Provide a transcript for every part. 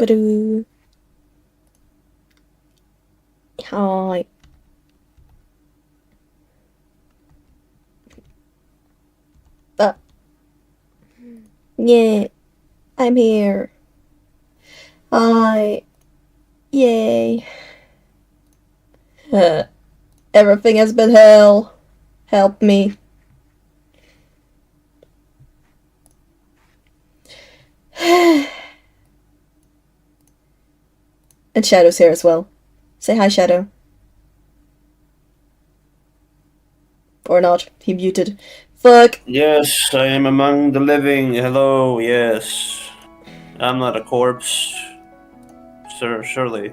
Ba-doo. Hi. Uh, yeah, I'm here. Hi. Yay. Uh, Everything has been hell. Help me. And Shadow's here as well. Say hi, Shadow. Or not. He muted. Fuck. Yes, I am among the living. Hello, yes. I'm not a corpse. Sir, surely.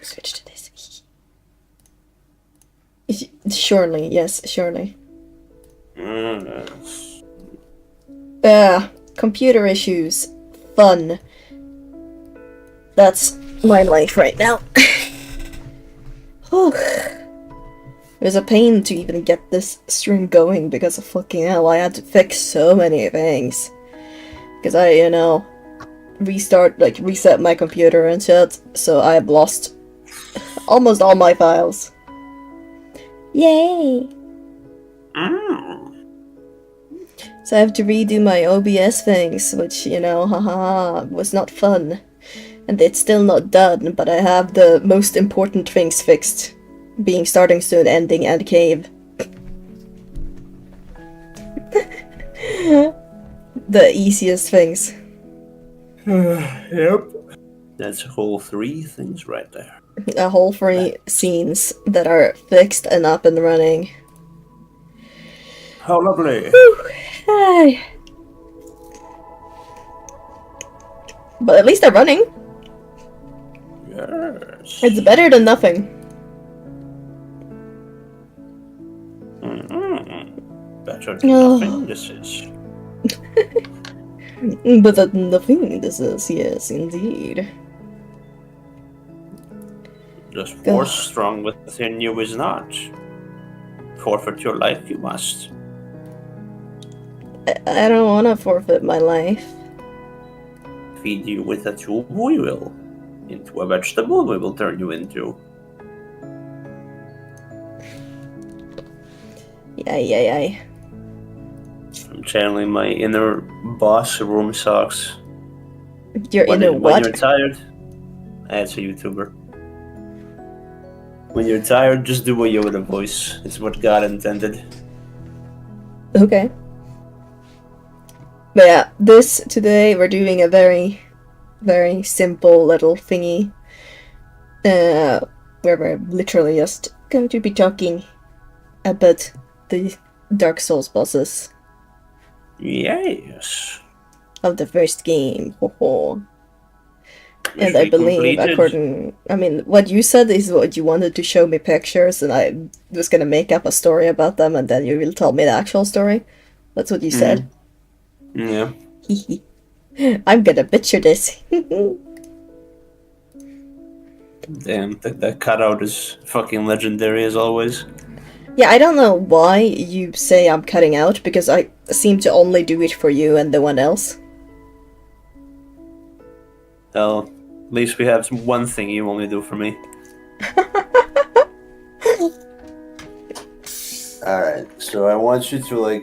Switch to this. Surely, yes, surely. Yes. Computer issues. Fun. That's my life right now. It was a pain to even get this stream going because of fucking hell, I had to fix so many things. Because I, reset my computer and shit, so I have lost almost all my files. Yay! So I have to redo my OBS things, which, haha, was not fun. And it's still not done, but I have the most important things fixed. Being starting soon, ending, and cave. The easiest things. Yep. That's a whole 3 things right there. A whole 3 scenes that are fixed and up and running. How lovely. Hi. But at least they're running. Yes. It's better than nothing. Better than nothing, this is. But that nothing this is, yes, indeed. Just force strong within you is not. Forfeit your life you must. I don't want to forfeit my life. Feed you with a tube we will. Into a vegetable we will turn you into. Yay. I'm channeling my inner boss room socks. Your inner what? When you're tired, it's a YouTuber. When you're tired, just do a Yoda voice. It's what God intended. Okay. But yeah, today we're doing a very, very simple little thingy. Where we're literally just going to be talking about the Dark Souls bosses. Yes. Of the first game. And I believe, what you said is what you wanted to show me pictures, and I was gonna make up a story about them, and then you will tell me the actual story. That's what you said. Yeah. I'm gonna butcher this. Damn, that cutout is fucking legendary as always. Yeah, I don't know why you say I'm cutting out, because I seem to only do it for you and no one else. Well, at least we have one thing you only do for me. Alright, so I want you to,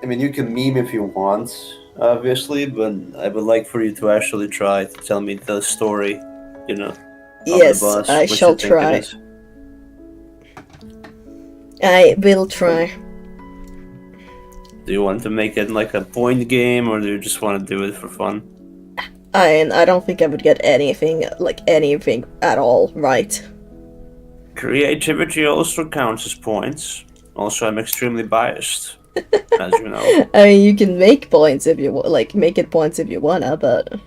you can meme if you want, obviously, but I would like for you to actually try to tell me the story, Yes, of the boss. I shall try. I will try. Do you want to make it like a point game, or do you just want to do it for fun? I don't think I would get anything at all right. Creativity also counts as points. Also, I'm extremely biased, as you know. I mean, you can make points if you make it points if you wanna, but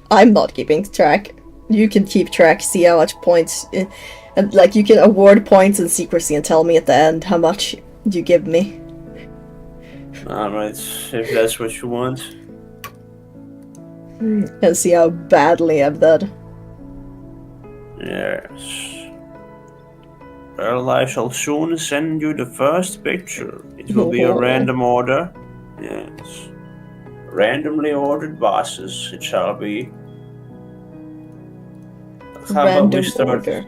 I'm not keeping track. You can keep track, see how much points, and you can award points in secrecy and tell me at the end how much you give me. Alright, if that's what you want. And see how badly I've done. Yes. Well, I shall soon send you the first picture. It will be a random order. Yes. Randomly ordered bosses, it shall be. How about we Random start? order.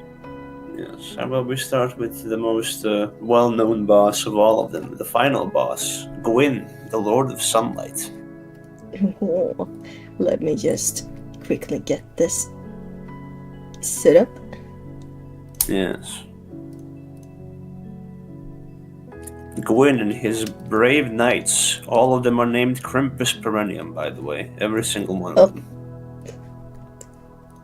Yes. How about we start with the most well-known boss of all of them, the final boss, Gwyn, the Lord of Sunlight. Let me just quickly get this set up. Yes. Gwyn and his brave knights, all of them are named Crimpus Perennium, by the way, every single one of them.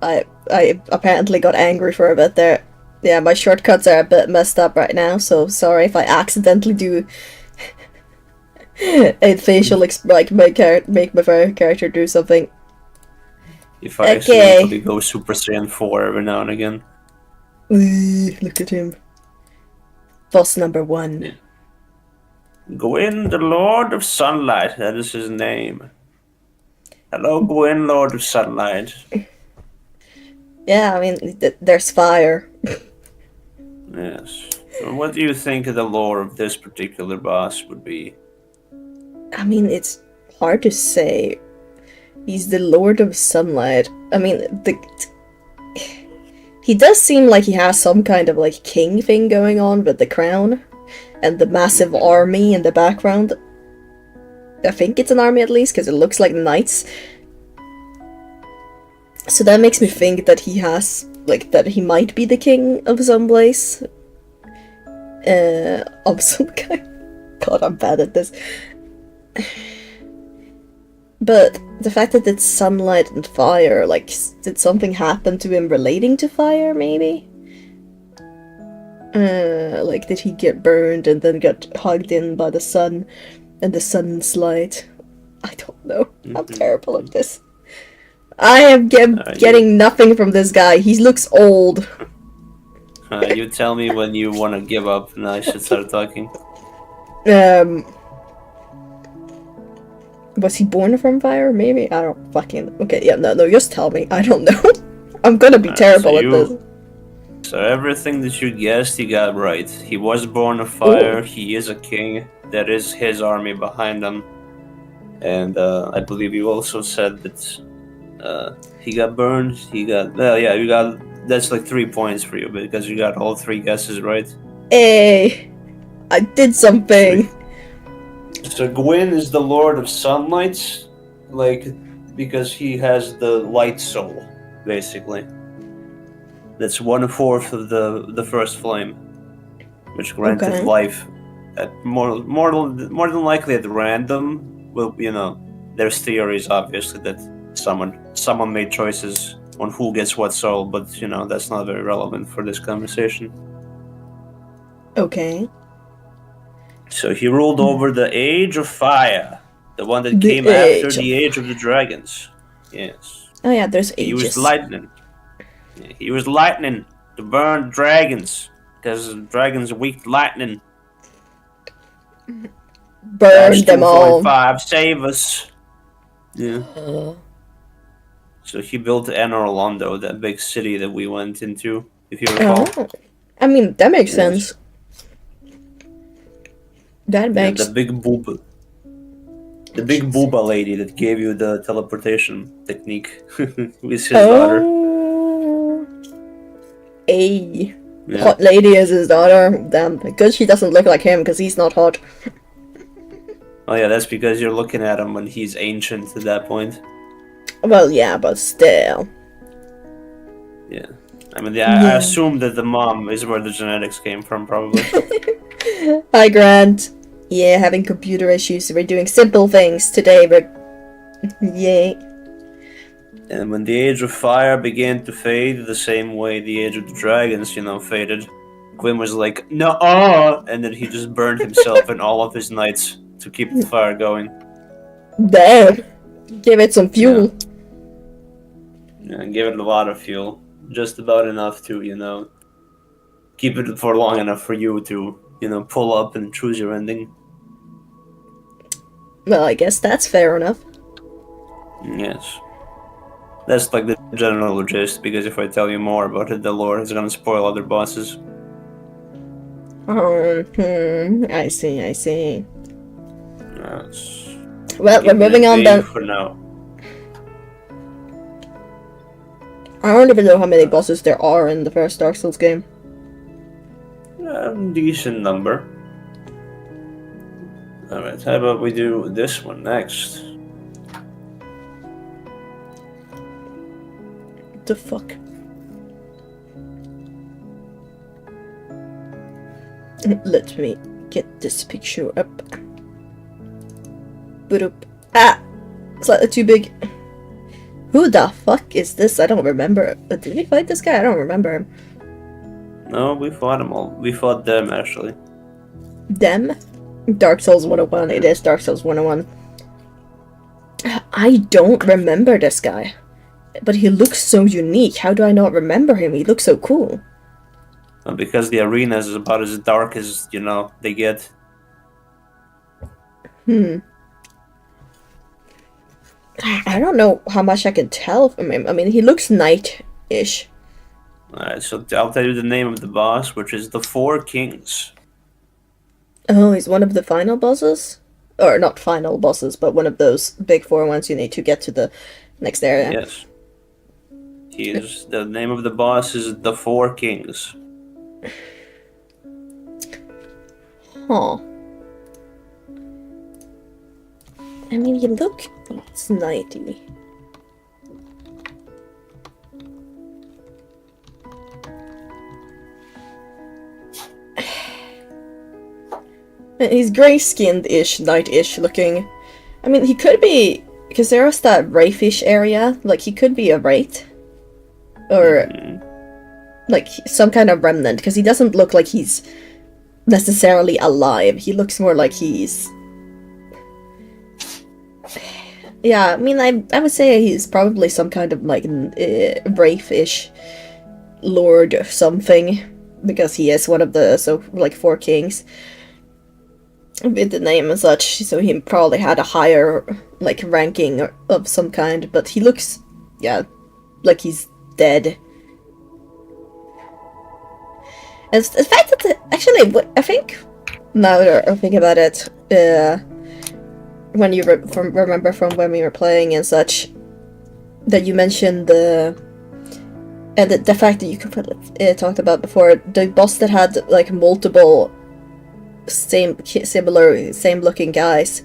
I apparently got angry for a bit there. Yeah, my shortcuts are a bit messed up right now, so sorry if I accidentally do a facial make my character do something. If I accidentally go Super Saiyan 4 every now and again. Look at him. Boss number 1. Yeah. Gwyn, the Lord of Sunlight, that is his name. Hello, Gwyn, Lord of Sunlight. Yeah, I mean, there's fire. Yes. So what do you think the lore of this particular boss would be? I mean, it's hard to say. He's the Lord of Sunlight. I mean, he does seem like he has some kind of like king thing going on with the crown and the massive army in the background. I think it's an army at least, because it looks like knights. So that makes me think that he has, like, that he might be the king of some place. Of some kind. God, I'm bad at this. But the fact that it's sunlight and fire, like, did something happen to him relating to fire, maybe? Like, did he get burned and then get hugged in by the sun and the sun's light? I don't know. I'm terrible at this. I am getting nothing from this guy. He looks old. You tell me when you want to give up and I should start talking. Was he born from fire? Maybe? I don't fucking... Okay, yeah, no, just tell me. I don't know. I'm gonna be terrible at this. So everything that you guessed, you got right. He was born of fire, he is a king, there is his army behind him. And I believe you also said that he got burned, he got... Well, yeah, you got... That's like 3 points for you, because you got all 3 guesses right. Hey! I did something! So Gwyn is the Lord of Sunlight, like, because he has the light soul, basically. That's 1/4 of the first flame, which granted life at more than likely at random. Well, you know, there's theories obviously that someone made choices on who gets what soul, but you know that's not very relevant for this conversation. Okay. So he ruled over the Age of Fire, the one that came after the Age of the Dragons. Yes. Oh yeah, there's ages. He used lightning. Yeah, he used lightning to burn dragons, because dragons are weak to lightning. Burn them all. 2.5, save us. Yeah. So he built Anor Londo, that big city that we went into, if you recall. Oh. I mean, that makes sense. That makes... The big booba. The big booba lady that gave you the teleportation technique with his daughter. Hey. Yeah. Hot lady is his daughter. Damn, because she doesn't look like him, because he's not hot. Oh yeah, that's because you're looking at him when he's ancient at that point. Well, yeah, but still. Yeah. I mean, I assume that the mom is where the genetics came from, probably. Hi, Grant. Yeah, having computer issues. We're doing simple things today, but... Yay. And when the Age of Fire began to fade, the same way the Age of the Dragons, you know, faded, Gwyn was like, no, and then he just burned himself and all of his knights to keep the fire going. Damn. Give it some fuel. Yeah, give it a lot of fuel. Just about enough to, you know, keep it for long enough for you to, you know, pull up and choose your ending. Well, I guess that's fair enough. Yes. That's like the general gist, because if I tell you more about it, the lore is gonna spoil other bosses. I see. Yes. Well, we're moving on then. For now. I don't even know how many bosses there are in the first Dark Souls game. A decent number. Alright, how about we do this one next? What the fuck? Let me get this picture up. Boop. Ah! Slightly too big. Who the fuck is this? I don't remember. Did we fight this guy? I don't remember him. No, we fought them all. We fought them, actually. Them? Dark Souls 101. It is Dark Souls 101. I don't remember this guy. But he looks so unique. How do I not remember him? He looks so cool. Because the arena is about as dark as, you know, they get. I don't know how much I can tell from him. I mean, he looks knight-ish. Alright, so I'll tell you the name of the boss, which is the Four Kings. Oh, he's one of the final bosses? Or not final bosses, but one of those big four ones you need to get to the next area. Yes. The name of the boss is the Four Kings. Huh. I mean, you look knighty. He's grey-skinned-ish, knight-ish looking. I mean, he could be... Because there's that wraithish area. Like, he could be a wraith. Or... like, some kind of remnant. Because he doesn't look like he's necessarily alive. He looks more like he's... Yeah, I mean, I would say he's probably some kind of, like, wraith-ish lord or something. Because he is one of the, four kings. With the name and such, so he probably had a higher, like, ranking of some kind, but he looks, yeah, like he's dead. And the fact that, actually, I think, now that I think about it, when you remember from when we were playing and such, that you mentioned the fact that you could talked about before, the boss that had, like, multiple same looking guys,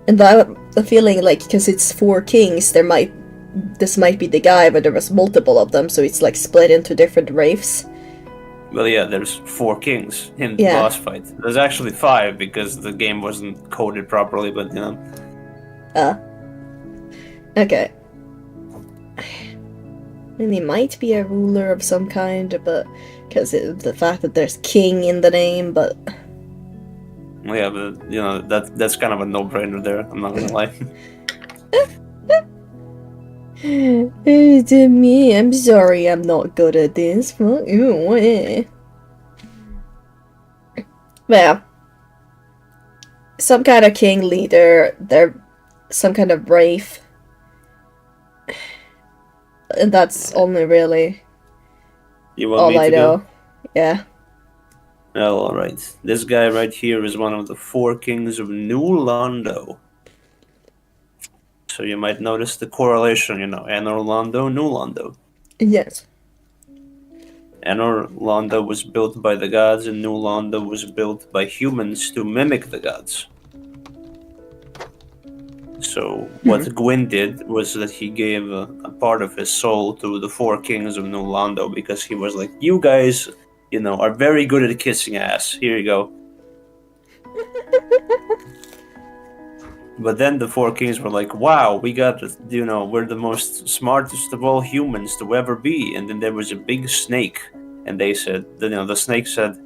and I have a feeling like because it's four kings, this might be the guy, but there was multiple of them, so it's like split into different wraiths. Well, yeah, there's four kings in the boss fight. There's actually 5 because the game wasn't coded properly, but you know. Okay. And he might be a ruler of some kind, but because the fact that there's king in the name, but. Yeah, but you know that's kind of a no-brainer there. I'm not gonna lie. To me, I'm sorry, I'm not good at this. Fuck you. Well, some kind of king leader. They're some kind of wraith, and that's only really all I know. Yeah. Oh, alright. This guy right here is one of the 4 kings of New Londo. So you might notice the correlation, you know, Anor Londo, New Londo. Yes. Anor Londo was built by the gods, and New Londo was built by humans to mimic the gods. So what Gwyn did was that he gave a part of his soul to the 4 kings of New Londo, because he was like, you guys, you know, are very good at kissing ass. Here you go. But then the 4 kings were like, wow, we got, you know, we're the most smartest of all humans to ever be. And then there was a big snake. And they said, you know, the snake said,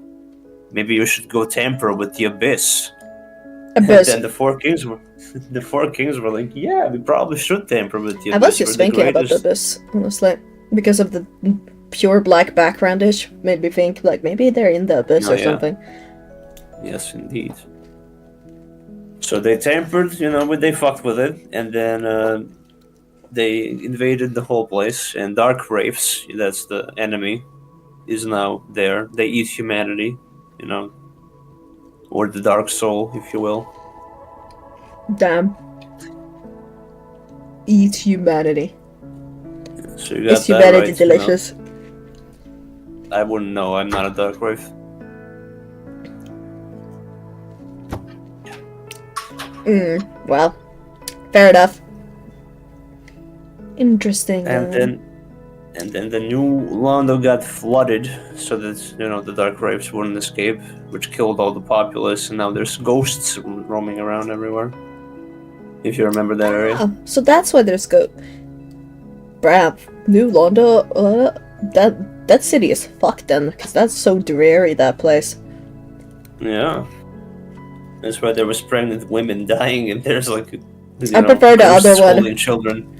maybe you should go tamper with the abyss. And then the 4 kings were like, yeah, we probably should tamper with the abyss. I was just thinking about the abyss, honestly. Because of the pure black background-ish, made me think, like, maybe they're in the abyss or something. Yes, indeed. So they tampered, you know, they fucked with it, and then they invaded the whole place, and Dark Wraiths, that's the enemy, is now there. They eat humanity, you know, or the Dark Soul, if you will. Damn. Eat humanity. So you got It's that humanity right. delicious. I wouldn't know. I'm not a dark wraith. Well, fair enough. Interesting. And then the new Londo got flooded, so that the dark wraiths wouldn't escape, which killed all the populace, and now there's ghosts roaming around everywhere. If you remember that area. So that's why there's Bruh, New Londo. That city is fucked then, because that's so dreary, that place. Yeah. That's why there was pregnant women dying, and there's like, I prefer the other one. holding children.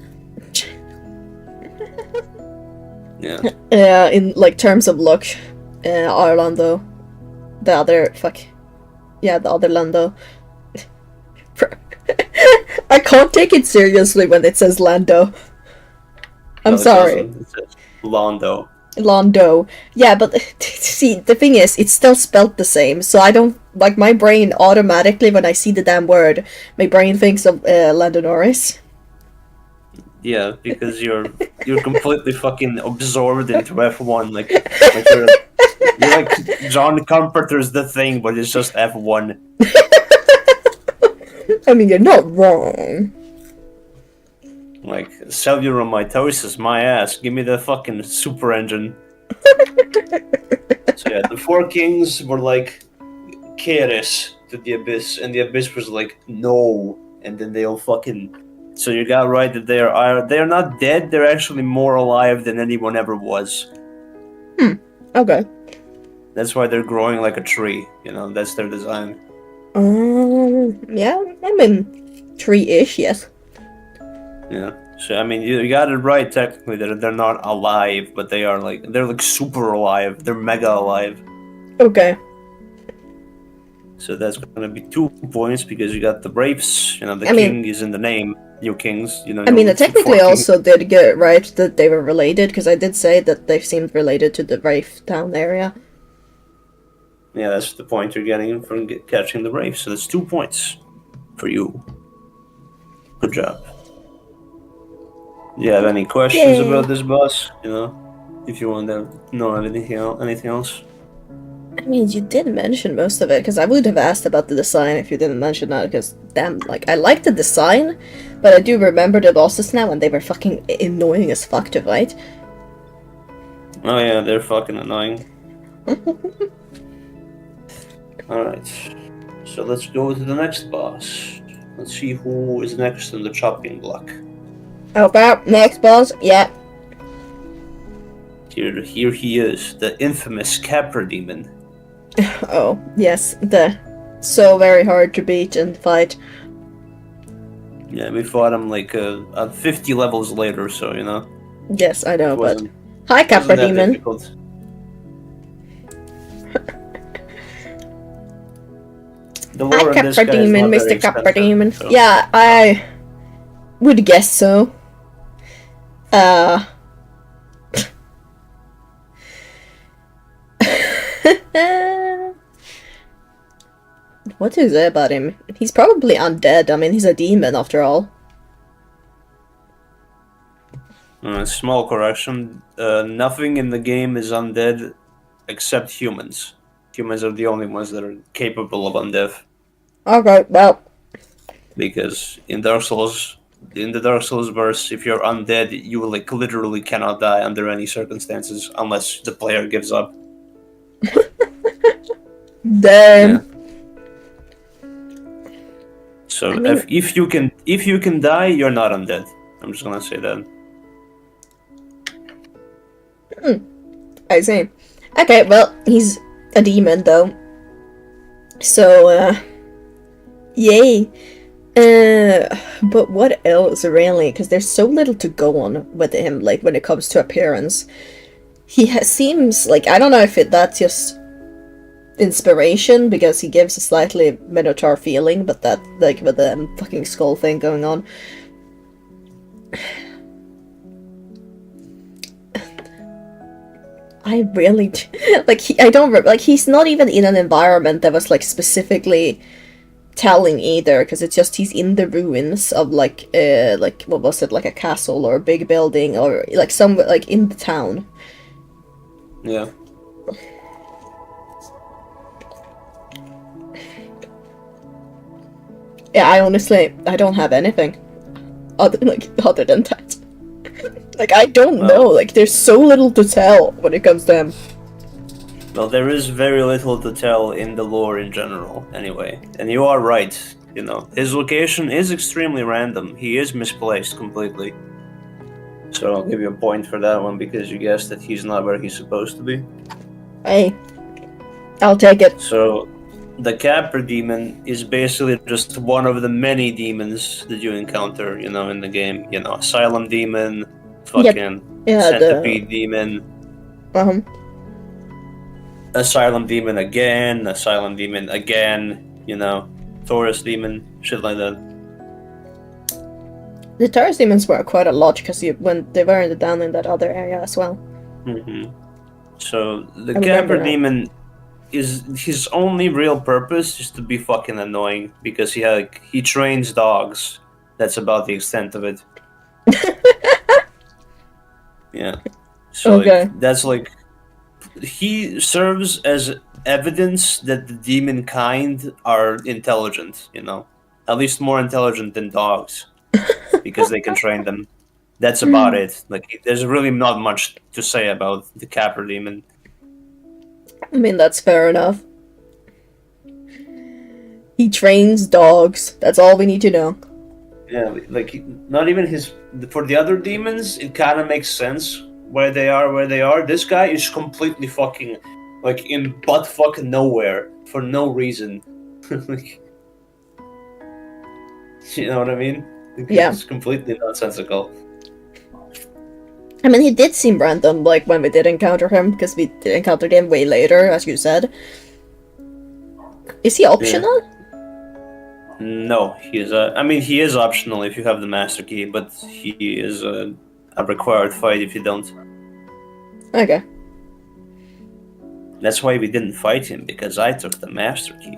Yeah. Yeah, in like terms of luck, Orlando, the other the other Lando. I can't take it seriously when it says Lando. I'm sorry. It says Londo. Londo. Yeah, but see, the thing is, it's still spelt the same, so I don't like my brain automatically when I see the damn word. My brain thinks of Lando Norris. Yeah, because you're completely fucking absorbed into F1, like you're like John Carpenter's The Thing, but it's just F1. I mean, you're not wrong. Like, cellular mitosis, my ass. Give me the fucking super engine. So yeah, the four kings were like, Keres to the Abyss, and the Abyss was like, no. And then they all fucking... So you got right that they're not dead, they're actually more alive than anyone ever was. Okay. That's why they're growing like a tree, that's their design. Yeah, I mean, tree-ish, yes. Yeah. So I mean, you got it right technically. They're not alive, but they're like super alive. They're mega alive. Okay. So that's gonna be 2 points because you got the Wraiths. King is in the name. New kings. I mean, I technically also did get it right that they were related, because I did say that they seemed related to the Wraith Town area. Yeah, that's the point you're getting from catching the Wraiths. So that's 2 points for you. Good job. Do you have any questions about this boss? If you want to know anything else? I mean, you did mention most of it, because I would have asked about the design if you didn't mention that, because, damn, like, I like the design, but I do remember the bosses now, and they were fucking annoying as fuck to fight. Oh yeah, they're fucking annoying. Alright, so let's go to the next boss. Let's see who is next on the chopping block. Okay, next boss, yeah. Here he is, the infamous Capra Demon. Oh, yes, the so very hard to beat and fight. Yeah, we fought him like 50 levels later, so Yes, I know, but... Hi, Capra Demon! Hi, Capra Demon, Mr. Capra Demon. So. Yeah, I would guess so. What is it about him? He's probably undead. I mean, he's a demon after all. Small correction. Nothing in the game is undead except humans. Humans are the only ones that are capable of undeath. Okay, well. Because in the Dark Souls verse, if you're undead, you literally cannot die under any circumstances unless the player gives up. Damn. Yeah. So if you can die, you're not undead. I'm just gonna say that. I see. Okay, well, he's a demon though. So yay. But what else really? Because there's so little to go on with him, like when it comes to appearance. He seems like, I don't know if that's just inspiration, because he gives a slightly Minotaur feeling, but that, like, with the fucking skull thing going on. I really, like, he's not even in an environment that was, like, specifically telling either, because it's just he's in the ruins of like what was it, like a castle or a big building or like somewhere like in the town. Yeah. Yeah, I don't have anything other than that. Like I don't know. Like there's so little to tell when it comes to him. Well, there is very little to tell in the lore in general, anyway. And you are right, you know. His location is extremely random. He is misplaced completely. So I'll give you a point for that one because you guessed that he's not where he's supposed to be. Hey, I'll take it. So, the Capper demon is basically just one of the many demons that you encounter, you know, in the game. You know, Asylum demon, fucking Centipede demon. Asylum demon again, you know, Taurus demon, shit like that. The Taurus demons were quite a lot because when they were down in that other area as well. So the Capper demon is his only real purpose is to be fucking annoying because he trains dogs. That's about the extent of it. Yeah. So that's like. He serves as evidence that the demon kind are intelligent, you know? At least more intelligent than dogs. Because they can train them. That's about it. Like, there's really not much to say about the Capper demon. I mean, that's fair enough. He trains dogs. That's all we need to know. Yeah, like, not even his... For the other demons, it kind of makes sense where they are. This guy is completely fucking, like, in butt-fucking nowhere for no reason. Like, you know what I mean? Yeah. It's completely nonsensical. I mean, he did seem random, like, when we did encounter him, because we did encounter him way later, as you said. Is he optional? Yeah. No, he is. He is optional if you have the master key, but he is a required fight if you don't. Okay. That's why we didn't fight him, because I took the master key.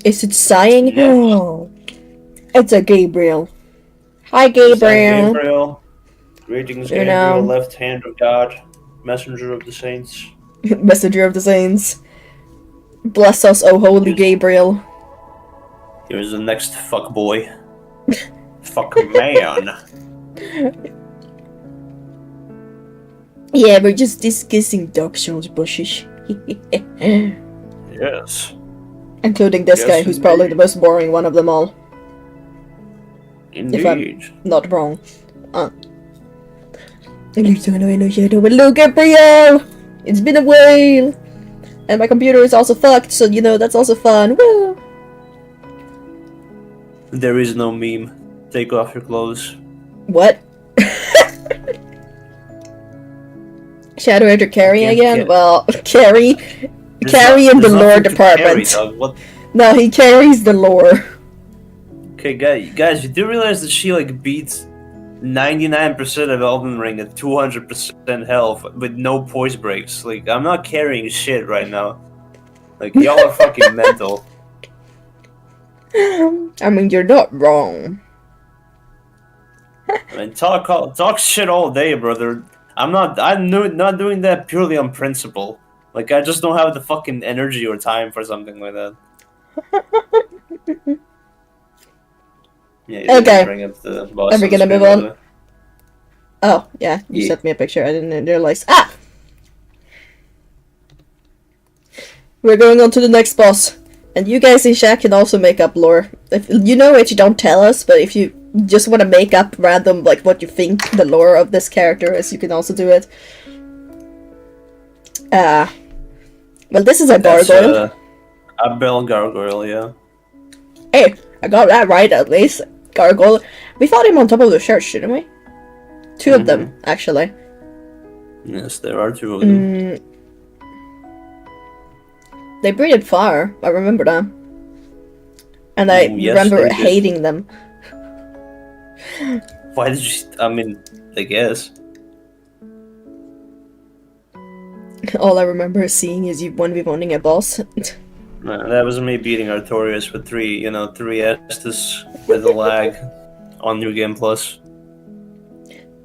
Is it sighing? No. It's a Gabriel. Hi, Gabriel. Gabriel. Greetings, Gabriel, left hand of God, messenger of the saints. Messenger of the saints. Bless us, O holy Gabriel. Here's the next fuckboy. Fuck man. Yeah, we're just discussing Dark Souls bushes. Yes. Including this guy, who's probably the most boring one of them all. Indeed. If I'm not wrong. Hello, Gabriel! It's been a while! And my computer is also fucked, so you know, that's also fun. Woo! There is no meme. Take off your clothes. What? Shadow after Carrie again? Well, Carrie in the lore department. Carry, No, he carries the lore. Okay, guys, you do realize that she like beats 99% of Elden Ring at 200% health with no poise breaks. Like, I'm not carrying shit right now. Like, y'all are fucking mental. I mean, you're not wrong. I mean, talk shit all day, brother. I'm not doing that purely on principle. Like, I just don't have the fucking energy or time for something like that. Yeah, okay. Bring up the boss. Are we gonna move on? Oh, yeah, you sent me a picture. I didn't realize. Ah! We're going on to the next boss. And you guys in chat can also make up lore. If you know it, you don't tell us, but if you just want to make up random, like, what you think the lore of this character is, you can also do it. Well, this is a gargoyle. A bell gargoyle, yeah. Hey, I got that right at least. Gargoyle. We fought him on top of the church, didn't we? Two of them, actually. Yes, there are two of them. They breathed fire. I remember that. And I remember hating them. Why did you... I mean, I guess. All I remember seeing is you 1v1ing a boss. That was me beating Artorias with three Estus with a lag on New Game Plus.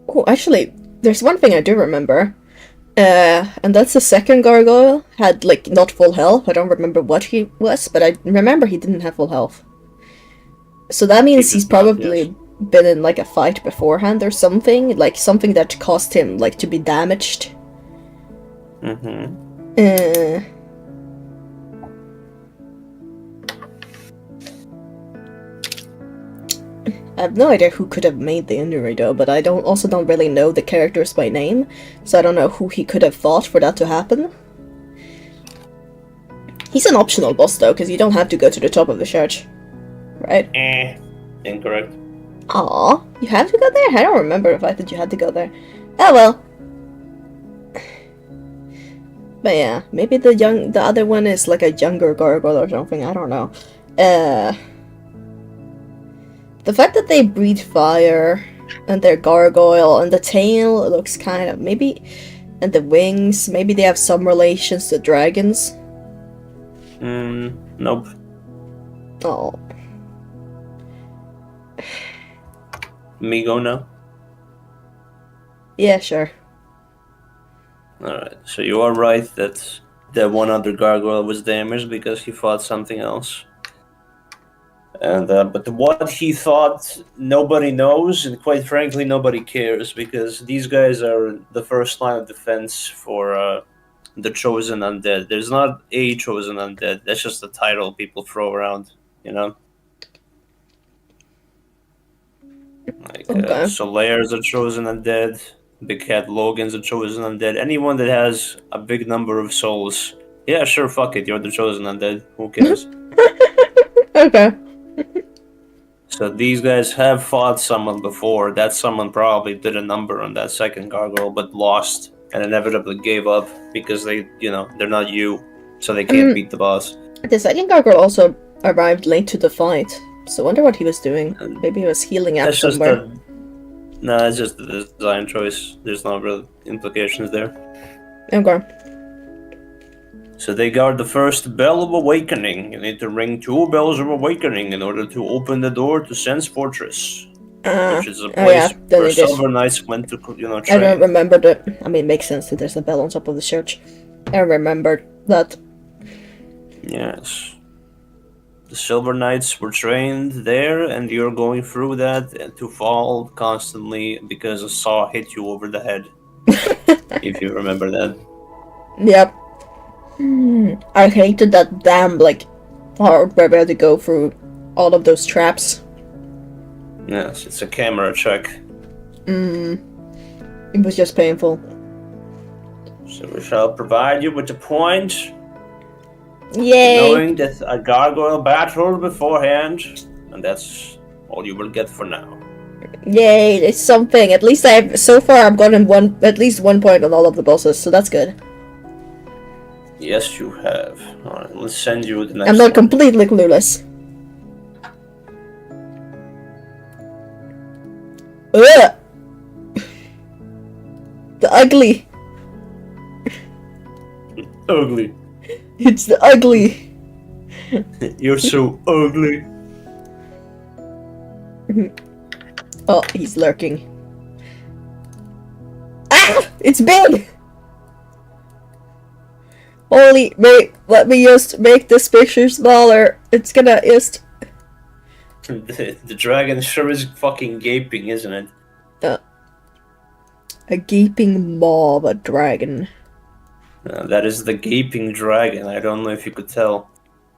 Oh, actually, there's one thing I do remember. And that's the second gargoyle had, like, not full health. I don't remember what he was, but I remember he didn't have full health. So that means he's probably been in, like, a fight beforehand or something. Like, something that caused him, like, to be damaged. I have no idea who could have made the injury though, but I also don't really know the characters by name, so I don't know who he could have fought for that to happen. He's an optional boss though, because you don't have to go to the top of the church, right? Incorrect. Aw, you have to go there? I don't remember the fact that you had to go there. Oh well. But yeah, maybe the other one is like a younger gargoyle or something, I don't know. The fact that they breathe fire, and their gargoyle, and the tail looks kind of, maybe, and the wings, maybe they have some relations to dragons. Nope. Oh. Me go now? Yeah, sure. Alright, so you are right that the one other gargoyle was damaged because he fought something else. And but what he thought, nobody knows, and quite frankly, nobody cares, because these guys are the first line of defense for the chosen undead. There's not a chosen undead. That's just a title people throw around, you know. Like Okay. Solaire's a chosen undead. Big Cat Logan's a chosen undead. Anyone that has a big number of souls, yeah, sure, fuck it, you're the chosen undead. Who cares? Okay. So these guys have fought someone before. That someone probably did a number on that second gargoyle, but lost and inevitably gave up because they're not you, so they can't beat the boss. The second gargoyle also arrived late to the fight, so I wonder what he was doing. Maybe he was healing up somewhere. It's just a design choice. There's no real implications there. Okay. So they guard the first bell of awakening. You need to ring 2 bells of awakening in order to open the door to Sense Fortress, which is a place where Silver Knights went to, train. I don't remember that. I mean, it makes sense that there's a bell on top of the church. I remember that. Yes. The Silver Knights were trained there, and you're going through that to fall constantly because a saw hit you over the head. If you remember that. Yep. I hated that damn, part where we had to go through all of those traps. Yes, it's a camera check. It was just painful. So we shall provide you with a point. Yay! Knowing that a gargoyle battled beforehand, and that's all you will get for now. Yay, it's something. At least so far I've gotten at least 1 point on all of the bosses, so that's good. Yes, you have. Alright, let's send you the next I'm not one. completely clueless. Ugh! The ugly. Ugly. It's the ugly. You're so ugly. Oh, he's lurking. Ah! It's big! Holy, wait, let me just make this picture smaller. It's gonna just... The dragon sure is fucking gaping, isn't it? A gaping maw of a dragon. That is the gaping dragon. I don't know if you could tell.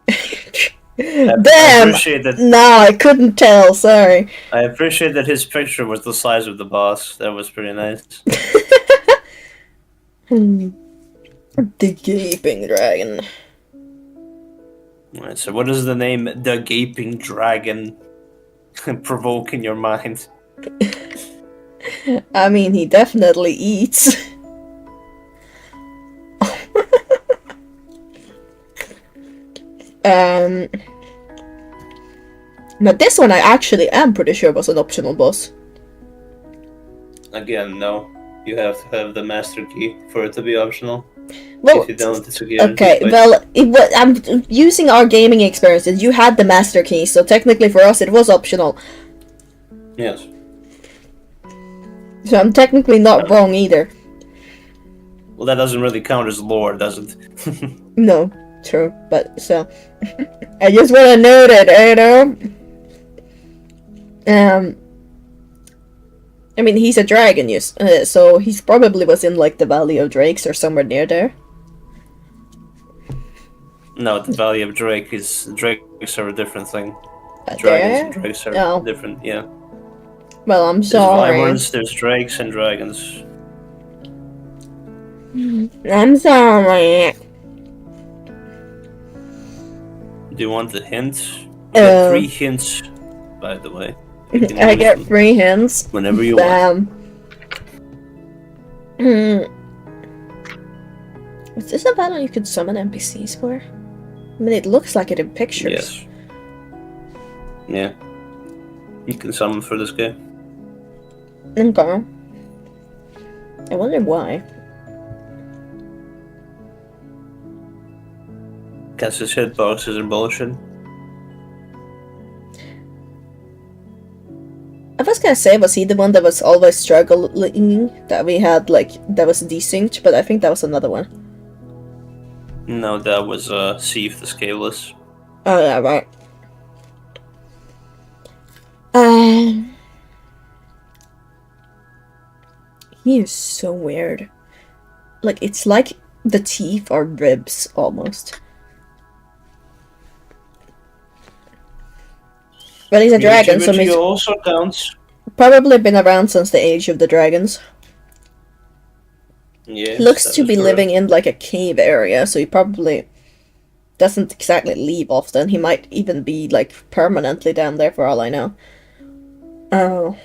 Damn! I appreciate that. No, I couldn't tell, sorry. I appreciate that his picture was the size of the boss. That was pretty nice. The gaping dragon. Alright, so what does the name The Gaping Dragon provoke in your mind? I mean, he definitely eats. But this one I actually am pretty sure was an optional boss. Again, no. You have to have the master key for it to be optional. Well, If you don't, it's a guaranteed okay, fight. well, I'm using our gaming experiences. You had the master key, so technically for us it was optional. Yes. So I'm technically not wrong either. Well, that doesn't really count as lore, does it? No, true, but so I just want to note it, I mean, he's a dragon, so he's probably was in like the Valley of Drakes or somewhere near there. No, the Valley of Drake is drakes are a different thing. Dragons There? and drakes are Oh. different. Yeah. Well, I'm There's sorry. wyverns, there's drakes and dragons. I'm sorry. Do you want a hint? You get 3 hints, by the way. You can I use get them 3 hints. whenever you want. Is this a battle you could summon NPCs for? I mean, it looks like it in pictures. Yes. Yeah. You can summon for this guy. Okay. I wonder why. Guess his hitboxes are bullshit. I was gonna say, was he the one that was always struggling, that we had, like, that was desynced, but I think that was another one. No, that was Seif the Scaleless. Oh, yeah, right. He is so weird. Like, it's like the teeth are ribs, almost. But he's a dragon, so he's also counts. probably been around since the age of the dragons. Yes, He looks to be living in like a cave area, so he probably doesn't exactly leave often. He might even be like permanently down there for all I know. Oh.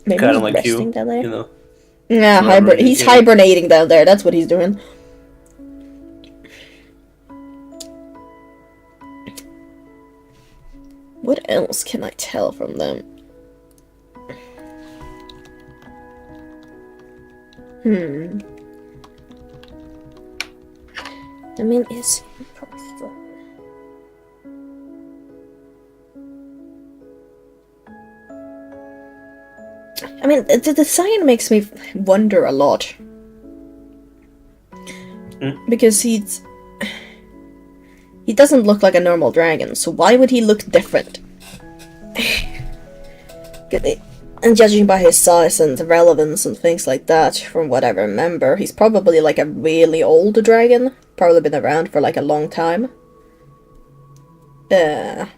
Maybe Kind he's of like resting you, down there. you know. Yeah, he's hibernating down there. That's what he's doing. What else can I tell from them? I mean, is I mean, the design makes me wonder a lot. Because he doesn't look like a normal dragon, so why would he look different? And judging by his size and relevance and things like that, from what I remember, he's probably like a really old dragon. Probably been around for like a long time. I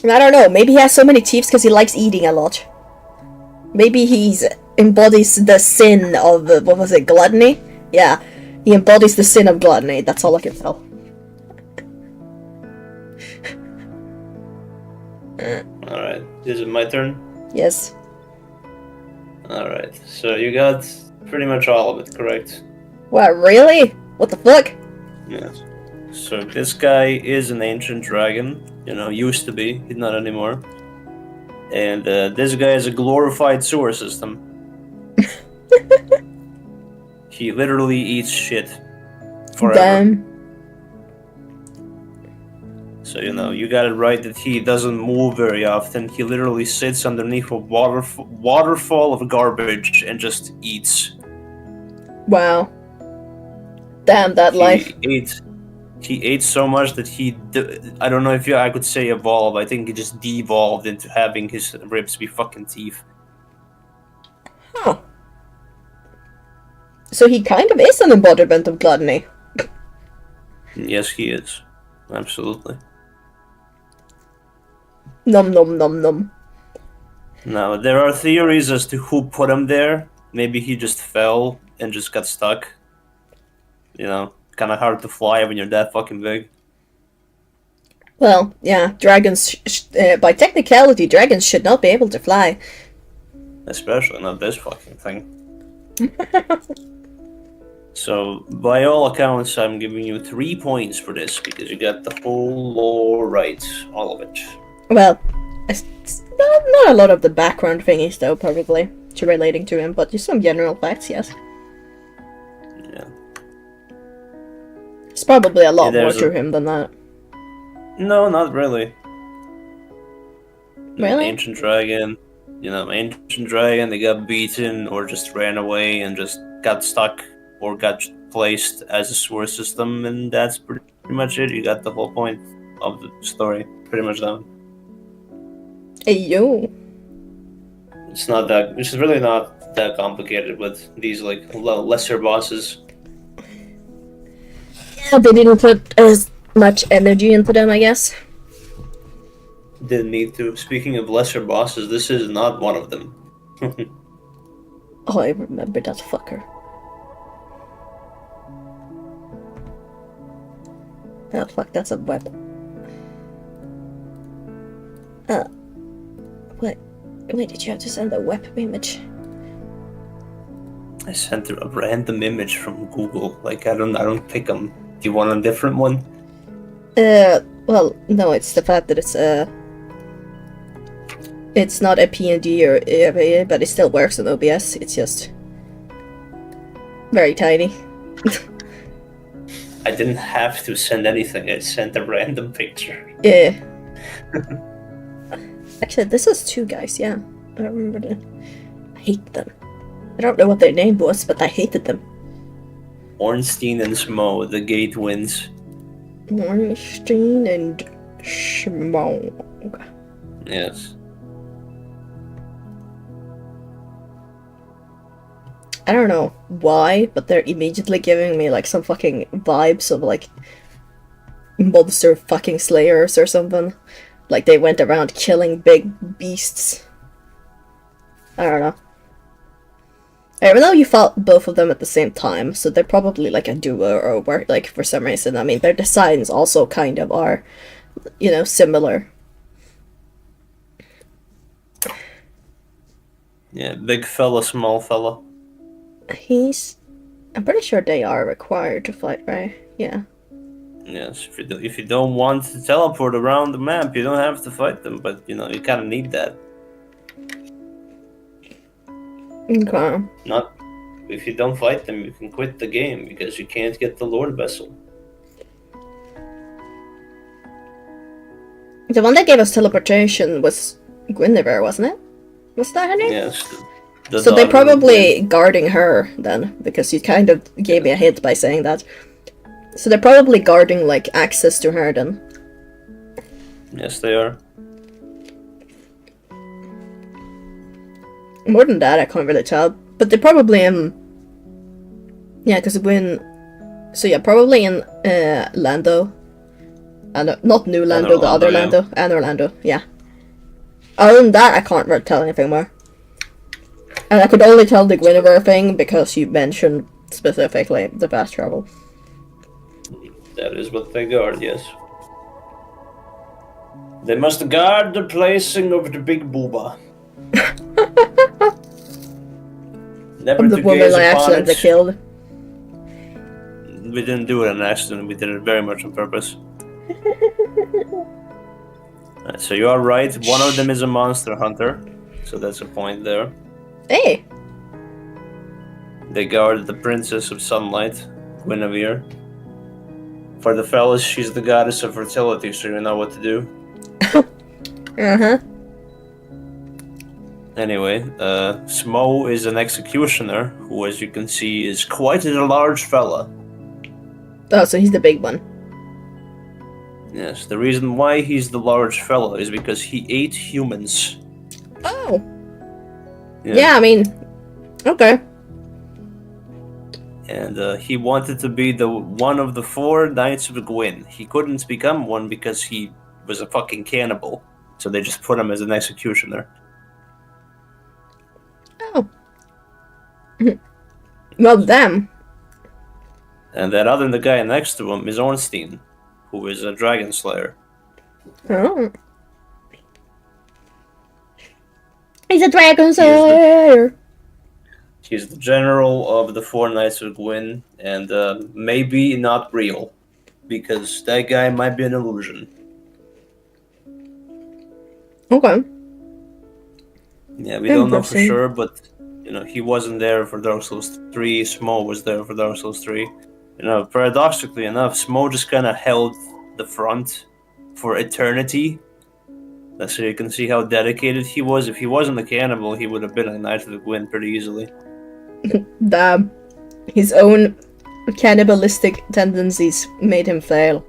don't know, maybe he has so many teeth because he likes eating a lot. Maybe he embodies the sin of, what was it, gluttony? Yeah, he embodies the sin of gluttony, that's all I can tell. Alright, is it my turn? Yes. Alright, so you got pretty much all of it correct. What, really? What the fuck? Yes. So this guy is an ancient dragon, you know, used to be, he's not anymore. And this guy is a glorified sewer system. He literally eats shit forever. Damn. So, you know, you got it right that he doesn't move very often. He literally sits underneath a waterfall of garbage and just eats. Wow. Damn, that life. He ate so much that I don't know if I could say evolve. I think he just devolved into having his ribs be fucking teeth. Huh. So he kind of is an embodiment of gluttony. Yes, he is. Absolutely. Nom nom nom nom. Now, there are theories as to who put him there. Maybe he just fell and just got stuck. You know, kind of hard to fly when you're that fucking big. Well, yeah, dragons, by technicality, dragons should not be able to fly. Especially not this fucking thing. So, by all accounts, I'm giving you 3 points for this, because you got the whole lore right. All of it. Well, not a lot of the background thingies, though, probably. to relating to him, but just some general facts, yes. Yeah. It's probably a lot more there's to him than that. No, not really. Really? Ancient dragon. Ancient dragon, they got beaten or just ran away and just got stuck or got placed as a sewer system, and that's pretty much it. You got the whole point of the story pretty much done. Hey, yo. It's really not that complicated with these like lesser bosses. Yeah, they didn't put as much energy into them, I guess. Didn't need to. Speaking of lesser bosses, this is not one of them. Oh, I remember that fucker. Oh, fuck, that's a web. Wait, did you have to send a web image? I sent a random image from Google. Like I don't pick them. Do you want a different one? Well, no, it's the fact that it's not a PNG or AFA, but it still works on OBS. It's just very tiny. I didn't have to send anything. I sent a random picture. Yeah. Actually, this is two guys, yeah. I remember them. I hate them. I don't know what their name was, but I hated them. Ornstein and Smo, the gate wins. Ornstein and Schmo. Yes. I don't know why, but they're immediately giving me like some fucking vibes of like monster fucking slayers or something. Like they went around killing big beasts. I don't know. Even though you fought both of them at the same time, so they're probably like a duo or work like for some reason. I mean, their designs also kind of are, similar. Yeah, big fella, small fella. I'm pretty sure they are required to fight, right? Yeah. Yes, if you don't want to teleport around the map, you don't have to fight them, but you kind of need that. Okay. Not if you don't fight them, you can quit the game because you can't get the Lord Vessel. The one that gave us teleportation was Guinevere, wasn't it? Was that her name? Yes. So they're probably guarding her then, because you kind of gave me a hint by saying that. So they're probably guarding like access to her then. Yes, they are. More than that, I can't really tell. But they're probably in. Yeah, because probably in Lando. Not New Lando, the other Lando. And Orlando, yeah. Other than that, I can't really tell anything more. And I could only tell the Guinevere thing because you mentioned specifically the fast travel. That is what they guard, yes. They must guard the placing of the big booba. Never Of the woman I accidentally killed. We didn't do it on accident, we did it very much on purpose. So you are right, one of them is a monster hunter. So that's a point there. Hey! They guard the Princess of Sunlight, Guinevere. For the fellas, she's the goddess of fertility, so you know what to do. Uh-huh. Anyway, Smo is an executioner, who, as you can see, is quite a large fella. Oh, so he's the big one. Yes, the reason why he's the large fella is because he ate humans. Oh! Yeah, I mean, okay. And he wanted to be the one of the 4 Knights of Gwyn. He couldn't become one because he was a fucking cannibal. So they just put him as an executioner. Oh. Well, damn. And that other the guy next to him is Ornstein, who is a dragon slayer. Oh. He's a dragon slayer! He's the general of the 4 Knights of Gwyn, and maybe not real, because that guy might be an illusion. Okay. Yeah, we don't know for sure, but he wasn't there for Dark Souls 3. Smo was there for Dark Souls 3. Paradoxically enough, Smo just kind of held the front for eternity. So you can see how dedicated he was. If he wasn't a cannibal, he would have been a Knight of the Gwyn pretty easily. Damn. His own cannibalistic tendencies made him fail.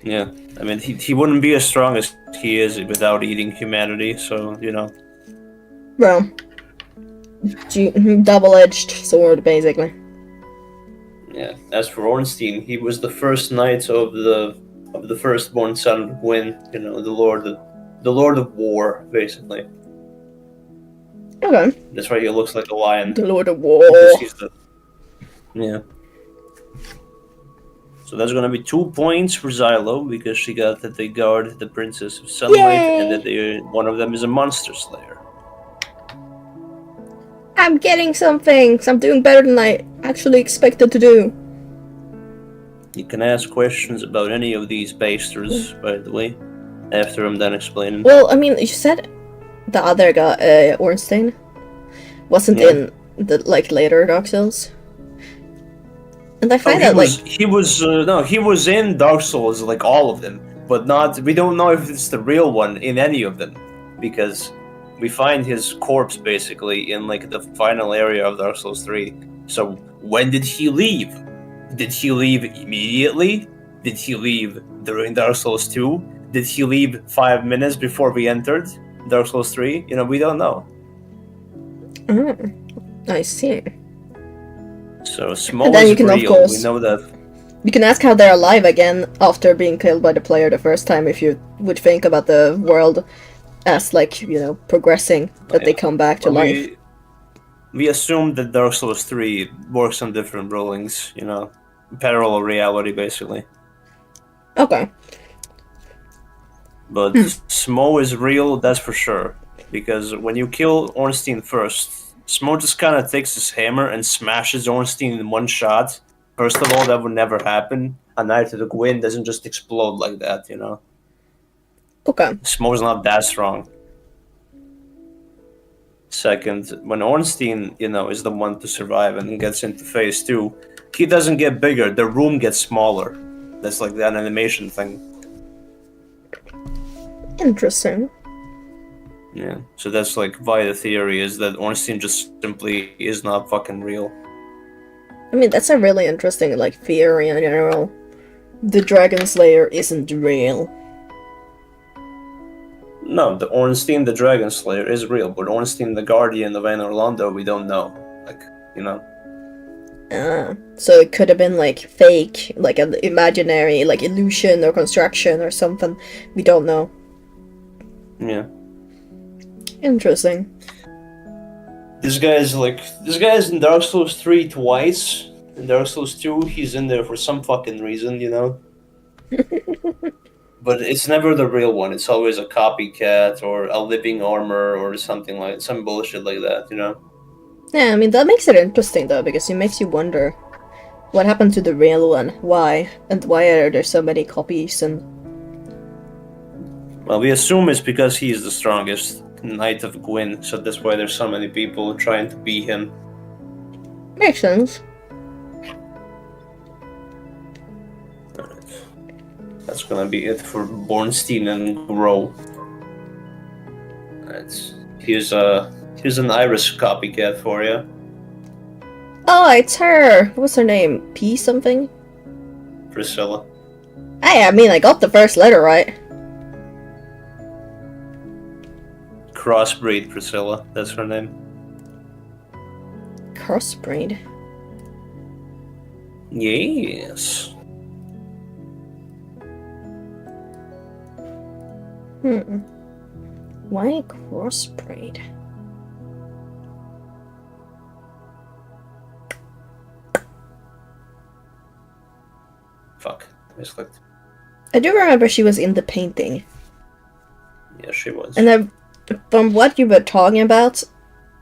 Yeah, I mean, he wouldn't be as strong as he is without eating humanity, so, Well, double-edged sword, basically. Yeah, as for Ornstein, he was the first knight of the firstborn son of Gwyn, the Lord of War, basically. Okay. That's why he looks like a lion. The Lord of War. Yeah. So that's gonna be 2 points for Xylo, because she got that they guard the Princess of Sunlight. Yay! And that one of them is a monster slayer. I'm getting something! I'm doing better than I actually expected to do. You can ask questions about any of these basters, by the way, after I'm done explaining. Well, I mean, you said the other guy, Ornstein, wasn't in the later Dark Souls. And I find that he was in Dark Souls, all of them, but we don't know if it's the real one in any of them, because we find his corpse basically in the final area of Dark Souls 3. So when did he leave? Did he leave immediately? Did he leave during Dark Souls 2? Did he leave 5 minutes before we entered Dark Souls 3? We don't know. I see. So Smo is real. Of course, we know that. You can ask how they're alive again after being killed by the player the first time, if you would think about the world as progressing, that they come back to life. We assume that Dark Souls 3 works on different rulings, parallel reality, basically. Okay. But Smo is real, that's for sure. Because when you kill Ornstein first, Smo just kind of takes his hammer and smashes Ornstein in one shot. First of all, that would never happen. A Knight of the Gwyn doesn't just explode like that, Okay. Smo's not that strong. Second, when Ornstein, is the one to survive and gets into phase 2, he doesn't get bigger, the room gets smaller. That's like that animation thing. Interesting. Yeah, so that's why the theory is that Ornstein just simply is not fucking real. I mean, that's a really interesting theory in general. The Dragon Slayer isn't real. No, the Ornstein the Dragon Slayer is real, but Ornstein the Guardian of Anor Londo, we don't know. So it could have been fake, an imaginary, illusion or construction or something. We don't know. Yeah. Interesting. This guy's in Dark Souls 3 twice. In Dark Souls 2, he's in there for some fucking reason, But it's never the real one. It's always a copycat or a living armor or something some bullshit like that, Yeah, I mean, that makes it interesting though, because it makes you wonder what happened to the real one, why, and why are there so many copies, and... Well, we assume it's because he's the strongest Knight of Gwyn, so that's why there's so many people trying to be him. Makes sense. Alright. That's gonna be it for Bornstein and Grow. Here's an Iris copycat for you. Oh, it's her! What's her name? P something? Priscilla. Hey, I mean, I got the first letter right. Crossbreed Priscilla, that's her name. Crossbreed? Yes. Why crossbreed? Fuck, I misclicked. I do remember she was in the painting. Yeah, she was. And from what you were talking about,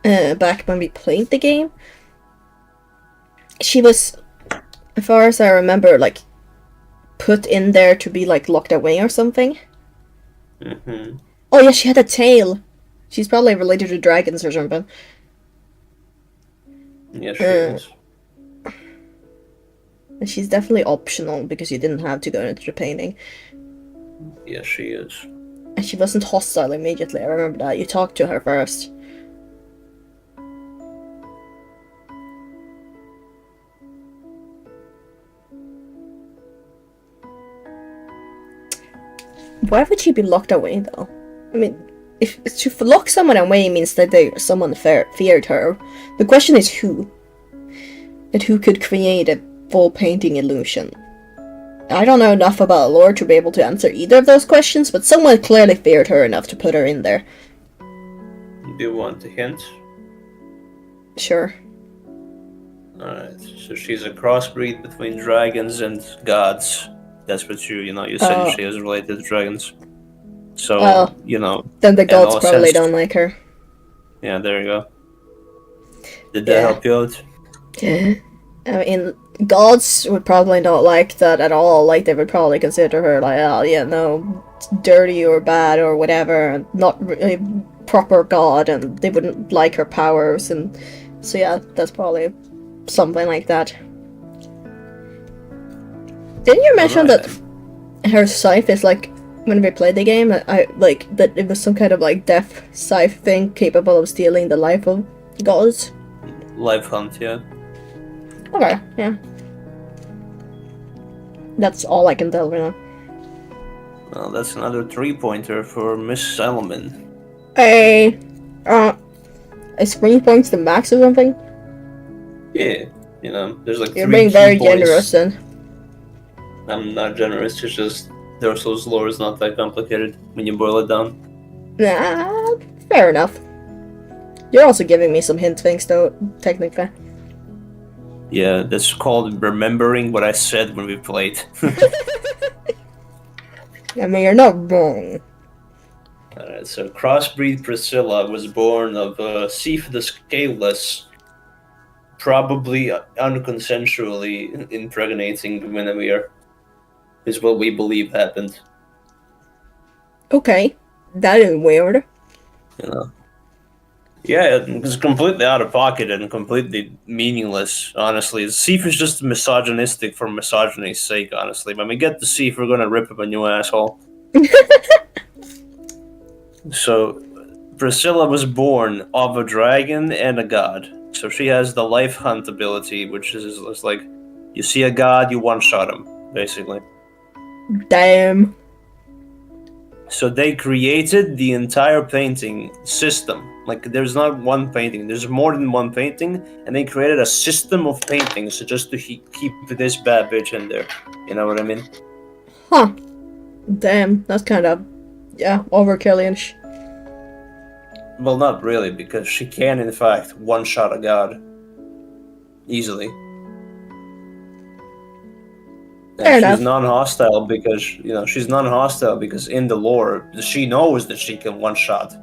back when we played the game, she was, as far as I remember, put in there to be locked away or something. Mm-hmm. Oh yeah, she had a tail. She's probably related to dragons or something. Yeah, she is. And she's definitely optional because you didn't have to go into the painting. Yeah, she is. And she wasn't hostile immediately, I remember that. You talked to her first. Why would she be locked away, though? I mean, if to lock someone away means that someone feared her. The question is who? And who could create a full painting illusion? I don't know enough about lore to be able to answer either of those questions, but someone clearly feared her enough to put her in there. Do you want a hint? Sure. Alright, so she's a crossbreed between dragons and gods. That's what you said she is related to dragons. So, Then the gods all probably sense- don't like her. Yeah, there you go. Did that help you out? I mean, gods would probably not like that at all. Like, they would probably consider her like, oh, yeah, no, dirty or bad or whatever, and not really proper god, and they wouldn't like her powers, and so yeah, that's probably something like that. Didn't you mention that her scythe is like, when we played the game, I like that it was some kind of like death scythe thing capable of stealing the life of gods? Life hunt, yeah. Okay, yeah. That's all I can tell right now. Well, that's another 3-pointer for Miss Xylomin. A screen point's the max or something? Yeah, there's like You're 3 being very key points. generous then. I'm not generous, it's just Dark Souls lore is not that complicated when you boil it down. Nah, fair enough. You're also giving me some hint things though, technically. Yeah, that's called remembering what I said when we played. I mean, you're not wrong. Alright, so crossbreed Priscilla was born of Sif the Scaleless, probably unconsensually impregnating Guinevere, is what we believe happened. Okay, that is weird. Yeah, it's completely out of pocket and completely meaningless, honestly. Sif is just misogynistic for misogyny's sake, honestly. When we get to Sif, we're gonna rip him a new asshole. So, Priscilla was born of a dragon and a god. So she has the life hunt ability, which is like, you see a god, you one-shot him, basically. Damn. So they created the entire painting system. Like, there's not one painting, there's more than one painting, and they created a system of paintings just to keep this bad bitch in there. You know what I mean? Huh. Damn, that's kind of, yeah, overkill-ish. Well, not really, because she can, in fact, one-shot a god. Easily. Fair enough. She's non-hostile because in the lore she knows that she can one-shot,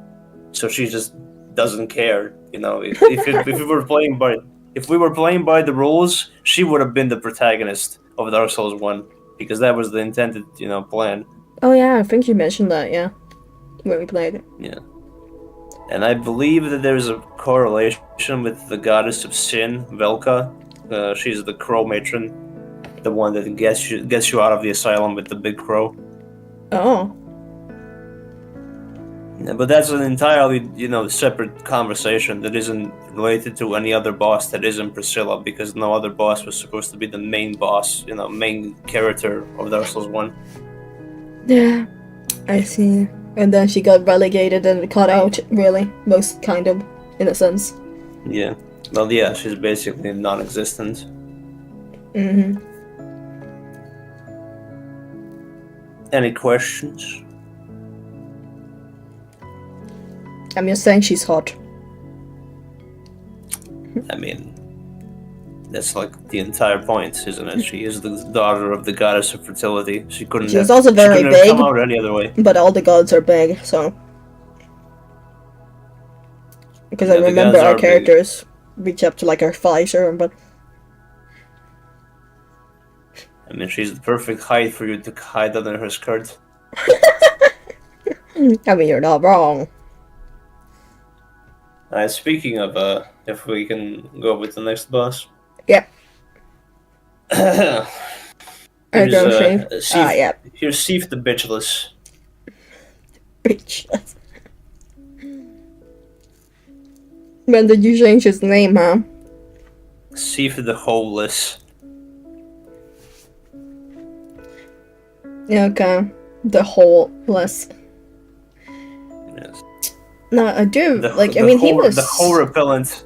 so she just doesn't care. If we were playing by the rules, she would have been the protagonist of Dark Souls 1 because that was the intended plan. Oh yeah, I think you mentioned that, yeah, when we played it. Yeah, and I believe that there's a correlation with the goddess of sin, Velka. She's the crow matron. The one that gets you out of the asylum with the big crow. Oh. Yeah, but that's an entirely, separate conversation that isn't related to any other boss that isn't Priscilla, because no other boss was supposed to be the main boss, main character of Dark Souls 1. Yeah, I see. And then she got relegated and cut out, really, most kind of, in a sense. Yeah. Well, yeah, she's basically non-existent. Mm-hmm. Any questions? I'm just saying she's hot. I mean, that's like the entire point, isn't it? She is the daughter of the goddess of fertility. She couldn't She's also very have big, come out any other way. but all the gods are big, so... Because Yeah, I the remember gods our are big. characters reach up to like our thighs or but I mean, she's the perfect height for you to hide under her skirt. I mean, you're not wrong. Speaking of, if we can go with the next boss. Yep. I Here's don't think. Sif. Yeah. Here's Sif the Bitchless. Bitchless. When did you change his name, huh? Sif the Holeless. Okay. The Holeless. Yes. No, I do. The whole repellent.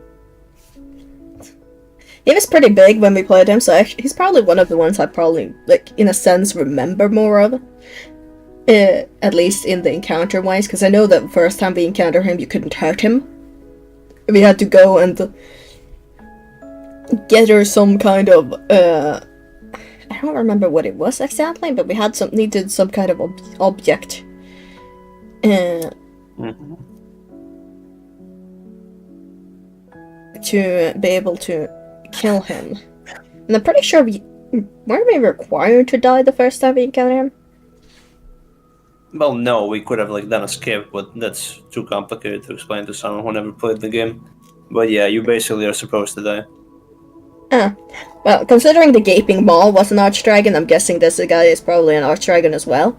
He was pretty big when we played him, so he's probably one of the ones I probably, like, in a sense, remember more of. At least in the encounter-wise, because I know that the first time we encountered him, you couldn't hurt him. We had to go and gather some kind of, I don't remember what it was exactly, but we needed some kind of object. To be able to kill him. And I'm pretty sure weren't we required to die the first time we encountered him? Well, no, we could have done a skip, but that's too complicated to explain to someone who never played the game. But yeah, you basically are supposed to die. Well, considering the Gaping Maw was an Archdragon, I'm guessing this guy is probably an Archdragon as well.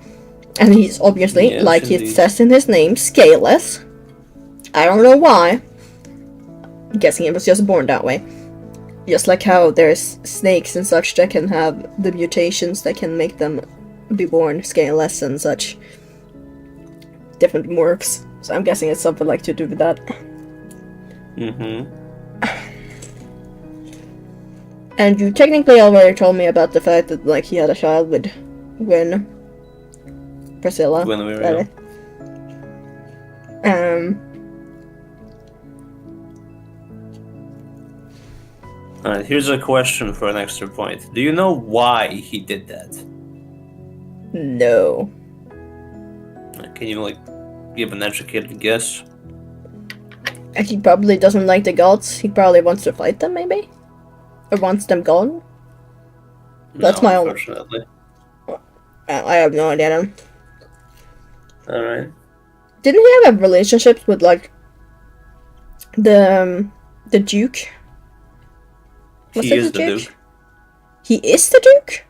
And he's obviously, yes, like indeed. it says in his name, scaleless. I don't know why. I'm guessing it was just born that way. Just like how there's snakes and such that can have the mutations that can make them be born scaleless and such. Different morphs. So I'm guessing it's something like to do with that. And you technically already told me about the fact that he had a child with Gwen. Priscilla. Alright, here's a question for an extra point. Do you know why he did that? No. Can you, give an educated guess? He probably doesn't like the gods. He probably wants to fight them, maybe? Or wants them gone? That's my own. Unfortunately. I have no idea then. Alright. Didn't he have a relationship with, the Duke? He is the Duke. He is the Duke?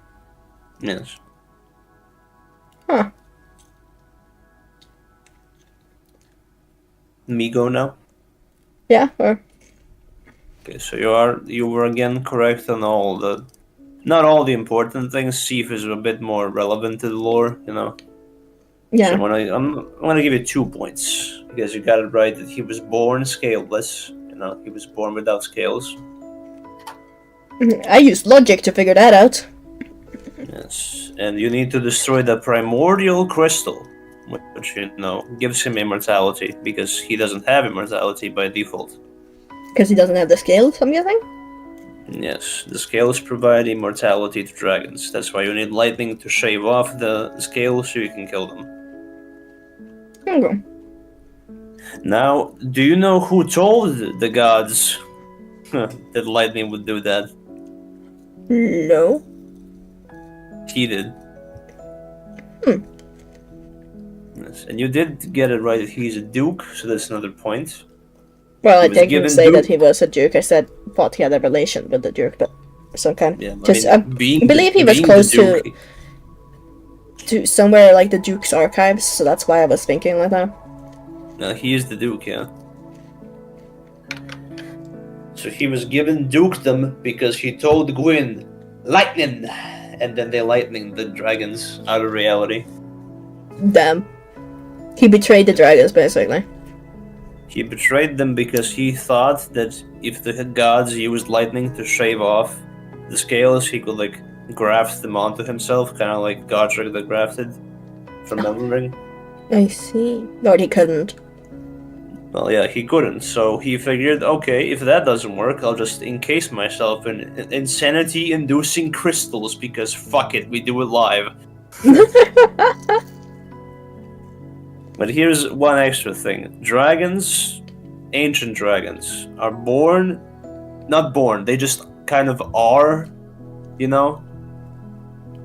Yes. Huh. Me go now? Yeah, or... Okay, so you were again correct on all the... Not all the important things. Sif is a bit more relevant to the lore, Yeah. So I'm gonna give you 2 points. Because you got it right that he was born scaleless. He was born without scales. I used logic to figure that out. Yes, and you need to destroy the primordial crystal, which, gives him immortality, because he doesn't have immortality by default. Because he doesn't have the scales, I'm guessing? Yes, the scales provide immortality to dragons. That's why you need lightning to shave off the scales so you can kill them. Okay. Now, do you know who told the gods that lightning would do that? No. He did. Yes, and you did get it right that he's a duke, so that's another point. Well, I didn't say that he was a duke. I thought he had a relation with the duke, but some kind. Yeah, I believe he was close to somewhere like the Duke's archives, so that's why I was thinking like that. No, he is the Duke, yeah. So he was given dukedom because he told Gwyn, lightning! And then they lightning the dragons out of reality. Damn. He betrayed the dragons, basically. He betrayed them because he thought that if the gods used lightning to shave off the scales, he could, graft them onto himself, kind of like Godric the grafted from Elden Ring. I see. But he couldn't. Well, yeah, he couldn't, so he figured, okay, if that doesn't work, I'll just encase myself in insanity-inducing crystals, because fuck it, we do it live. But here's one extra thing. Dragons, ancient dragons, are not born, they just kind of are,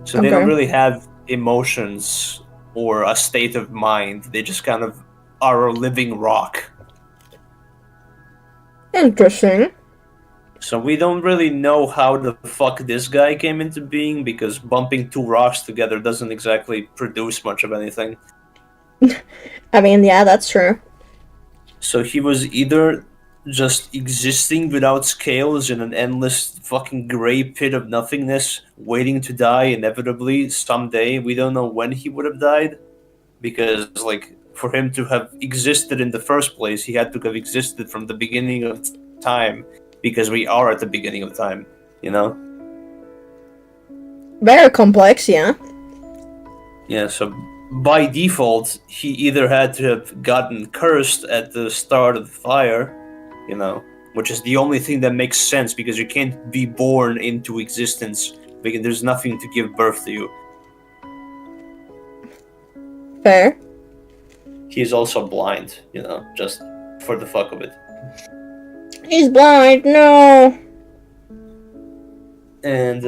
So they don't really have emotions or a state of mind, they just kind of are a living rock. Interesting. So we don't really know how the fuck this guy came into being, because bumping two rocks together doesn't exactly produce much of anything. I mean, yeah, that's true. So he was either just existing without scales in an endless fucking gray pit of nothingness, waiting to die inevitably someday. We don't know when he would have died, because, like, for him to have existed in the first place, he had to have existed from the beginning of time, because we are at the beginning of time, you know? Very complex, yeah. Yeah, so by default, he either had to have gotten cursed at the start of the fire, you know, which is the only thing that makes sense, because you can't be born into existence, because there's nothing to give birth to you. Fair. He's also blind, you know, just for the fuck of it. He's blind, no! And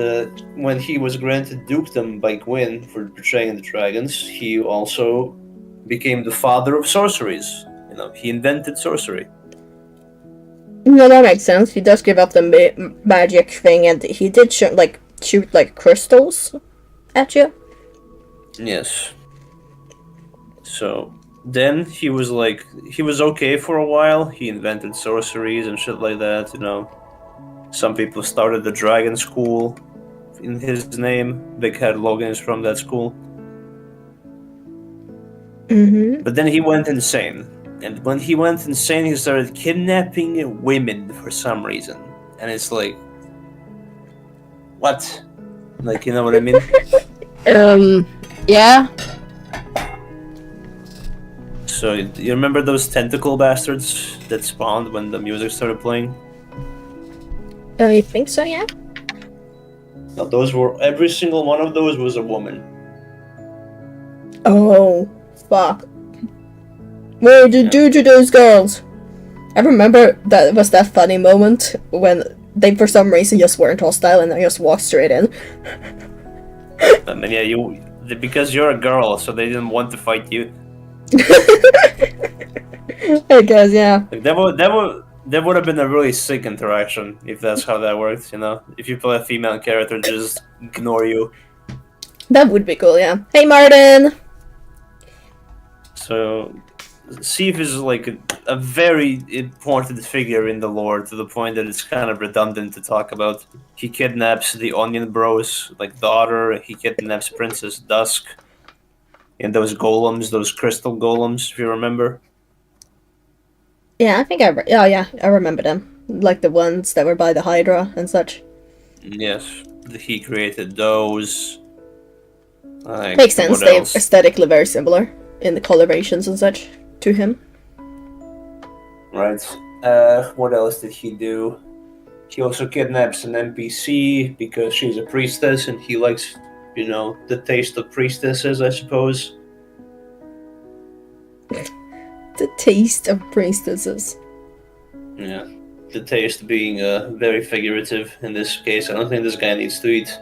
when he was granted dukedom by Gwyn for betraying the dragons, he also became the father of sorceries. You know, he invented sorcery. No, that makes sense. He does give up the magic thing, and he did shoot like crystals at you. Yes. So then he was okay for a while. He invented sorceries and shit like that, you know. Some people started the dragon school in his name. They had logins from that school. Mm-hmm. But then he went insane. And when he went insane, he started kidnapping women for some reason. And it's like, what? Like, you know what I mean? Yeah. So, you remember those tentacle bastards that spawned when the music started playing? I think so, yeah. Now, every single one of those was a woman. Oh, fuck. What did you do to those girls? I remember that was that funny moment when they, for some reason, just weren't hostile and I just walked straight in. I mean, yeah, because you're a girl, so they didn't want to fight you. I guess, yeah. Like, that would have been a really sick interaction if that's how that worked, you know? If you play a female character, just ignore you. That would be cool, yeah. Hey, Martin! So, Sif is like a very important figure in the lore, to the point that it's kind of redundant to talk about. He kidnaps the Onion Bros, like, daughter. He kidnaps Princess Dusk. And those golems, those crystal golems, if you remember. Yeah, I think I remember them. Like the ones that were by the Hydra and such. Yes, he created those. Makes sense, they're aesthetically very similar in the colorations and such to him. Right. What else did he do? He also kidnaps an NPC because she's a priestess and he likes, you know, the taste of priestesses, I suppose. The taste of priestesses. Yeah. The taste being very figurative in this case. I don't think this guy needs to eat.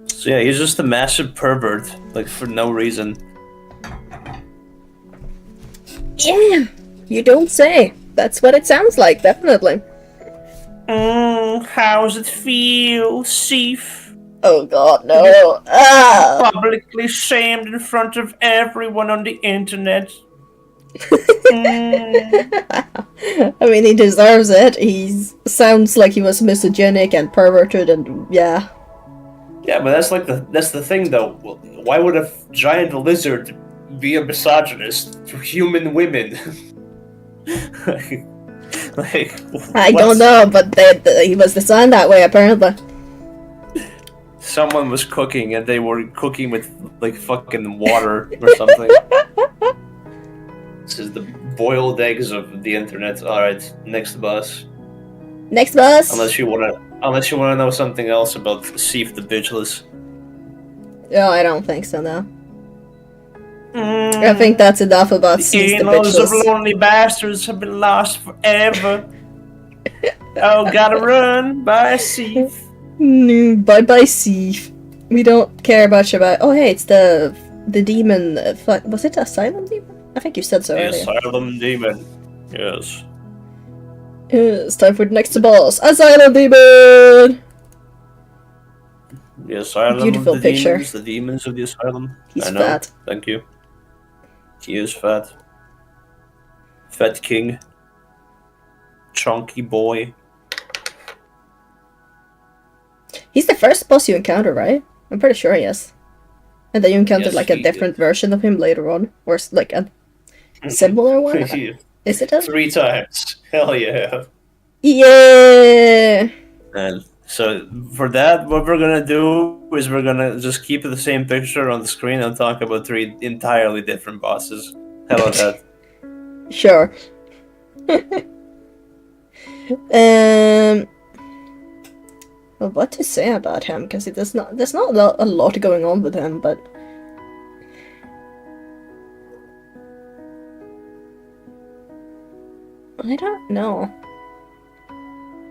So yeah, he's just a massive pervert, like, for no reason. Yeah, you don't say. That's what it sounds like, definitely. How's it feel, Sif? Oh god, no. Ah! Publicly shamed in front of everyone on the internet. I mean, he deserves it. He sounds like he was misogynic and perverted, and yeah. Yeah, but that's the thing, though. Why would a giant lizard be a misogynist to human women? I don't know, but he was designed that way, apparently. Someone was cooking, and they were cooking with, like, fucking water or something. This is the boiled eggs of the internet. Alright, next bus. Next bus? Unless you wanna know something else about Sif the Bitchless. No, I don't think so, no. I think that's enough about Sif the Emos of Bitchless. lonely bastards have been lost forever. Oh, gotta run by Sif. Bye-bye, Sif. We don't care much about... Oh, hey, it's the demon... Was it Asylum Demon? I think you said so The earlier. Asylum Demon. Yes. It's time for the next boss. Asylum Demon! The asylum of Beautiful the picture. demons, the demons of the asylum. He's I know. fat. Thank you. He is fat. Fat king. Chunky boy. He's the first boss you encounter, right? I'm pretty sure he is. And then you encounter Yes, like a he different version of him later on. Or like a similar one? Is it a... 3 times. Hell yeah. Yeah! And so for that, what we're gonna do is we're gonna just keep the same picture on the screen and talk about 3 entirely different bosses. How about that? Sure. Well, what to say about him? Because there's not a lot going on with him, but I don't know.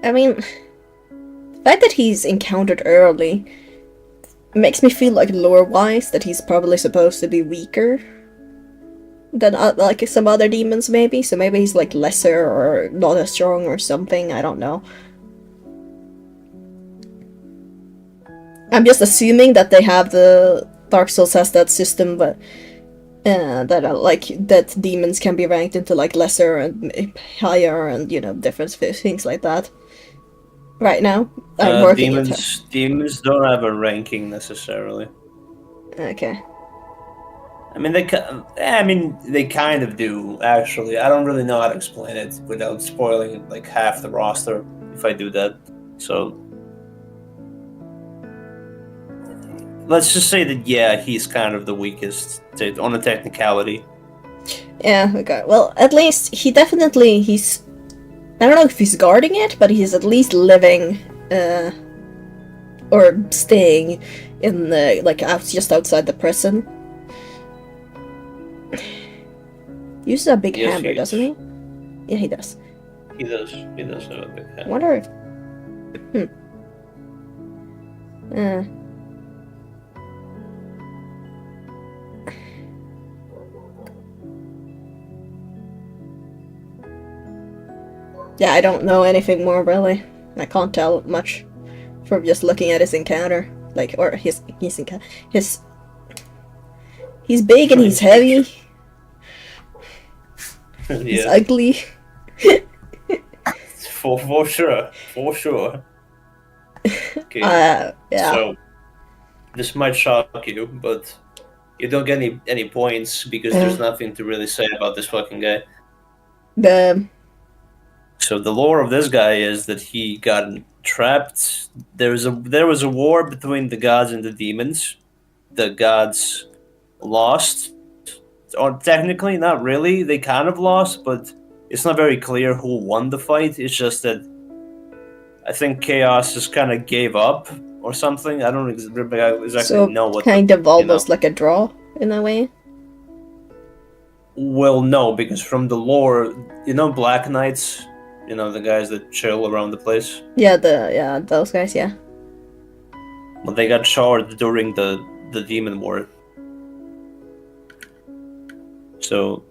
I mean, the fact that he's encountered early makes me feel like lore-wise that he's probably supposed to be weaker than like some other demons, maybe. So maybe he's like lesser or not as strong or something. I don't know. I'm just assuming that they have the Dark Souls has that system, but that demons can be ranked into like lesser and higher, and different things like that. Right now, I'm working it. Demons don't have a ranking necessarily. Okay. I mean, they kind of do actually. I don't really know how to explain it without spoiling like half the roster if I do that. So let's just say that he's kind of the weakest on a technicality. Yeah. Okay. Well, at least he's. I don't know if he's guarding it, but he's at least living, or staying in the just outside the prison. He uses a big hammer, doesn't he? Yeah, he does. He does. He does have a big hammer. I wonder if. Yeah, I don't know anything more really. I can't tell much from just looking at his encounter, or his encounter. He's big and he's heavy. He's ugly. For sure. Okay. Yeah. So this might shock you, but you don't get any points because there's nothing to really say about this fucking guy. So the lore of this guy is that he got trapped. There was a war between the gods and the demons. The gods lost. Or technically, not really. They kind of lost, but it's not very clear who won the fight. It's just that I think Chaos just kind of gave up or something. I don't exactly know what. Kind of almost like a draw in a way. Well, no, because from the lore, Black Knights. The guys that chill around the place. Yeah, those guys, yeah. Well, they got charged during the demon war. So,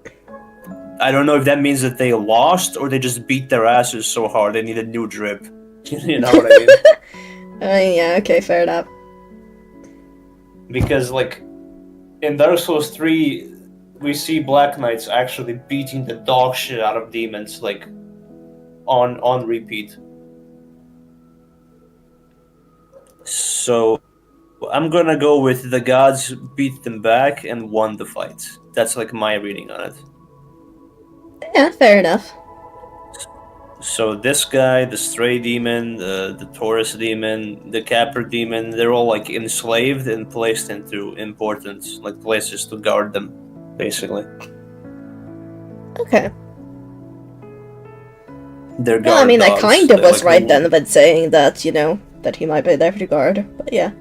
I don't know if that means that they lost or they just beat their asses so hard they need a new drip. You know what I mean? Yeah, okay, fair enough. Because, in Dark Souls 3, we see Black Knights actually beating the dog shit out of demons, on repeat. So I'm gonna go with the gods beat them back and won the fight. That's my reading on it. Yeah, fair enough. So this guy, the stray demon, the Taurus demon, the Capra demon, they're all enslaved and placed into important places to guard them, basically. Okay. No, I mean, I kind of was right then with saying that, that he might be there to guard, but yeah.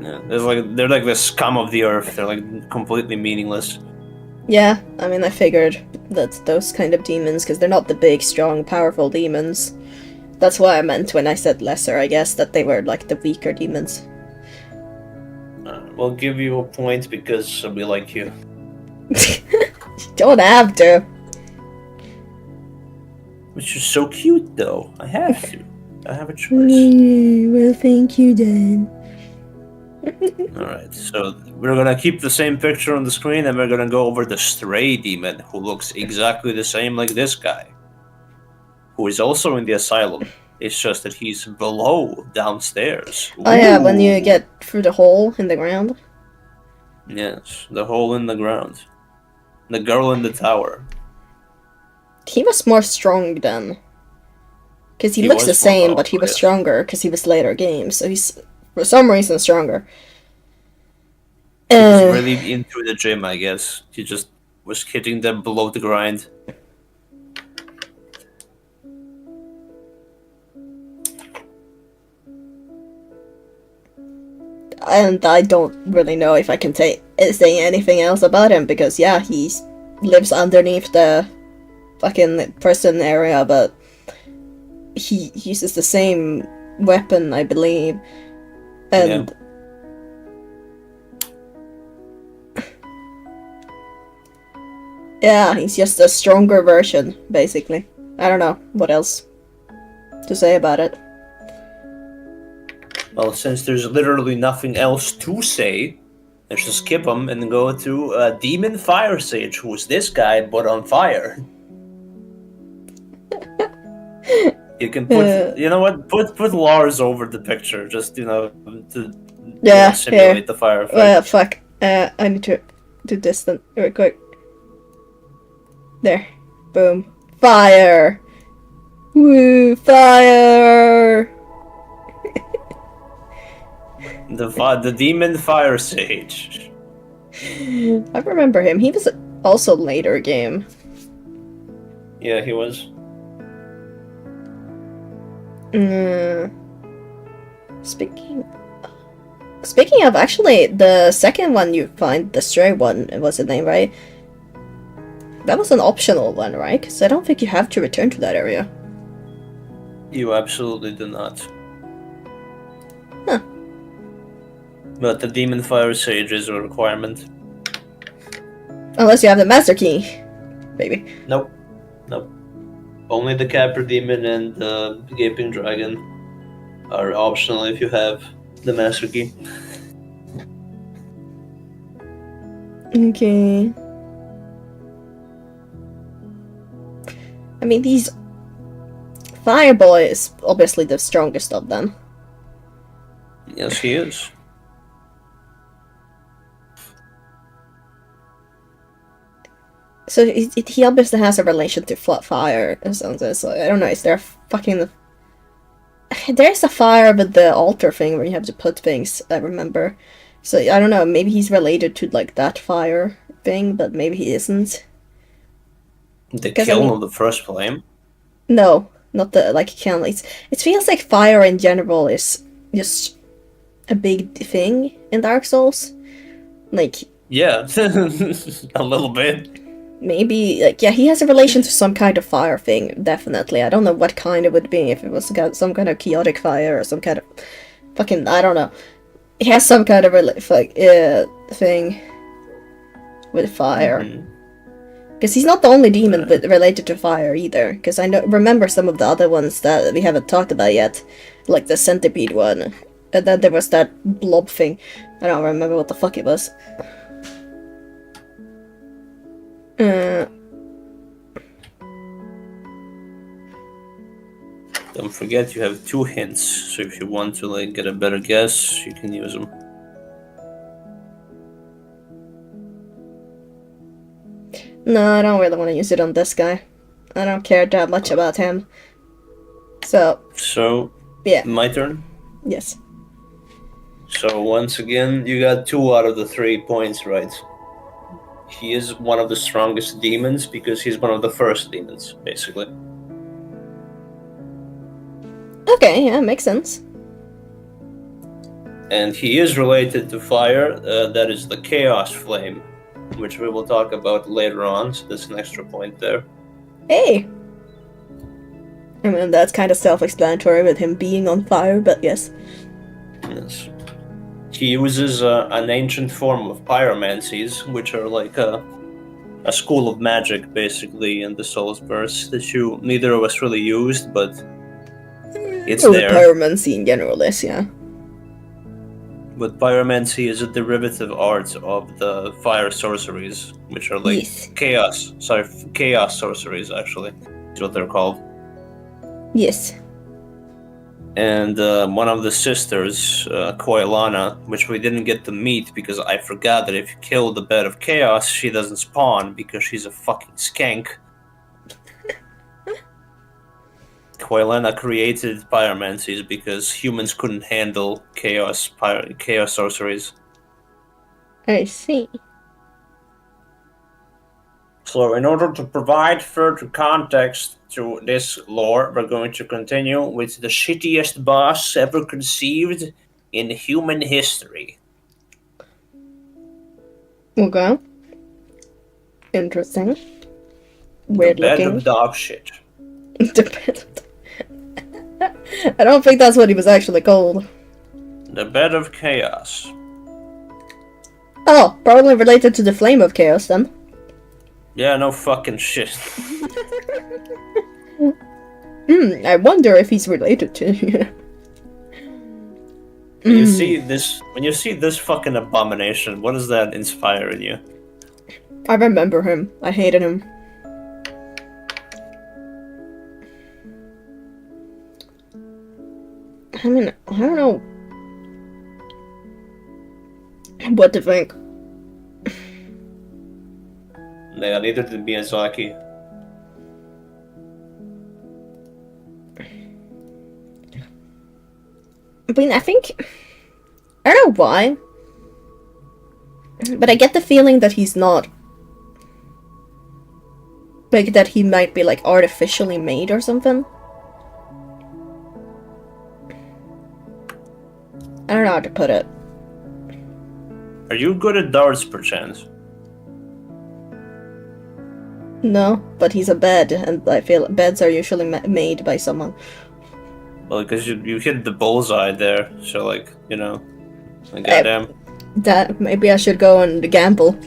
Yeah, they're like the scum of the earth. They're completely meaningless. Yeah, I mean, I figured that those kind of demons, because they're not the big, strong, powerful demons. That's what I meant when I said lesser, I guess, that they were the weaker demons. We'll give you a point because we like you. You don't have to. Which is so cute, though. I have to. I have a choice. Well, thank you then. Alright, so we're gonna keep the same picture on the screen and we're gonna go over the stray demon who looks exactly the same like this guy. Who is also in the asylum. It's just that he's below, downstairs. Oh yeah, when you Ooh. get through the hole in the ground. Yes, the hole in the ground. The girl in the tower. He was more strong then. Because he He looks the was more same, but he powerful, was yes. stronger because he was later games. So he's, for some reason, stronger. He was really into the gym, I guess. He just was hitting them below the grind. And I don't really know if I can say anything else about him because yeah, he lives underneath the fucking prison area, but he uses the same weapon, I believe, and yeah, he's just a stronger version, basically. I don't know what else to say about it. Well, since there's literally nothing else to say, let's just skip him and go to Demon Fire Sage, who is this guy but on fire. You can put, you know what? Put Lars over the picture, just to simulate the fire effect. Fuck. I need to do this then, real quick. There, boom, fire. Woo, fire. The Demon Fire Sage. I remember him. He was also later game. Yeah, he was. Speaking of, actually, the second one you find, the stray one, was the name, right? That was an optional one, right? Because I don't think you have to return to that area. You absolutely do not. Huh. But the Demon Fire Sage is a requirement. Unless you have the Master Key. Maybe. Nope. Only the Capper Demon and the Gaping Dragon are optional if you have the Master Key. Okay. I mean, these Fireboy is obviously the strongest of them. Yes, he is. So he obviously has a relation to fire or something. So I don't know. Is there a fucking? There's a fire with the altar thing where you have to put things. I remember. So I don't know. Maybe he's related to like that fire thing, but maybe he isn't. The kiln of the first flame? No, not the like kiln. It feels like fire in general is just a big thing in Dark Souls. Like yeah, a little bit. Maybe, like, yeah, he has a relation to some kind of fire thing, definitely. I don't know what kind it would be, if it was some kind of chaotic fire or some kind of fucking, I don't know. He has some kind of thing with fire. Because he's not the only demon related to fire either. Because I remember some of the other ones that we haven't talked about yet, like the centipede one. And then there was that blob thing. I don't remember what the fuck it was. Don't forget you have 2 hints, so if you want to like get a better guess, you can use them. No, I don't really want to use it on this guy. I don't care that much about him. So, yeah. My turn? Yes. So once again, you got 2 out of the 3 points right. He is one of the strongest demons because he's one of the first demons, basically. Okay, yeah, makes sense. And he is related to fire, that is the Chaos Flame, which we will talk about later on, so there's an extra point there. Hey! I mean, that's kind of self-explanatory with him being on fire, but yes. Yes. He uses an ancient form of pyromancies, which are like a school of magic, basically, in the Soulsverse that neither of us really used, but it's Well, there. the pyromancy in general is, yeah. But pyromancy is a derivative art of the fire sorceries, which are like Yes. chaos sorceries, actually, is what they're called. Yes. And one of the sisters, Koilana, which we didn't get to meet because I forgot that if you kill the bed of chaos, she doesn't spawn because she's a fucking skank. Koilana created pyromancies because humans couldn't handle chaos sorceries. I see. So, in order to provide further context to this lore, we're going to continue with the shittiest boss ever conceived in human history. Okay. Interesting. Weird the bed looking. of dog shit. The bed of I don't think that's what he was actually called. The bed of chaos. Oh, probably related to the flame of chaos then. Yeah, no fucking shit. I wonder if he's related to you. When you see this fucking abomination, what does that inspire in you? I remember him. I hated him. I mean, I don't know what to think. Yeah, neither did Miyazaki. I mean, I think... I don't know why. But I get the feeling that he's not... Like, that he might be, like, artificially made or something. I don't know how to put it. Are you good at darts, perchance? No, but he's a bed, and I feel beds are usually made by someone. Well, because you hit the bullseye there, so like, you know, like, goddamn. That maybe I should go and gamble.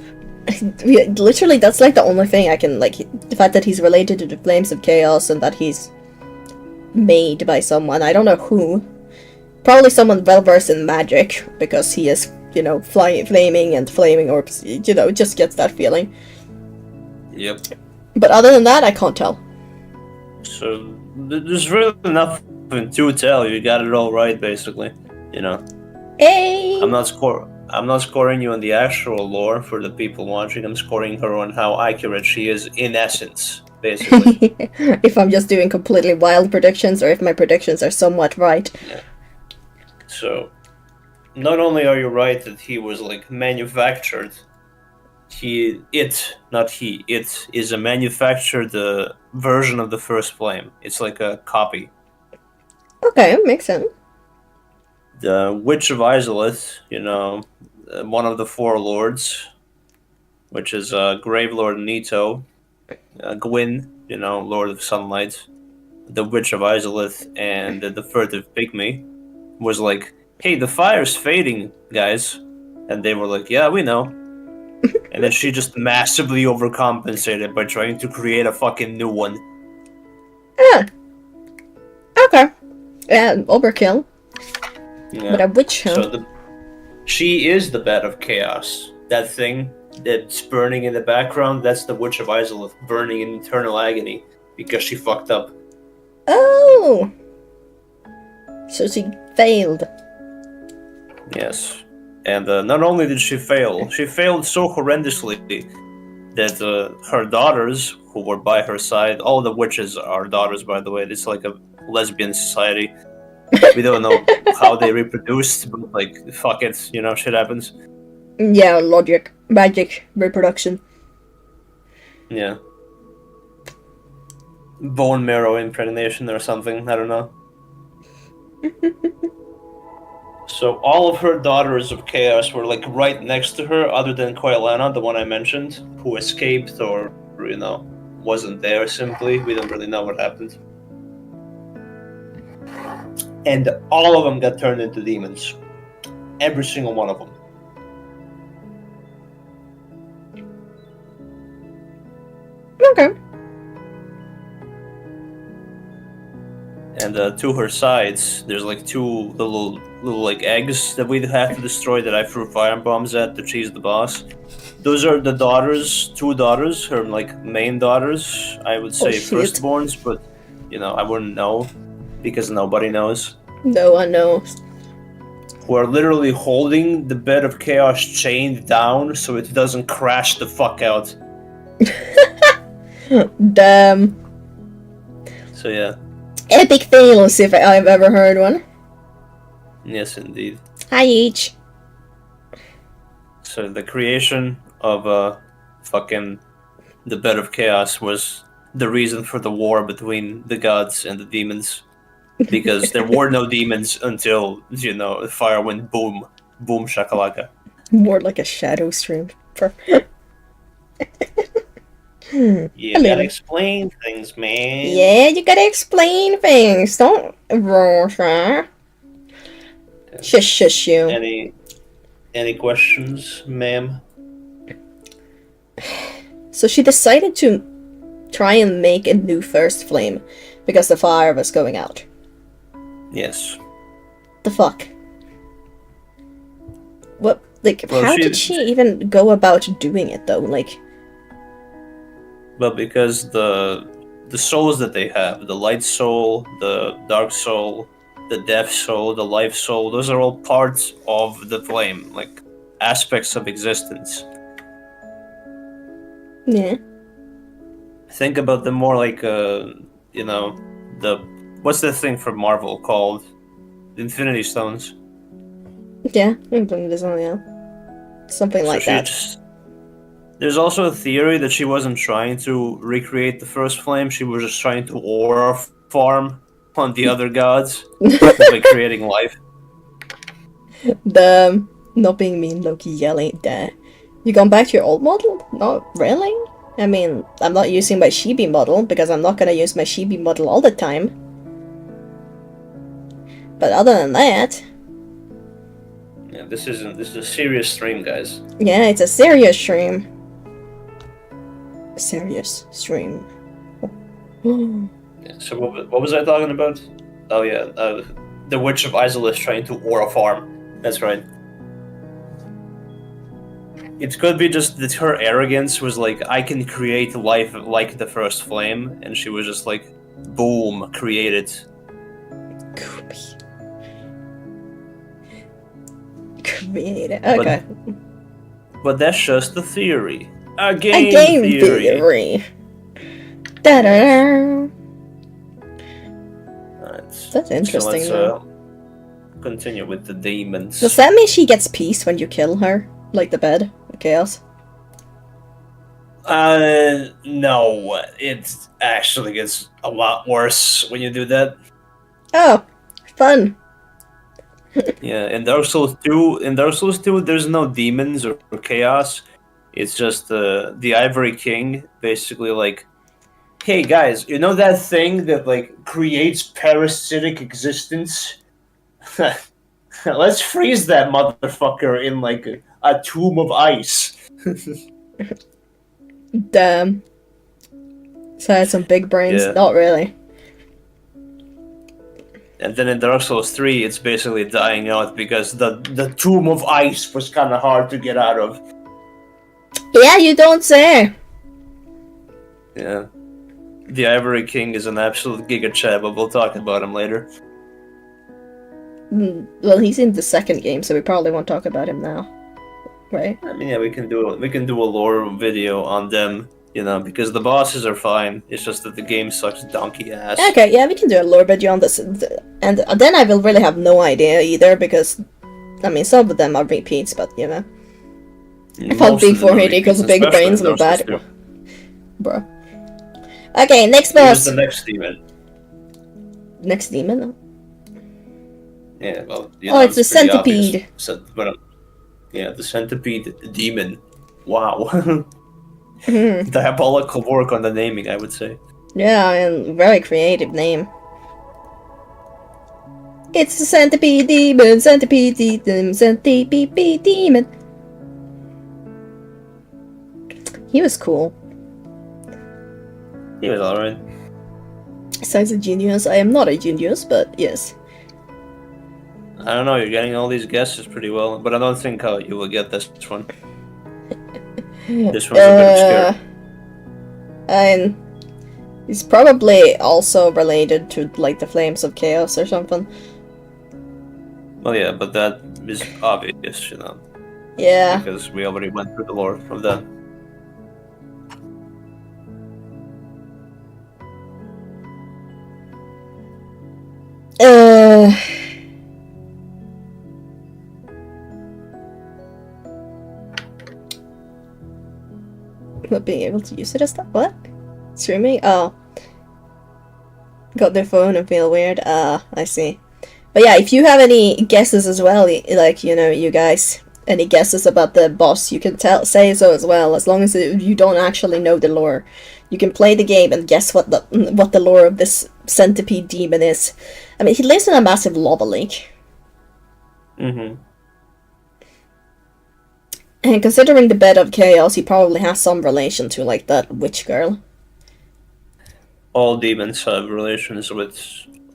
Literally, that's like the only thing I can, like, the fact that he's related to the flames of chaos and that he's made by someone. I don't know who. Probably someone well versed in magic, because he is, you know, flaming and flaming orbs. You know, it just gets that feeling. Yep. But other than that, I can't tell. So there's really nothing to tell. You got it all right, basically. You know. Hey. I'm not scoring you on the actual lore for the people watching. I'm scoring her on how accurate she is in essence, basically. If I'm just doing completely wild predictions, or if my predictions are somewhat right. Yeah. So, not only are you right that he was like manufactured, it is a manufactured version of the first flame. It's like a copy. Okay, makes sense. The Witch of Izalith, you know, one of the four lords, which is Gravelord Nito, Gwyn, you know, Lord of Sunlight, the Witch of Izalith, and the furtive pygmy, was like, hey, the fire's fading, guys. And they were like, yeah, we know. And then she just massively overcompensated by trying to create a fucking new one. Yeah. Okay. And overkill. Yeah. But a witch, huh? So she is the bed of chaos. That thing that's burning in the background, that's the Witch of Izalith burning in eternal agony because she fucked up. Oh! So she failed. Yes. And not only did she failed so horrendously that her daughters, who were by her side, all the witches are daughters, by the way, it's like a lesbian society. We don't know how they reproduced, but like, fuck it, you know, shit happens. Yeah, logic. Magic. Reproduction. Yeah. Bone marrow impregnation or something, I don't know. So all of her daughters of chaos were like right next to her, other than Koilana, the one I mentioned, who escaped or, you know, wasn't there simply. We don't really know what happened. And all of them got turned into demons. Every single one of them. Okay. And to her sides, there's like two little like eggs that we'd have to destroy that I threw fire bombs at to cheese the boss. Those are the daughters, two daughters, her like main daughters. I would Oh, say shit. firstborns, but I wouldn't know because nobody knows. No one knows. Who are literally holding the bed of chaos chained down so it doesn't crash the fuck out. Damn. So yeah. Epic fails if I've ever heard one. Yes, indeed. Hi, each. So the creation of fucking the bed of chaos was the reason for the war between the gods and the demons. Because there were no demons until, the fire went boom. Boom shakalaka. More like a shadow stream. You gotta explain things, man. Yeah, you gotta explain things. Don't rush, huh? Shush you. Any questions, ma'am? So she decided to try and make a new first flame because the fire was going out. Yes. The fuck? What? Like, Well, how did she even go about doing it though? Like, well, because the souls that they have, the light soul, the dark soul, the death soul, the life soul, those are all parts of the flame, like aspects of existence. yeah. Think about them more like what's the thing from Marvel called? The Infinity Stones. Yeah, something like that. There's also a theory that she wasn't trying to recreate the first flame, she was just trying to aura farm on the other gods by creating life. The not being mean, Loki yelling there. You gone back to your old model? Not really? I mean, I'm not using my Chibi model because I'm not gonna use my Chibi model all the time. But other than that... Yeah, this is a serious stream, guys. Yeah, it's a serious stream. Serious stream. Yeah, so what was I talking about? Oh yeah, the Witch of Basilisk trying to aura farm. That's right. It could be just that her arrogance was like, I can create life like the first flame, and she was just like, boom, created. Could be. Created. Okay. But that's just a theory. A game theory. Da-da-da. That's interesting. So let's continue with the demons. Does that mean she gets peace when you kill her? Like the bed of chaos? No. It actually gets a lot worse when you do that. Oh, fun. Yeah, in Dark Souls 2, there's no demons or chaos. It's just the Ivory King basically like, hey guys, you know that thing that like creates parasitic existence? Let's freeze that motherfucker in like a tomb of ice. Damn. So I had some big brains? Yeah. Not really. And then in Dark Souls 3, it's basically dying out because the tomb of ice was kind of hard to get out of. Yeah, you don't say. Yeah. The Ivory King is an absolute giga chad, but we'll talk about him later. Well, he's in the second game, so we probably won't talk about him now. Right? I mean, yeah, we can do a lore video on them, because the bosses are fine. It's just that the game sucks donkey ass. Okay, yeah, we can do a lore video on this. And then I will really have no idea either, because, I mean, some of them are repeats, but, I thought Big 480 because Big Brains were bad. Bro. Okay, next boss! Who's the next demon? Next demon? Yeah, well, it's the centipede. Yeah, the centipede demon. Wow. Diabolical work on the naming, I would say. Yeah, and very creative name. It's the centipede demon, centipede demon. He was cool. He was alright. Besides a genius, I am not a genius, but yes. I don't know, you're getting all these guesses pretty well, but I don't think you will get this one. This one's a bit obscure. And it's probably also related to like the Flames of Chaos or something. Well, yeah, but that is obvious, you know. Yeah. Because we already went through the lore of that. Not being able to use it as that. What? Streaming? Oh. Got their phone and feel weird. I see. But yeah, if you have any guesses as well, like, you know, you guys, any guesses about the boss, you can say so as well, as long as you don't actually know the lore. You can play the game and guess what the lore of this centipede demon is. I mean, he lives in a massive lava lake. Mm-hmm. And considering the bed of chaos, he probably has some relation to, like, that witch girl. All demons have relations with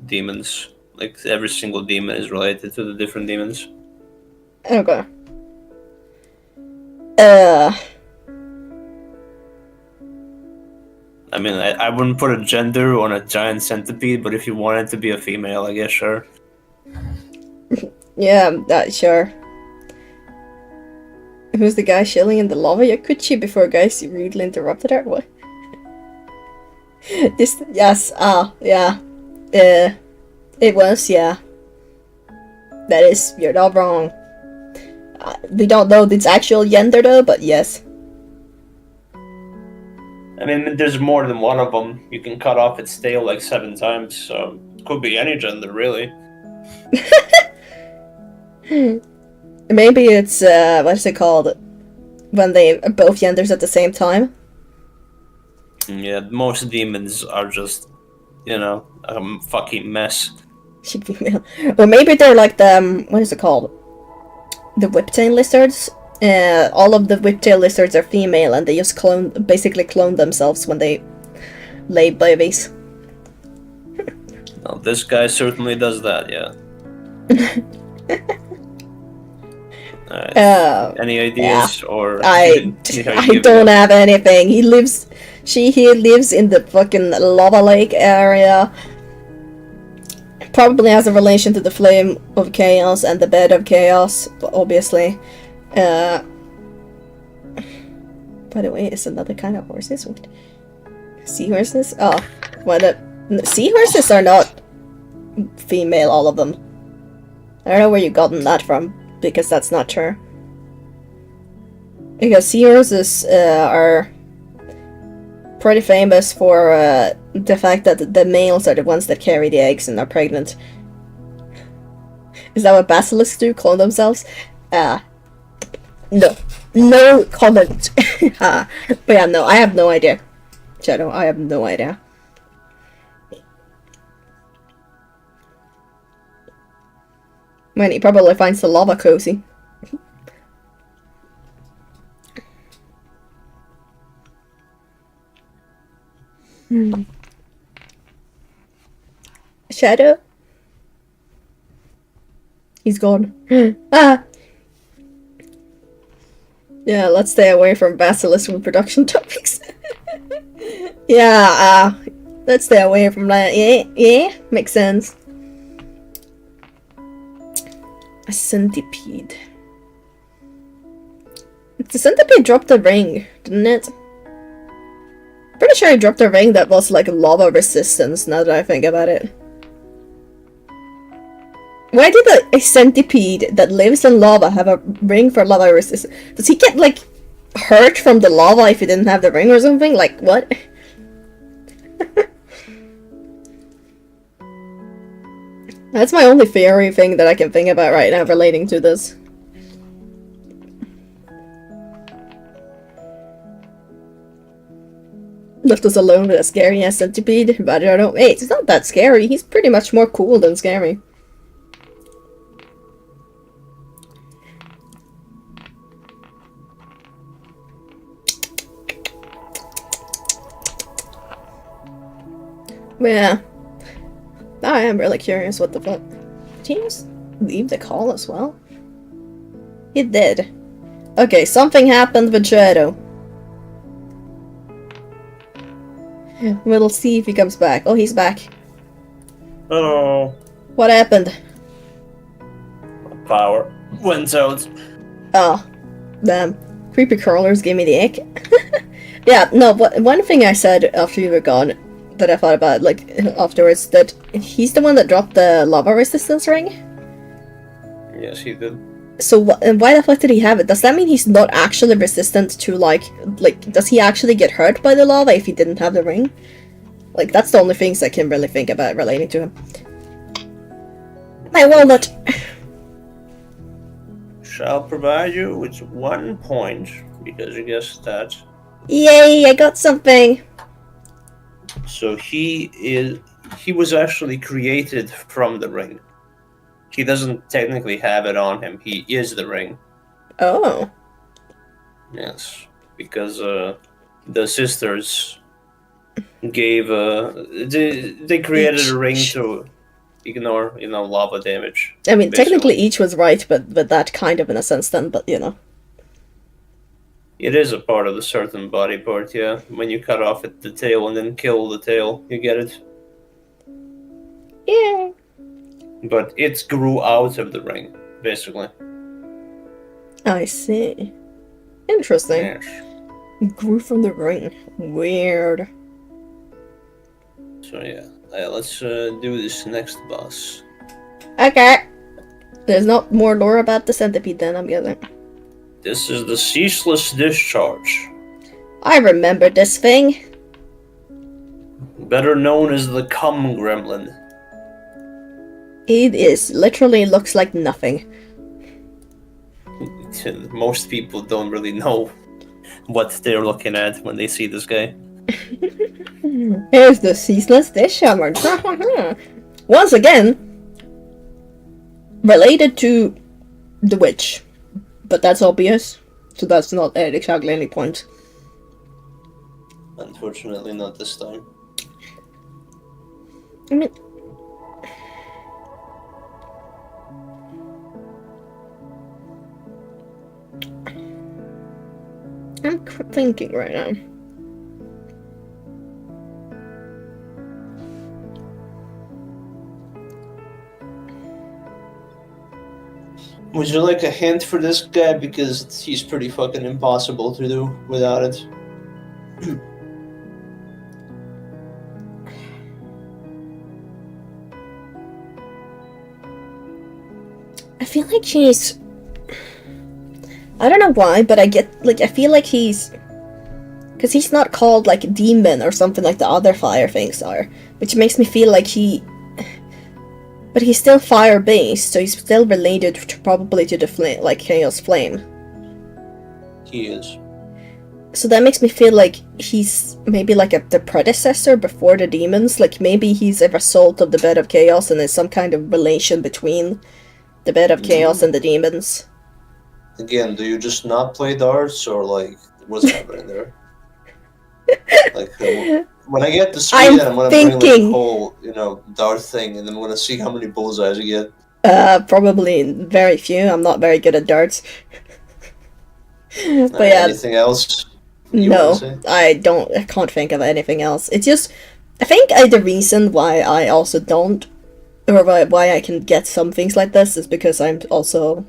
demons. Like, every single demon is related to the different demons. Okay. I mean, I wouldn't put a gender on a giant centipede, but if you want it to be a female, I guess sure. Yeah, sure. Who's the guy chilling in the lava jacuzzi before guys rudely interrupted her? What? Yes, yeah. It was, yeah. That is, you're not wrong. We don't know its actual gender though, but yes. I mean, there's more than one of them. You can cut off its tail like 7 times, so it could be any gender, really. Maybe it's, what's it called? When they are both genders at the same time? Yeah, most demons are just, you know, a fucking mess. Should be male. Or maybe they're like the, what is it called? The whiptail lizards? All of the whiptail lizards are female and they just basically clone themselves when they lay babies. Well, this guy certainly does that, yeah. Any ideas, yeah. or I don't have anything. He lives in the fucking lava lake area. Probably has a relation to the flame of chaos and the bed of chaos, obviously. By the way, it's another kind of horses. What? Seahorses? Oh, what? Seahorses are not female, all of them. I don't know where you gotten that from, because that's not true. Because seahorses are pretty famous for the fact that the males are the ones that carry the eggs and are pregnant. Is that what basilisks do? Clone themselves? No. No comment. But yeah, no, I have no idea. Shadow, I have no idea. Man, he probably finds the lava cozy. Shadow? He's gone. Ah! Yeah, let's stay away from Basilisk production topics. Yeah, let's stay away from that. Yeah, makes sense. A centipede. The centipede dropped a ring, didn't it? Pretty sure he dropped a ring that was like lava resistance, now that I think about it. Why did a centipede that lives in lava have a ring for lava resistance? Does he get, like, hurt from the lava if he didn't have the ring or something? Like, what? That's my only theory thing that I can think about right now relating to this. Left us alone with a scary ass centipede, but I don't know. Hey, it's not that scary. He's pretty much more cool than scary. Yeah. I am really curious what the fuck. Did he just leave the call as well? He did. Okay, something happened with Shadow. We'll see if he comes back. Oh, he's back. Hello. What happened? Power went out. Oh, damn. Creepy crawlers gave me the ick. Yeah, no, one thing I said after you were gone that I thought about, like, afterwards, that he's the one that dropped the lava resistance ring? Yes, he did. So why the fuck did he have it? Does that mean he's not actually resistant to, like, does he actually get hurt by the lava if he didn't have the ring? Like, that's the only things I can really think about relating to him. My walnut! Shall provide you with 1 point because you guessed that. Yay, I got something! So he was actually created from the ring. He doesn't technically have it on him. He is the ring. Oh. Yes, because the sisters gave they created a ring to ignore lava damage. I mean, basically. technically each was right, but that kind of in a sense then, but you know. It is a part of a certain body part, yeah. When you cut off the tail and then kill the tail, you get it. Yeah. But it grew out of the ring, basically. I see. Interesting. Yes. Grew from the ring. Weird. So yeah, let's do this next boss. Okay. There's not more lore about the centipede then, I'm guessing. This is the ceaseless discharge. I remember this thing. Better known as the cum gremlin. It is literally looks like nothing. Most people don't really know what they're looking at when they see this guy. Here's the ceaseless discharge. Once again, related to the witch. But that's obvious, so that's not exactly any point. Unfortunately, not this time. I mean, I'm thinking right now. Would you like a hint for this guy? Because he's pretty fucking impossible to do without it. I feel like he's... I don't know why, but I feel like he's... Because he's not called, like, demon or something like the other fire things are. Which makes me feel like he... But he's still fire-based, so he's still related probably to the flame, like Chaos Flame. He is. So that makes me feel like he's maybe like the predecessor before the demons. Like maybe he's a result of the Bed of Chaos and there's some kind of relation between the Bed of Chaos and the demons. Again, do you just not play darts, or like what's happening there? Like when I get to Sweden, I'm gonna bring like a whole dart thing, and then I'm gonna see how many bullseyes you get. Probably very few. I'm not very good at darts. But yeah. Anything else? No, I can't think of anything else. It's just, I think the reason why I also don't, or why I can get some things like this is because I'm also,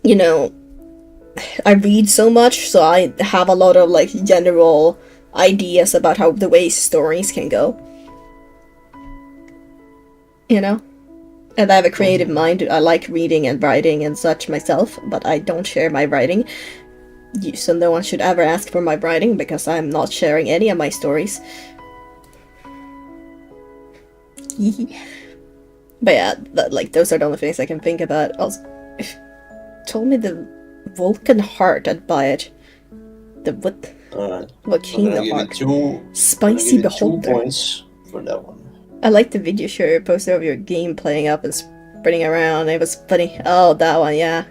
I read so much, so I have a lot of like general ideas about how the ways stories can go. And I have a creative mind. I like reading and writing and such myself, but I don't share my writing. So no one should ever ask for my writing, because I'm not sharing any of my stories. But yeah, those are the only things I can think about. Also, if told me the Vulcan heart, I'd buy it. The what? Volcano heart. Spicy beholder. 2 points for that one. I like the video show you posted of your game playing up and sprinting around. It was funny. Oh, that one, yeah.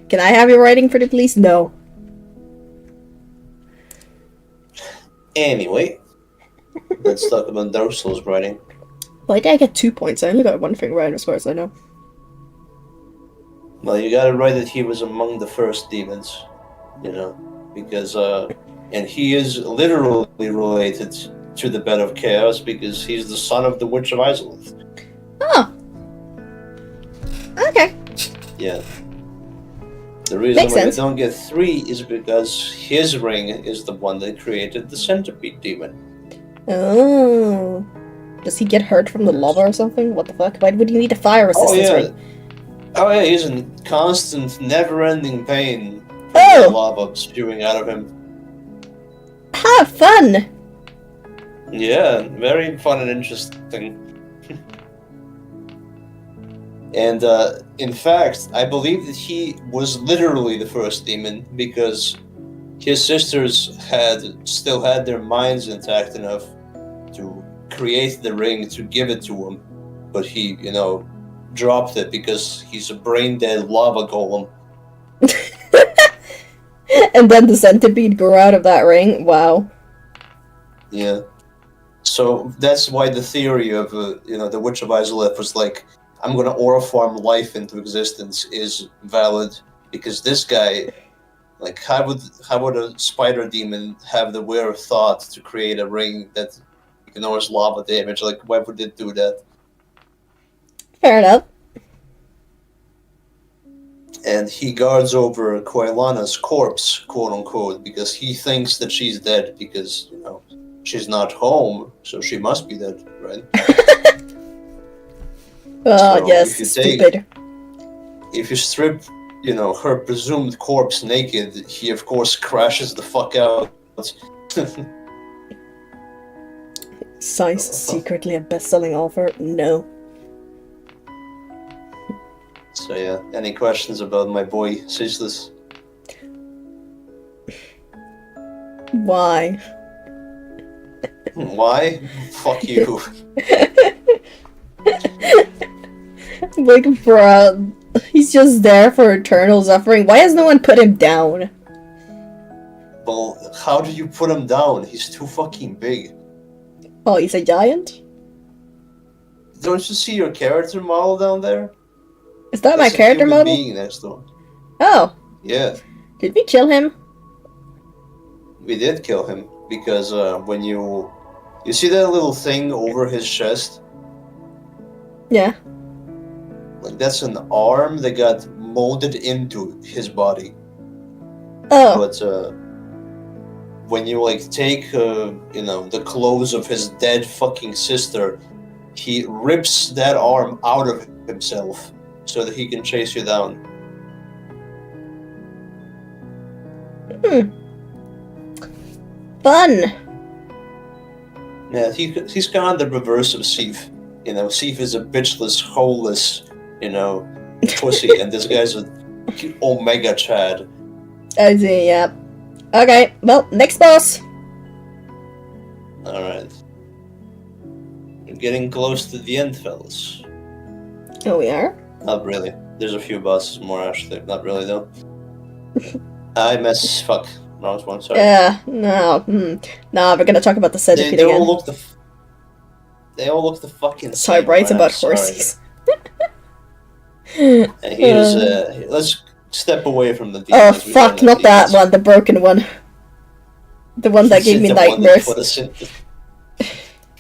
Can I have your writing pretty please? No. Anyway, Let's talk about Dark Souls writing. Why did I get 2 points? I only got one thing right as far as I know. Well, you gotta write that he was among the first demons, because and he is literally related to the Bed of Chaos because he's the son of the Witch of Izalith. Oh. Okay. Yeah. The reason Makes why sense. you don't get 3 is because his ring is the one that created the centipede demon. Oh. Does he get hurt from the lava or something? What the fuck? Why would you need a fire resistance ring? Oh yeah, he's in constant, never-ending pain from Oh! the lava spewing out of him. Have fun! Yeah, very fun and interesting. And in fact, I believe that he was literally the first demon because his sisters still had their minds intact enough to create the ring to give it to him, but he, dropped it because he's a brain-dead lava golem. And then the centipede grew out of that ring? Wow. Yeah. So that's why the theory of, the Witch of Izalith was like, I'm going to aura-farm life into existence is valid, because this guy, like, how would a spider demon have the weird thought to create a ring that ignores lava damage? Like, why would it do that? Fair enough. And he guards over Koilana's corpse, quote-unquote, because he thinks that she's dead because, she's not home, so she must be dead, right? So yes, stupid. If you strip, her presumed corpse naked, he of course crashes the fuck out. Size secretly a best-selling author? No. So yeah, any questions about my boy Ceaseless? Why? Why? Fuck you. Like, bruh, he's just there for eternal suffering. Why has no one put him down? Well, how do you put him down? He's too fucking big. Oh, he's a giant? Don't you see your character model down there? Is that That's my character a human model? being next to him. Oh. Yeah. Did we kill him? We did kill him because when you see that little thing over his chest? Yeah. Like, that's an arm that got molded into his body. Oh. But when you take the clothes of his dead fucking sister, he rips that arm out of himself so that he can chase you down. Fun. Yeah, he's kind of the reverse of Sif. Sif is a bitchless, holeless, pussy, and this guy's a omega Chad. I see, yeah. Okay, well, next boss. Alright. We're getting close to the end, fellas. Oh, we are? Not really. There's a few bosses more, actually. Not really, though. Fuck. Wrong one, sorry. Yeah, no. No, we're gonna talk about the centipede They again. They all look the fucking So I same. write man, about sorry. horses. And here's, let's step away from the Oh, demons. We fuck, don't not have that demons. one, the broken one. The one that gave me The one that nightmares. put us in-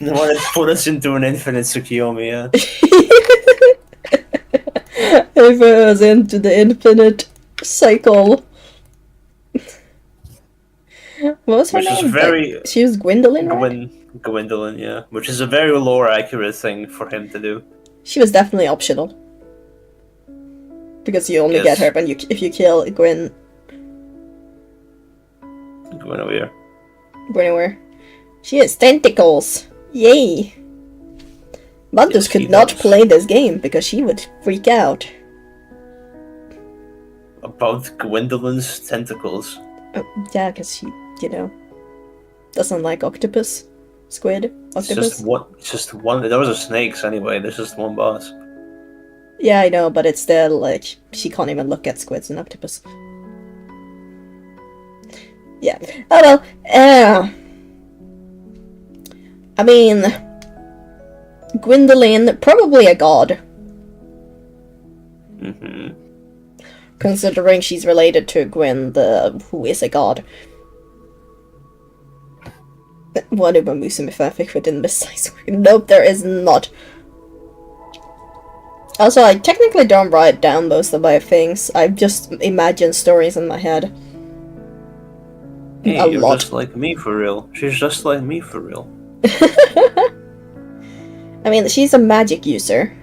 The one that put us into an infinite Tsukiyomi, yeah. If it was into the infinite cycle. What was her Which is name? very- She was Gwendolyn, right? Gwendolyn, yeah. Which is a very lore accurate thing for him to do. She was definitely optional. Because you only Yes. get her if you kill Guinevere. Guinevere. She has tentacles! Yay! Mantus Yes, he could not does. play this game because she would freak out. About Gwendolyn's tentacles. Oh, yeah, because she, doesn't like octopus. Squid? It's Octopus? just one. Those are snakes anyway. There's just one boss. Yeah, I know, but it's still, like, she can't even look at squids and octopus. Yeah. Oh well, I mean, Gwyndolin, probably a god, Mm-hmm. considering she's related to Gwyn, who is a god. What if a Musim fanfic within besides? Nope, there is not. Also, I technically don't write down most of my things. I just imagine stories in my head. Hey, A you're lot. just like me for real. She's just like me for real. I mean, she's a magic user.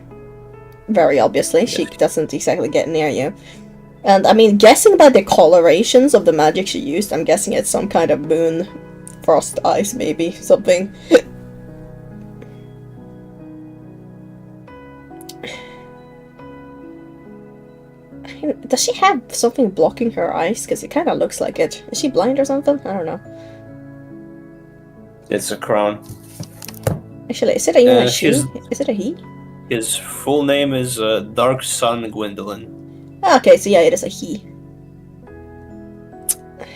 Very obviously. Yes. She doesn't exactly get near you. And I mean, guessing by the colorations of the magic she used, I'm guessing it's some kind of moon frost ice, maybe. Something. Does she have something blocking her eyes? Because it kind of looks like it. Is she blind or something? I don't know. It's a crown. Actually, is it even a she? his- Is it a he? His full name is Dark Sun Gwendolyn. Okay, so yeah, it is a he.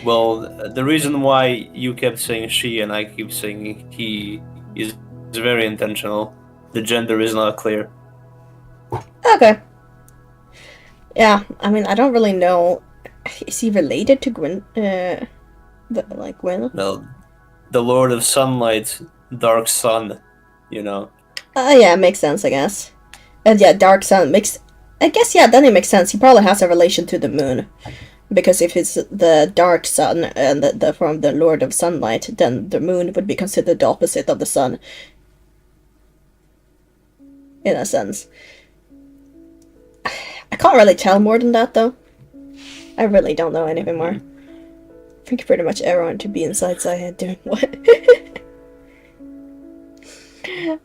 Well, the reason why you kept saying she and I keep saying he is very intentional. The gender is not clear. Okay. Yeah, I mean, I don't really know. Is he related to Gwyn? Gwyn? Well, the Lord of Sunlight, Dark Sun, you know. Yeah, makes sense, I guess. And yeah, Dark Sun makes. I guess, yeah, then it makes sense. He probably has a relation to the moon. Because if it's the Dark Sun and from the Lord of Sunlight, then the moon would be considered the opposite of the sun. In a sense. I can't really tell more than that, though. I really don't know anything more. I think pretty much everyone to be inside my head doing what?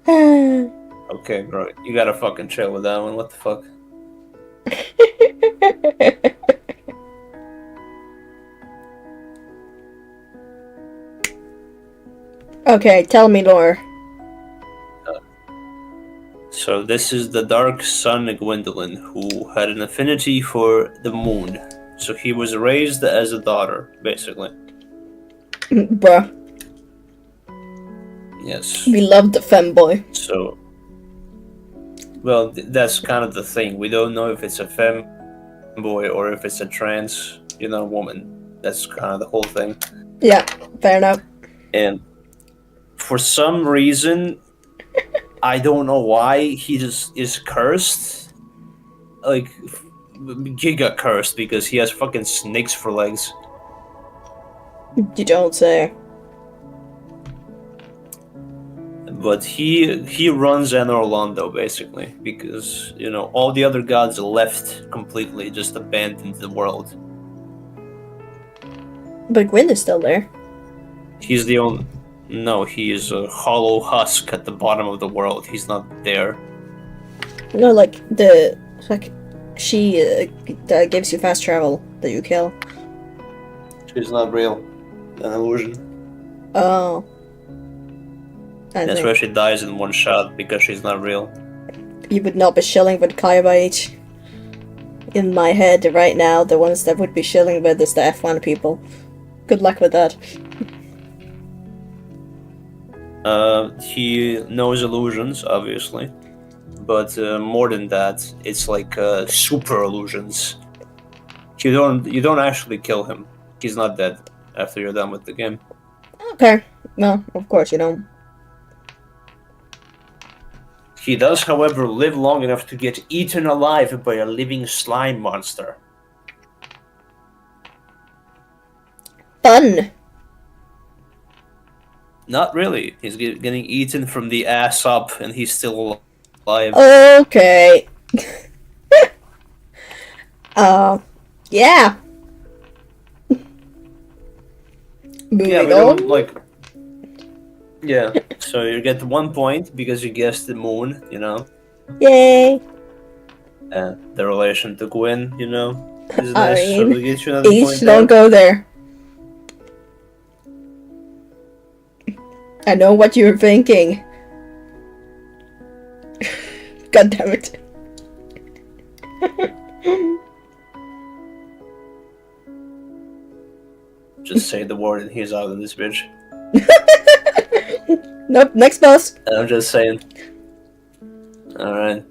Okay, bro, you gotta fucking chill with that one. What the fuck? Okay, tell me lore. So this is the Dark Sun Gwendolyn, who had an affinity for the moon. So he was raised as a daughter, basically. Bruh. Yes. We love the femboy. So, well, that's kind of the thing. We don't know if it's a femboy or if it's a trans, woman. That's kind of the whole thing. Yeah, fair enough. And for some reason, I don't know why, he just is cursed. Like, giga cursed because he has fucking snakes for legs. You don't say. But he runs Anne Orlando, basically, because, all the other gods left completely, just abandoned the world. But Gwyn is still there. He's the only... No, he is a hollow husk at the bottom of the world. He's not there. No, she that gives you fast travel that you kill. She's not real. An illusion. Oh. That's why she dies in one shot, because she's not real. You would not be shilling with Kaiba H. In my head right now, the ones that would be shilling with is the F1 people. Good luck with that. He knows illusions, obviously. But more than that, it's like super illusions. You don't actually kill him. He's not dead after you're done with the game. Okay. Well, of course you don't. He does, however, live long enough to get eaten alive by a living slime monster. Fun! Not really. He's getting eaten from the ass up, and he's still alive. Okay. Yeah. Moving on. Yeah, so you get 1 point because you guessed the moon, Yay. The relation to Gwyn, is I nice, so mean, we get you another H, point don't there. go there. I know what you're thinking. God damn it. Just say the word and he's out of this bitch. Nope, next boss. I'm just saying. Alright.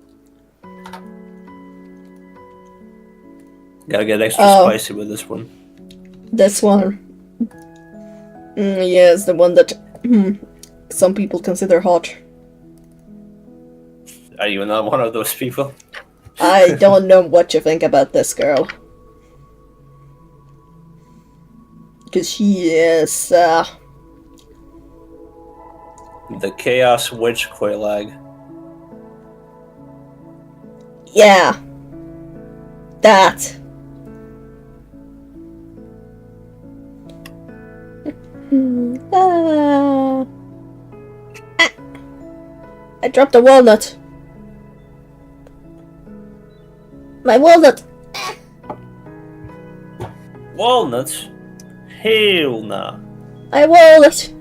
Gotta get extra spicy with this one. This one. Yeah, it's the one that some people consider hot. Are you not one of those people? I don't know what you think about this girl. Because she is, The Chaos Witch Quelaag. yeah. That. Ah. Ah. I dropped a walnut. My walnut. Walnuts? Hell nah. My walnut.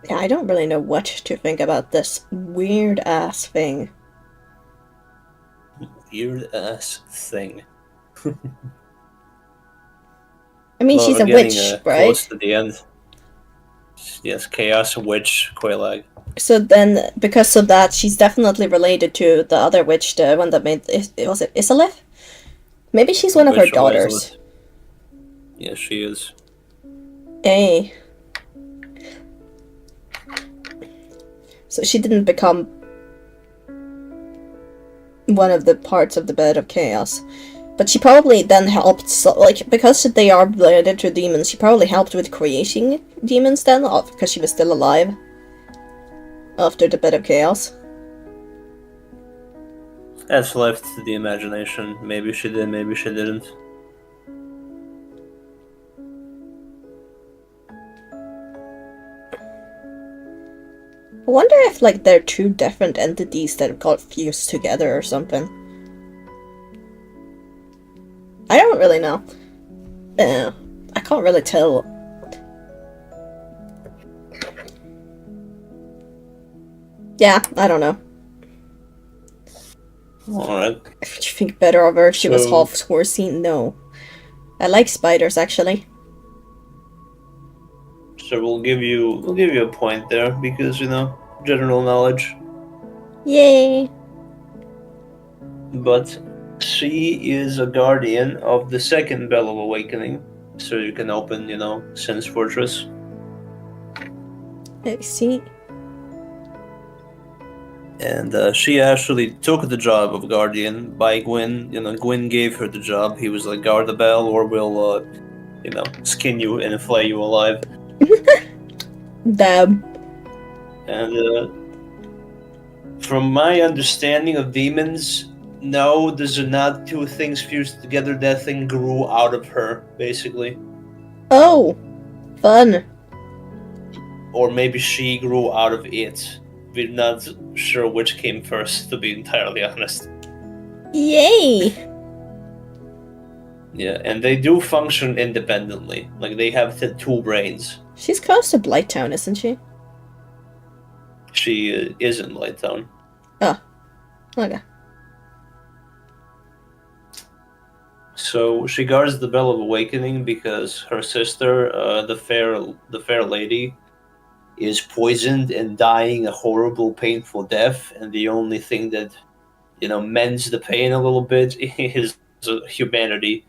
Yeah, I don't really know what to think about this weird ass thing. Weird ass thing. I mean, Well, she's we're a getting witch, close right? to the end. Yes, Chaos Witch Quelaag. So then, because of that, she's definitely related to the other witch, the one that made was it Isalith? Maybe she's one of her Ritual daughters. Isolate. Yes, she is. Hey. So she didn't become one of the parts of the Bed of Chaos. But she probably then helped, like, because they are related to demons, she probably helped with creating demons then, because she was still alive after the Bed of Chaos. That's left to the imagination. Maybe she did, maybe she didn't. I wonder if, like, they're two different entities that got fused together or something. I don't really know. I can't really tell. Yeah, I don't know. Alright. If you think better of her, she was So- half horsey. No. I like spiders, actually. So we'll give you a point there because, general knowledge. Yay! But she is a guardian of the second Bell of Awakening. So you can open, Sense Fortress. I see. And she actually took the job of guardian by Gwyn. Gwyn gave her the job. He was like, guard the bell or we'll, skin you and flay you alive. Damn. And from my understanding of demons, no, those are not two things fused together. That thing grew out of her, basically. Oh! Fun. Or maybe she grew out of it. We're not sure which came first, to be entirely honest. Yay! Yeah, and they do function independently. Like, they have the two brains. She's close to Blighttown, isn't she? She is in Lighttown. Oh. Okay. So she guards the Bell of Awakening because her sister, the fair lady, is poisoned and dying a horrible, painful death, and the only thing that, mends the pain a little bit is humanity.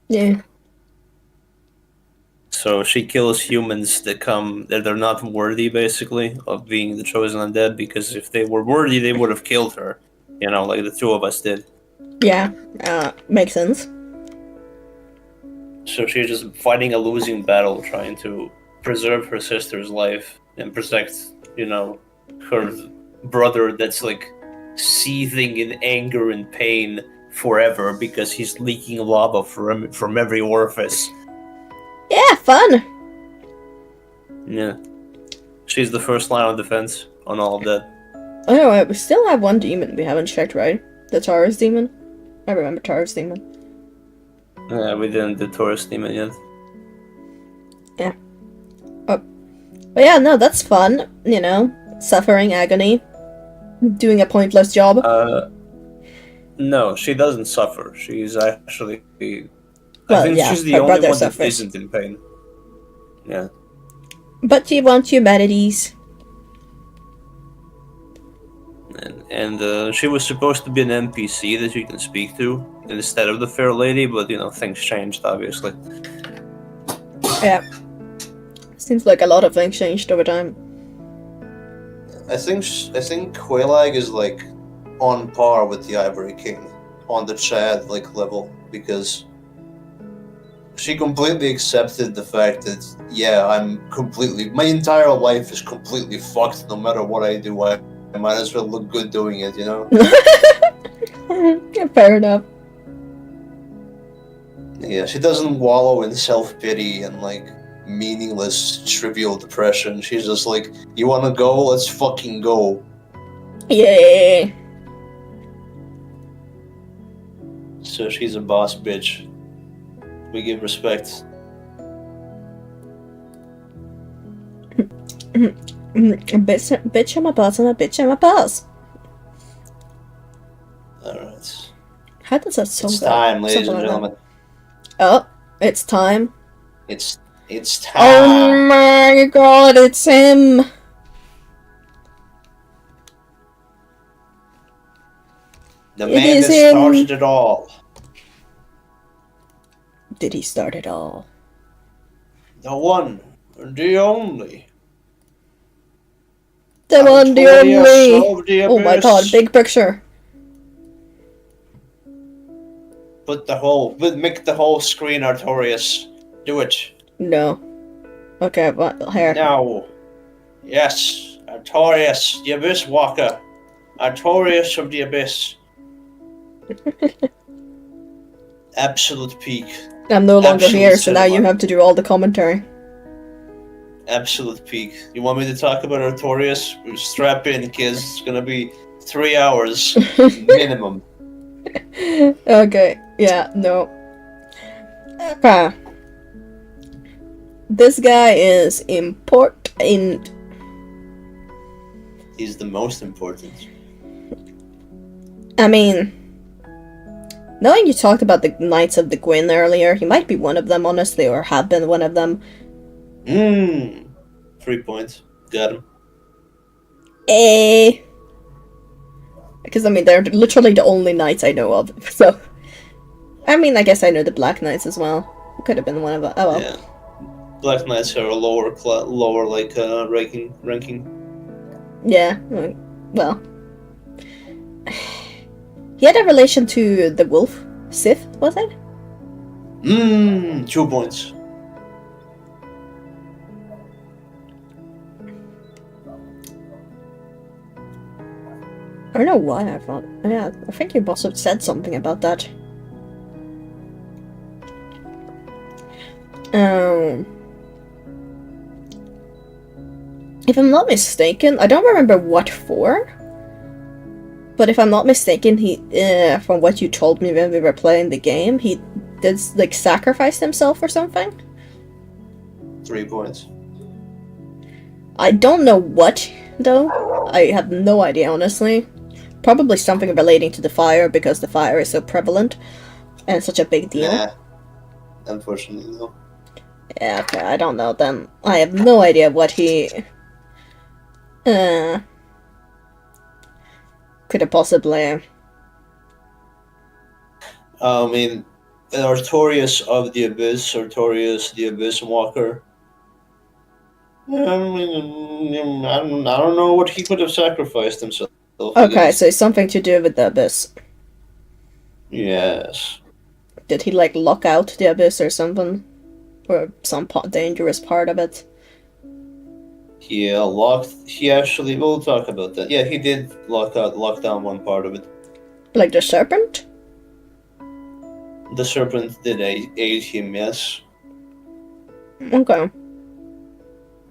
Yeah. So she kills humans that they're not worthy, basically, of being the chosen undead, because if they were worthy, they would have killed her. Like the two of us did. Yeah. Makes sense. So she's just fighting a losing battle, trying to preserve her sister's life and protect, her brother that's like seething in anger and pain forever because he's leaking lava from every orifice. Yeah, fun. Yeah. She's the first line of defense on all of that. Oh no, wait, we still have one demon we haven't checked, right? The Taurus demon? I remember Taurus demon. Yeah, we didn't do Taurus demon yet. Yeah. Oh. But yeah, no, that's fun, you know. Suffering, agony. Doing a pointless job. No, she doesn't suffer. She's actually... Well, I think yeah, she's the her only brother one that suffers. isn't in pain. Yeah. But you want humanities. And she was supposed to be an NPC that you can speak to instead of the fair lady, but, you know, things changed, obviously. Yeah. Seems like a lot of things changed over time. I think Quelaag is, like, on par with the Ivory King on the Chad, like, level, because she completely accepted the fact that, yeah, my entire life is completely fucked no matter what I do. I might as well look good doing it, you know? Yeah, fair enough. Yeah, she doesn't wallow in self-pity and, like, meaningless, trivial depression. She's just like, you wanna go? Let's fucking go. Yay. So she's a boss bitch. We give respect. Bitch, I'm a boss, I'm a bitch, I'm a boss. Alright. How does that song It's go? time, ladies Something and like gentlemen. that. Oh, it's time. It's time. Oh my god, it's him! The It man is that him. started it all. Did he start it all? The one, the only. The one, the Artorias only! of the Oh my abyss. god, big picture. Make the whole screen Artorias. Do it. No. Okay, but here. Now. Yes. Artorias, the Abyss Walker. Artorias of the Abyss. Absolute peak. I'm no longer Absolute here, so now cinema. you have to do all the commentary. Absolute peak. You want me to talk about Artorias? Strap in, kids. It's gonna be 3 hours minimum. Okay, yeah, no. Okay. This guy is important. He's the most important. I mean, knowing you talked about the Knights of the Gwyn earlier, he might be one of them, honestly, or have been one of them. 3 points. Got him. Because, I mean, they're literally the only knights I know of, so... I mean, I guess I know the Black Knights as well. Could have been one of them. Oh well. Yeah. Black Knights are a lower ranking. Yeah, well. He had a relation to the wolf Sith, was it? 2 points. I don't know why I thought. Yeah, I think you must have said something about that. If I'm not mistaken, I don't remember what for. But if I'm not mistaken, he, from what you told me when we were playing the game, he did, like, sacrifice himself or something? 3 points. I don't know what, though. I have no idea, honestly. Probably something relating to the fire, because the fire is so prevalent and such a big deal. Nah. Unfortunately, no. Yeah, okay, I don't know then. I have no idea what he... could have possibly... I mean, Artorias of the Abyss, Artorias the Abyss Walker. I mean, I don't know what he could have sacrificed himself Okay, against. so it's something to do with the Abyss. Yes. Did he, like, lock out the Abyss or something? Or some dangerous part of it? Yeah, we'll talk about that. Yeah, he did lock down one part of it. Like the serpent? The serpent did aid him, yes. Okay.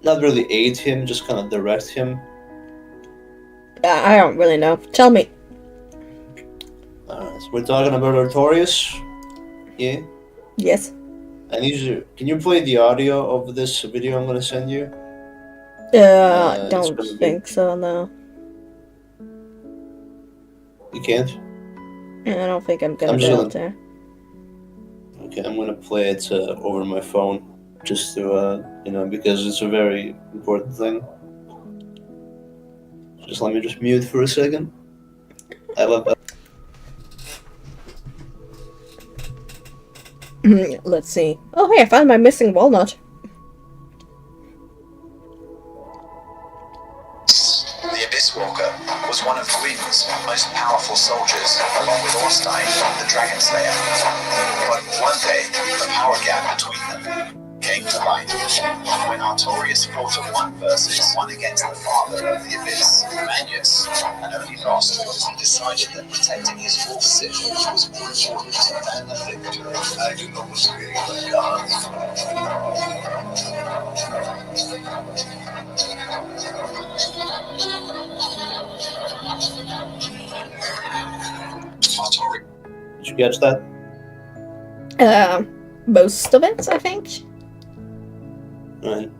Not really aid him, just kind of direct him. I don't really know. Tell me. So we're talking about Artorias. Yeah. Yes. I need you. Can you play the audio of this video I'm gonna send you? It's Don't gonna be. think so, no. You can't. I don't think I'm gonna I'm be just able gonna. to. Okay, I'm gonna play it over my phone, just to because it's a very important thing. Just let me just mute for a second. I love. Let's see. Oh, hey, I found my missing walnut. The Abyss Walker was one of Gwyn's most powerful soldiers, along with Orstein, the Dragon Slayer. But one day, the power gap between them came to light when Artorias fought a one versus one against the father of the Abyss, Manius, and only lost because he decided that protecting his wolf city was more important than the victory. I do not was really Did you catch that? Most of it, I think. Right.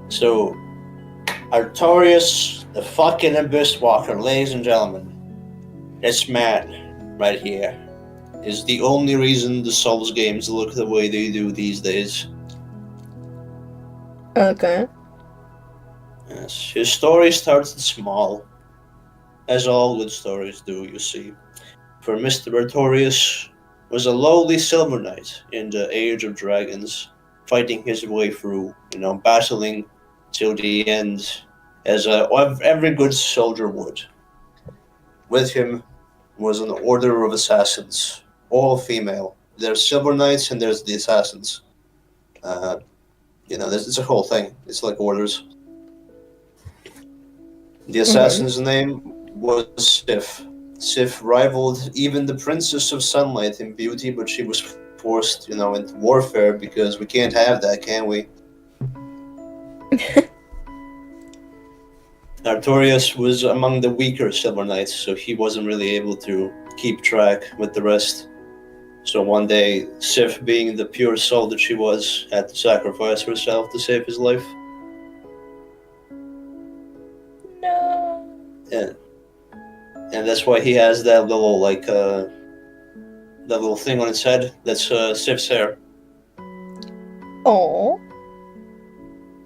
So, Artorias, the fucking Abyss Walker, ladies and gentlemen, this man right here is the only reason the Souls games look the way they do these days. Okay. Yes, his story started small, as all good stories do, you see. For Mr. Artorias was a lowly Silver Knight in the Age of Dragons, fighting his way through, battling till the end, as every good soldier would. With him was an order of assassins, all female. There's Silver Knights and there's the assassins. It's a whole thing. It's like orders. The assassin's name was Sif. Sif rivaled even the Princess of Sunlight in beauty, but she was forced, into warfare because we can't have that, can we? Artorias was among the weaker Silver Knights, so he wasn't really able to keep track with the rest. So one day, Sif, being the pure soul that she was, had to sacrifice herself to save his life. No. And that's why he has that little, that little thing on his head. That's Sif's hair. Oh.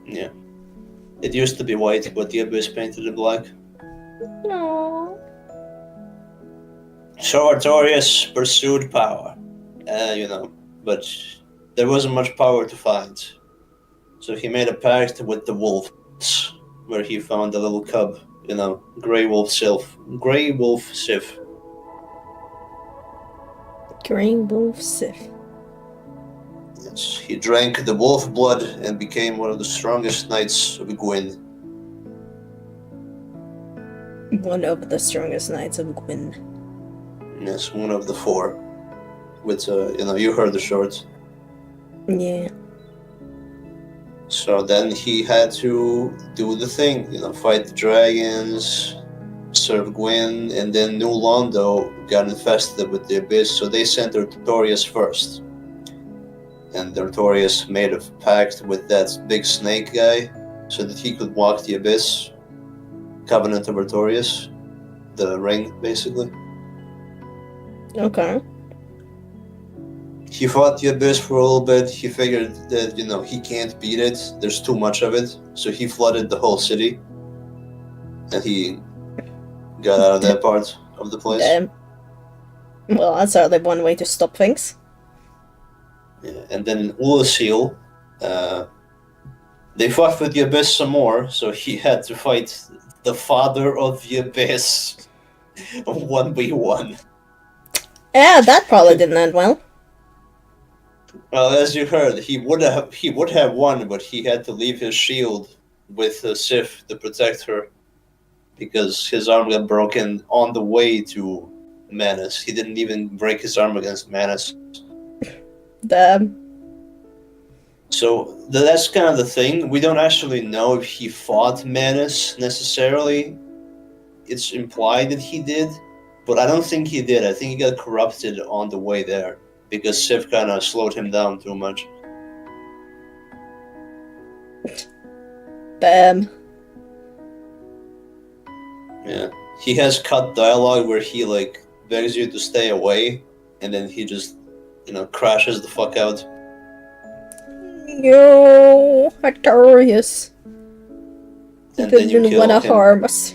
Yeah. It used to be white, but the Abyss painted it black. No. So Artorias pursued power, but there wasn't much power to find. So he made a pact with the wolves, where he found a little cub, Grey Wolf Sif. Grey Wolf Sif. Yes, he drank the wolf blood and became one of the strongest knights of Gwyn. One of the strongest knights of Gwyn. Yes, one of the four. With, you heard the short. Yeah. So then he had to do the thing, fight the dragons, serve Gwyn, and then New Londo got infested with the Abyss, so they sent Artorias first. And Artorias made a pact with that big snake guy so that he could walk the Abyss. Covenant of Artorias. The ring, basically. Okay. He fought the Abyss for a little bit. He figured that, he can't beat it. There's too much of it. So he flooded the whole city. And he got out of that part of the place. Well, that's certainly one way to stop things. Yeah, and then in Ulasil, they fought with the Abyss some more, so he had to fight the father of the Abyss 1v1. Yeah, that probably didn't end well. Well, as you heard, he would have won, but he had to leave his shield with Sif to protect her, because his arm got broken on the way to Manus. He didn't even break his arm against Manus. Damn. So that's kind of the thing. We don't actually know if he fought Manus necessarily. It's implied that he did, but I don't think he did. I think he got corrupted on the way there because Sif kind of slowed him down too much. Damn. Yeah. He has cut dialogue where he like begs you to stay away, and then he just, crashes the fuck out. Yo, Artorias. He And then you didn't kill wanna him. harm us.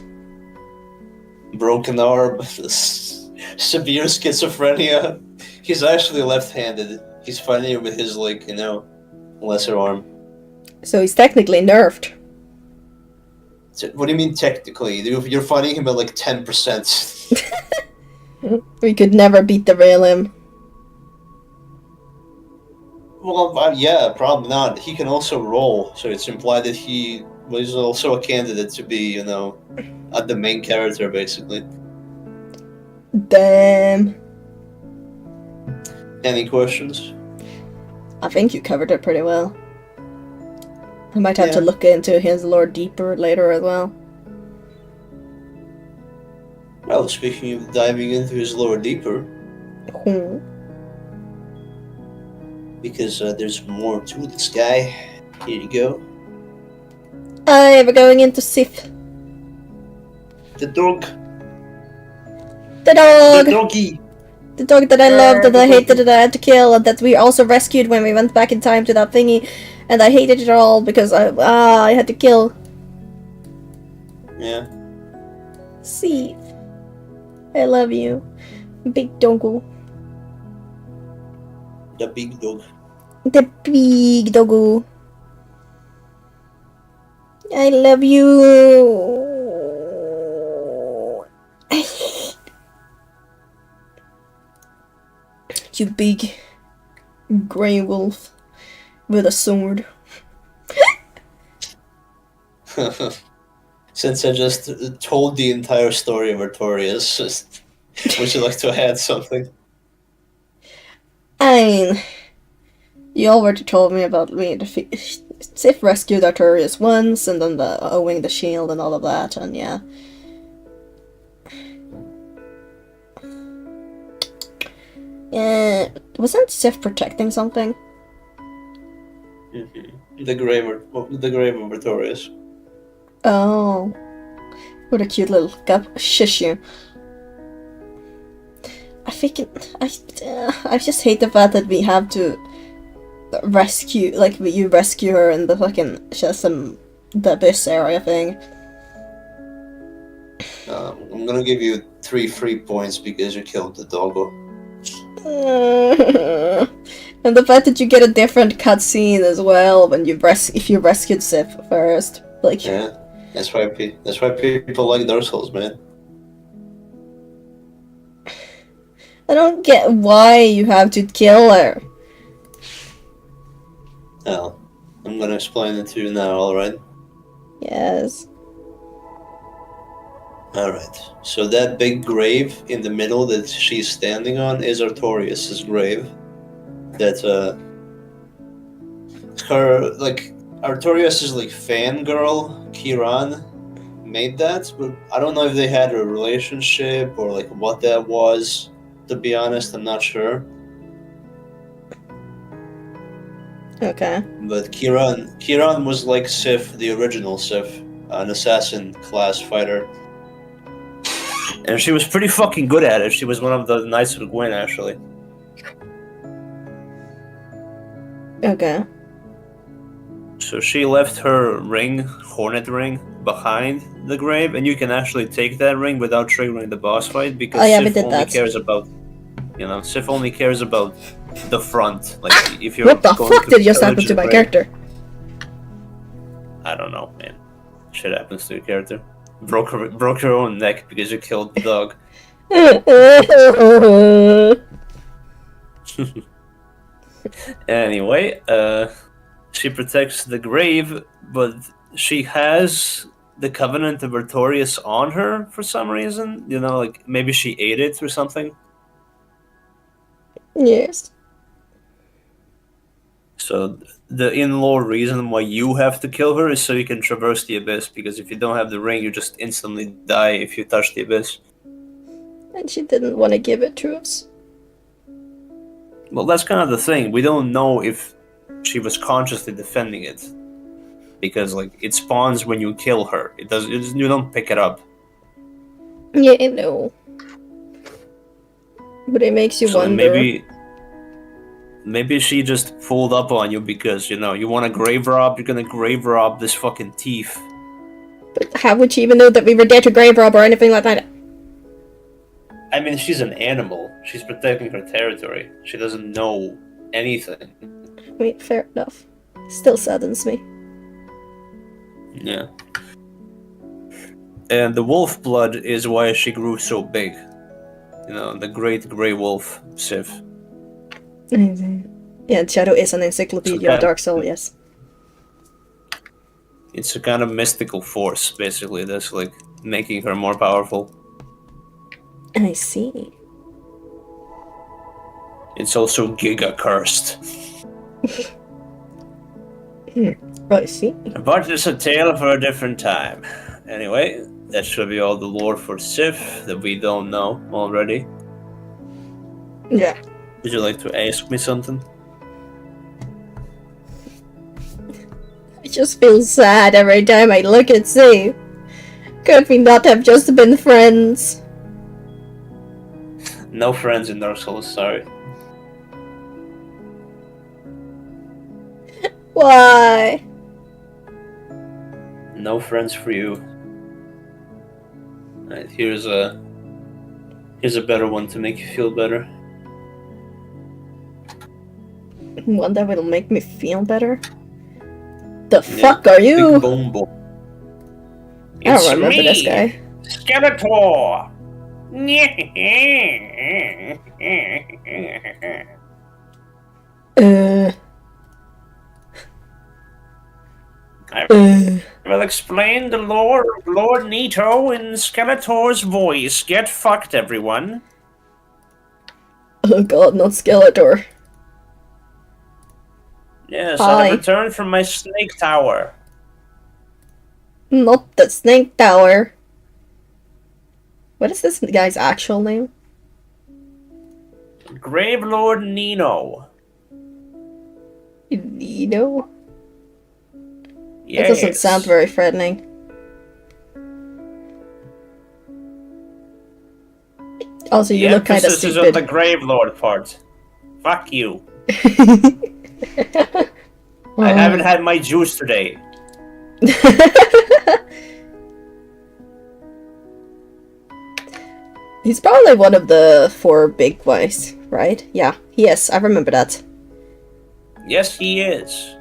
Broken arm, severe schizophrenia. He's actually left-handed. He's fighting you with his lesser arm. So he's technically nerfed. So, what do you mean technically? You're fighting him at like 10%. We could never beat the real him. Well, yeah, probably not. He can also roll, so it's implied that he was also a candidate to be, the main character, basically. Damn. Any questions? I think you covered it pretty well. I might have to Yeah. look into his lore deeper later as well. Well, speaking of diving into his lore deeper, because there's more to this guy. Here you go. We're going into Sith. The dog. The dog! The doggy. The dog that I loved, that the I hated, doggy. that I had to kill, and that we also rescued when we went back in time to that thingy. And I hated it all because I had to kill. Yeah. Sith. I love you. Big doggo. The big dog. The big doggo. I love you. You big grey wolf with a sword. Since I just told the entire story of Artorias, would you like to add something? I mean, you already told me about Sif rescued Artorias once, and then the owing the shield and all of that, and yeah. Wasn't Sif protecting something? Mm-hmm. The grave of Artorias. Oh. What a cute little cup. Shush you. I just hate the fact that we have to rescue, you rescue her in the fucking the abyss area thing. I'm gonna give you 3 free points because you killed the doggo. And the fact that you get a different cutscene as well when if you rescued Sif first, Yeah, that's why people like Dark Souls, man. I don't get why you have to kill her. Well, I'm gonna explain it to you now, alright? Yes. Alright, so that big grave in the middle that she's standing on is Artorias' grave. That, Artorias' fangirl, Kiran, made that, but I don't know if they had a relationship or what that was. To be honest, I'm not sure. Okay. But Kiran was like Sif, the original Sif, an assassin class fighter. And she was pretty fucking good at it. She was one of the Knights of Gwyn, actually. Okay. So she left her hornet ring, behind the grave, and you can actually take that ring without triggering the boss fight because Oh, yeah, we Sif did only that. cares about, Sif only cares about the front. If you're What the going fuck to did just happen pillage to the my grave- character? I don't know, man. Shit happens to your character. Broke your own neck because you killed the dog. Anyway, she protects the grave, but she has the Covenant of Artorias on her for some reason. Maybe she ate it or something. Yes. So the in-law reason why you have to kill her is so you can traverse the abyss, because if you don't have the ring, you just instantly die if you touch the abyss. And she didn't want to give it to us. Well, that's kind of the thing. We don't know if she was consciously defending it, because like it spawns when you kill her. It does. You don't pick it up. Yeah, I know. But it makes you So wonder. maybe she just pulled up on you because you want to grave rob. You're gonna grave rob this fucking thief. But how would she even know that we were there to grave rob or anything like that? I mean, she's an animal. She's protecting her territory. She doesn't know anything. Wait, fair enough. Still saddens me. Yeah. And the wolf blood is why she grew so big. The great grey wolf, Sif. Yeah, Shadow is an encyclopedia of Dark Soul, yes. It's a kind of mystical force, basically, that's like making her more powerful. I see. It's also giga cursed. I see. But it's a tale for a different time. Anyway, that should be all the lore for Sif that we don't know already. Yeah. Would you like to ask me something? I just feel sad every time I look at Sif. Could we not have just been friends? No friends in Dark Souls, sorry. Why? No friends for you. Alright, here's a better one to make you feel better. One that will make me feel better? The fuck are you? Big Bombo. I don't remember this guy. Skeletor! I will explain the lore of Lord Nito in Skeletor's voice. Get fucked, everyone. Oh god, not Skeletor. Yes, Hi. I have returned from my snake tower. Not the Snake Tower. What is this guy's actual name? Grave Lord Nino. Nino? Yes. That doesn't sound very threatening. Also, you look kind of emphasis is on the stupid. Grave Lord part. Fuck you. I haven't had my juice today. He's probably one of the 4 big boys, right? Yeah, he is. I remember that. Yes, he is.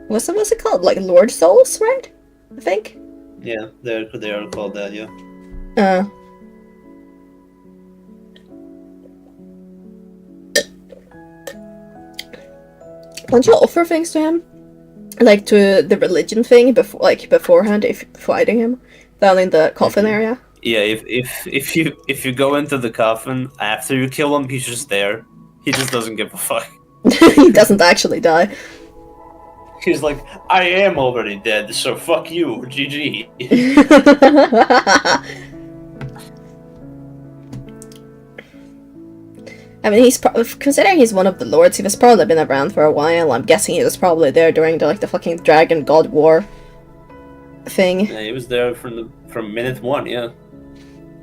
What's it called? Like Lord Souls, right? I think. Yeah, they are called that, yeah. Don't you offer things to him? Like to the religion thing beforehand if fighting him? Down in the coffin area? Yeah, if you go into the coffin after you kill him, he's just there. He just doesn't give a fuck. He doesn't actually die. He's like, I am already dead, so fuck you, GG. I mean, considering he's one of the lords, he was probably been around for a while. I'm guessing he was probably there during the fucking Dragon God War thing. Yeah, he was there from minute 1, yeah.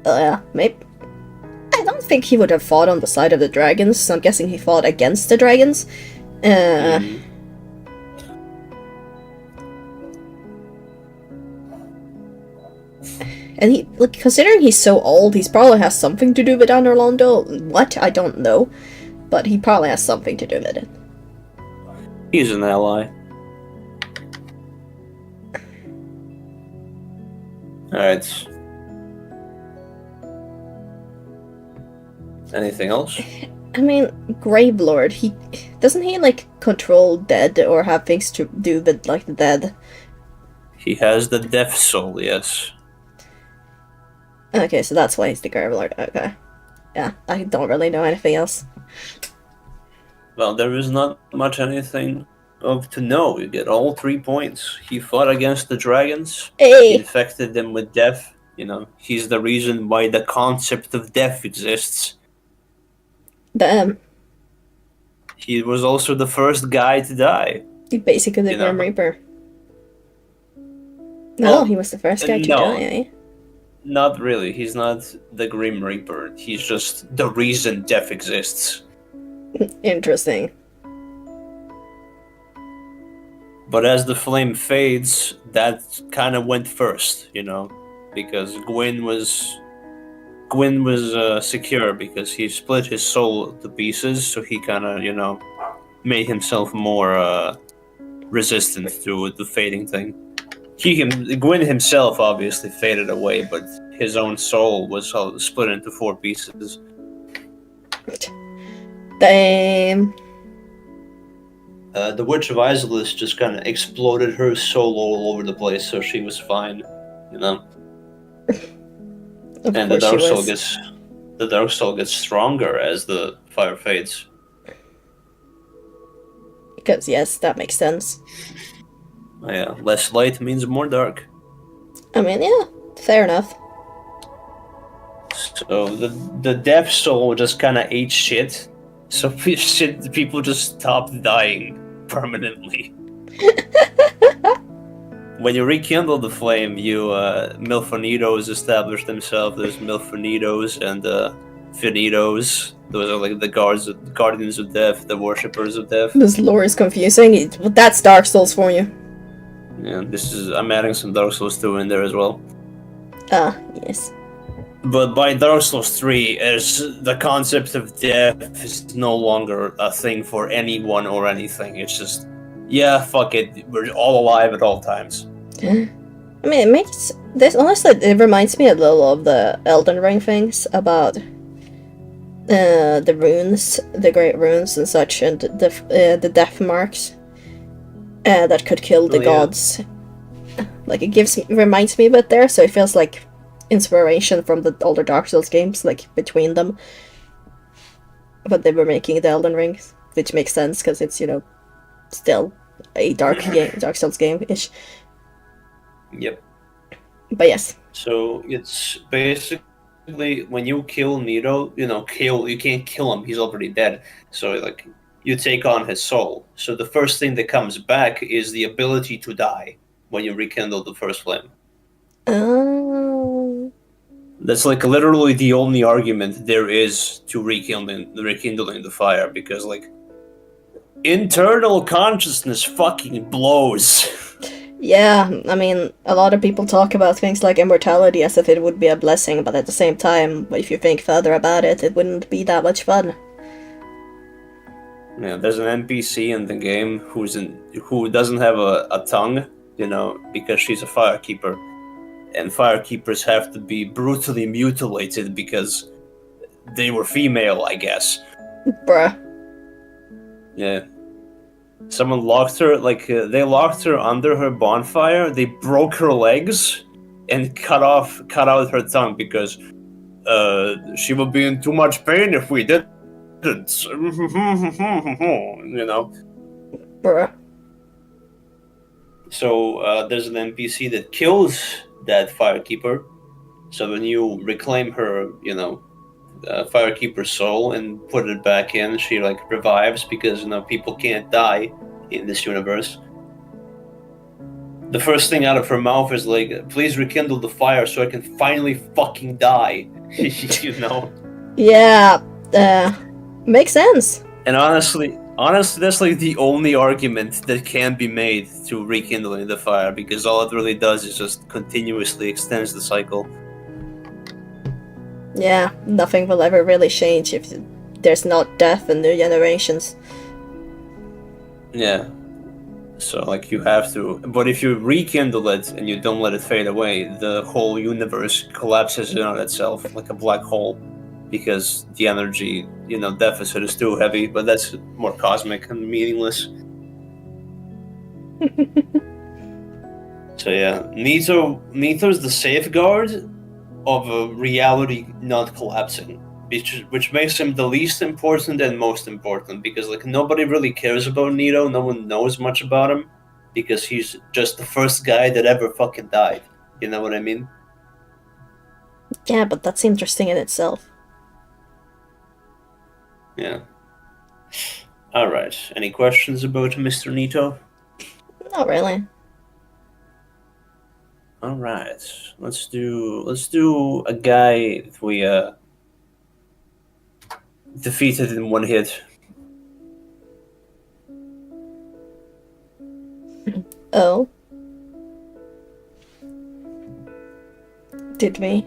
Yeah, maybe. I don't think he would have fought on the side of the dragons, so I'm guessing he fought against the dragons. And he, considering he's so old, he probably has something to do with Anorlando. What? I don't know. But he probably has something to do with it. He's an ally. Alright. Anything else? I mean, Gravelord, doesn't he, control dead or have things to do with, the dead? He has the death soul, yes. Okay, so that's why he's the Gravelord. Okay. Yeah, I don't really know anything else. Well, there is not much anything of to know. You get all 3 points. He fought against the dragons. He Hey! infected them with death. He's the reason why the concept of death exists. Damn. He was also the first guy to die. Basically the You know? Grim Reaper. No, Well, he was the first guy to no. die, eh? Not really. He's not the Grim Reaper. He's just the reason death exists. Interesting. But as the flame fades, that kind of went first, because Gwyn was secure because he split his soul to pieces, so he kind of made himself more resistant to the fading thing. Gwyn himself obviously faded away, but his own soul was split into 4 pieces. Damn. The Witch of Basilisk just kind of exploded her soul all over the place, so she was fine, Of And the course dark she was. soul gets stronger as the fire fades. Because, yes, that makes sense. Yeah, less light means more dark. I mean, yeah, fair enough. So the death soul just kind of ate shit. So people just stopped dying permanently. When you rekindle the flame, Milfonitos establish themselves. There's Milfonitos and Finitos. Those are like the guardians of death, the worshippers of death. This lore is confusing. That's Dark Souls for you. Yeah, I'm adding some Dark Souls 2 in there as well. Ah, yes. But by Dark Souls 3, the concept of death is no longer a thing for anyone or anything. It's just, yeah, fuck it, we're all alive at all times. I mean, it makes this honestly. It reminds me a little of the Elden Ring things about the runes, the great runes and such, and the death marks that could kill the gods. Like it reminds me a bit there, so it feels like inspiration from the older Dark Souls games, like between them. But they were making the Elden Rings, which makes sense because it's still a Dark Souls game-ish. Yep. But yes. So it's basically when you kill Nito, you can't kill him, he's already dead. So like you take on his soul. So the first thing that comes back is the ability to die when you rekindle the first flame. Oh. That's like literally the only argument there is to rekindling the fire, because like internal consciousness fucking blows. Yeah, I mean, a lot of people talk about things like immortality as if it would be a blessing, but at the same time, if you think further about it, it wouldn't be that much fun. Yeah, there's an NPC in the game who doesn't have a tongue, because she's a firekeeper. And firekeepers have to be brutally mutilated because they were female, I guess. Bruh. Yeah. Someone locked her, they locked her under her bonfire, they broke her legs, and cut out her tongue because she would be in too much pain if we didn't. Bruh. So there's an NPC that kills that firekeeper. So when you reclaim her, firekeeper's soul and put it back in, she revives because people can't die in this universe. The first thing out of her mouth is please rekindle the fire so I can finally fucking die. Yeah, makes sense. And honestly, that's the only argument that can be made to rekindling the fire, because all it really does is just continuously extends the cycle. Yeah, nothing will ever really change if there's not death and new generations. Yeah. So you have to, but if you rekindle it and you don't let it fade away, the whole universe collapses in on itself like a black hole, because the energy, deficit is too heavy. But that's more cosmic and meaningless. So yeah, Nito's the safeguard of a reality not collapsing, which makes him the least important and most important, because like nobody really cares about Nito. No one knows much about him because he's just the first guy that ever fucking died. You know what I mean? Yeah, but that's interesting in itself. Yeah. All right. Any questions about Mr. Nito? Not really. All right. Let's do a guy that we defeated in one hit. Oh. Did we?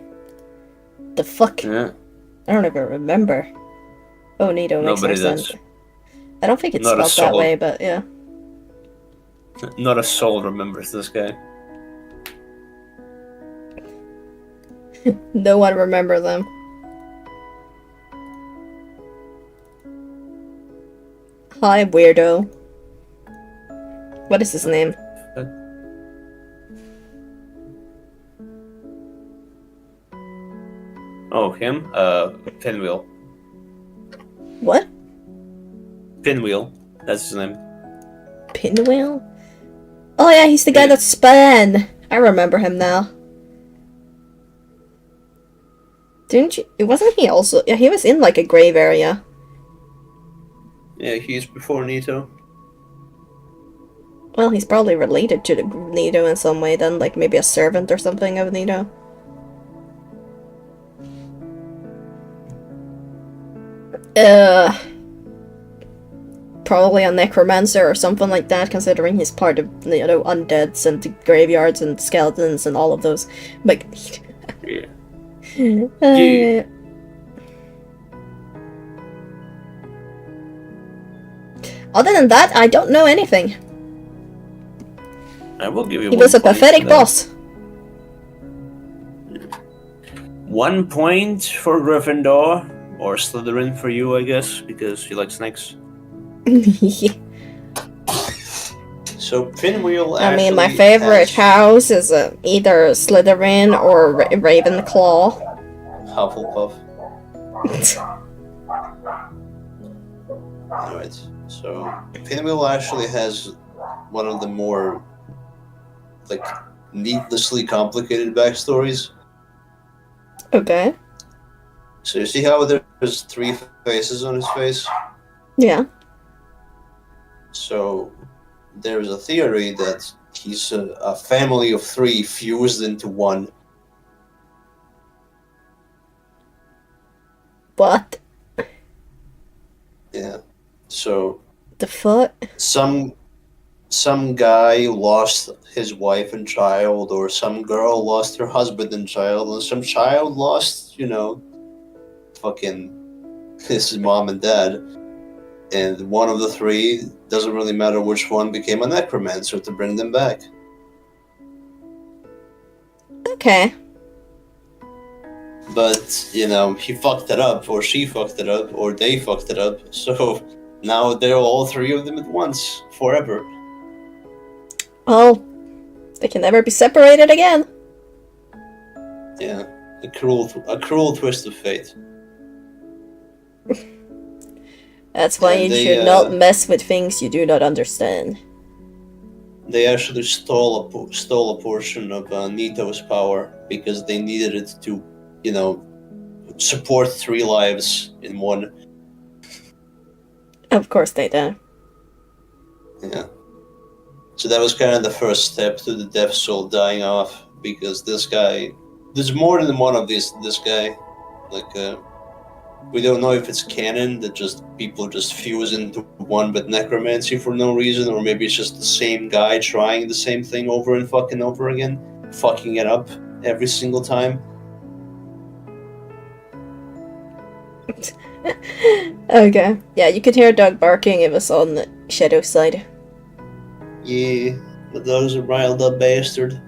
The fuck? Yeah. I don't even remember. Oh, Nito makes Nobody no does. sense. I don't think it's Not a spelled that soul. way, but yeah. Not a soul remembers this guy. No one remember them. Hi, weirdo. What is his name? Oh, him? Pinwheel. What? Pinwheel. That's his name. Pinwheel? Oh yeah, he's the guy Yeah. that span. I remember him now. Didn't you? Wasn't he also? Yeah, he was in like a grave area. Yeah, he's before Nito. Well, he's probably related to the Nito in some way then, like maybe a servant or something of Nito. Probably a necromancer or something like that, considering he's part of, you know, undeads and the graveyards and skeletons and all of those. But Yeah. uh, other than that, I don't know anything. I will give you He one was a point pathetic for that. boss. 1 point for Gryffindor, or Slytherin for you, I guess, because you like snakes. So Pinwheel I mean, my actually favorite has house is either Slytherin or Ravenclaw. Hufflepuff. Alright, so Pinwheel actually has one of the more, like, needlessly complicated backstories. Okay. So you see how there's 3 faces on his face? Yeah. So there's a theory that he's a family of 3 fused into one. What Yeah. So the fuck? some guy lost his wife and child, or some girl lost her husband and child, and some child lost, you know, fucking his mom and dad. And one of the 3, doesn't really matter which one, became a necromancer to bring them back. Okay. But, you know, he fucked it up, or she fucked it up, or they fucked it up. So now they're all 3 of them at once, forever. Well, they can never be separated again. Yeah, a cruel twist of fate. That's why And you they, should not mess with things you do not understand. They actually stole a portion of Nito's power because they needed it to, you know, support 3 lives in one. Of course they do. Yeah. So that was kind of the first step to the Death Soul dying off, because this guy, there's more than one of this guy. Like, we don't know if it's canon that just people just fuse into one but necromancy for no reason, or maybe it's just the same guy trying the same thing over and fucking over again, fucking it up every single time. Okay. Yeah, you could hear Doug barking. It was on the shadow side. Yeah, but that was a riled up bastard.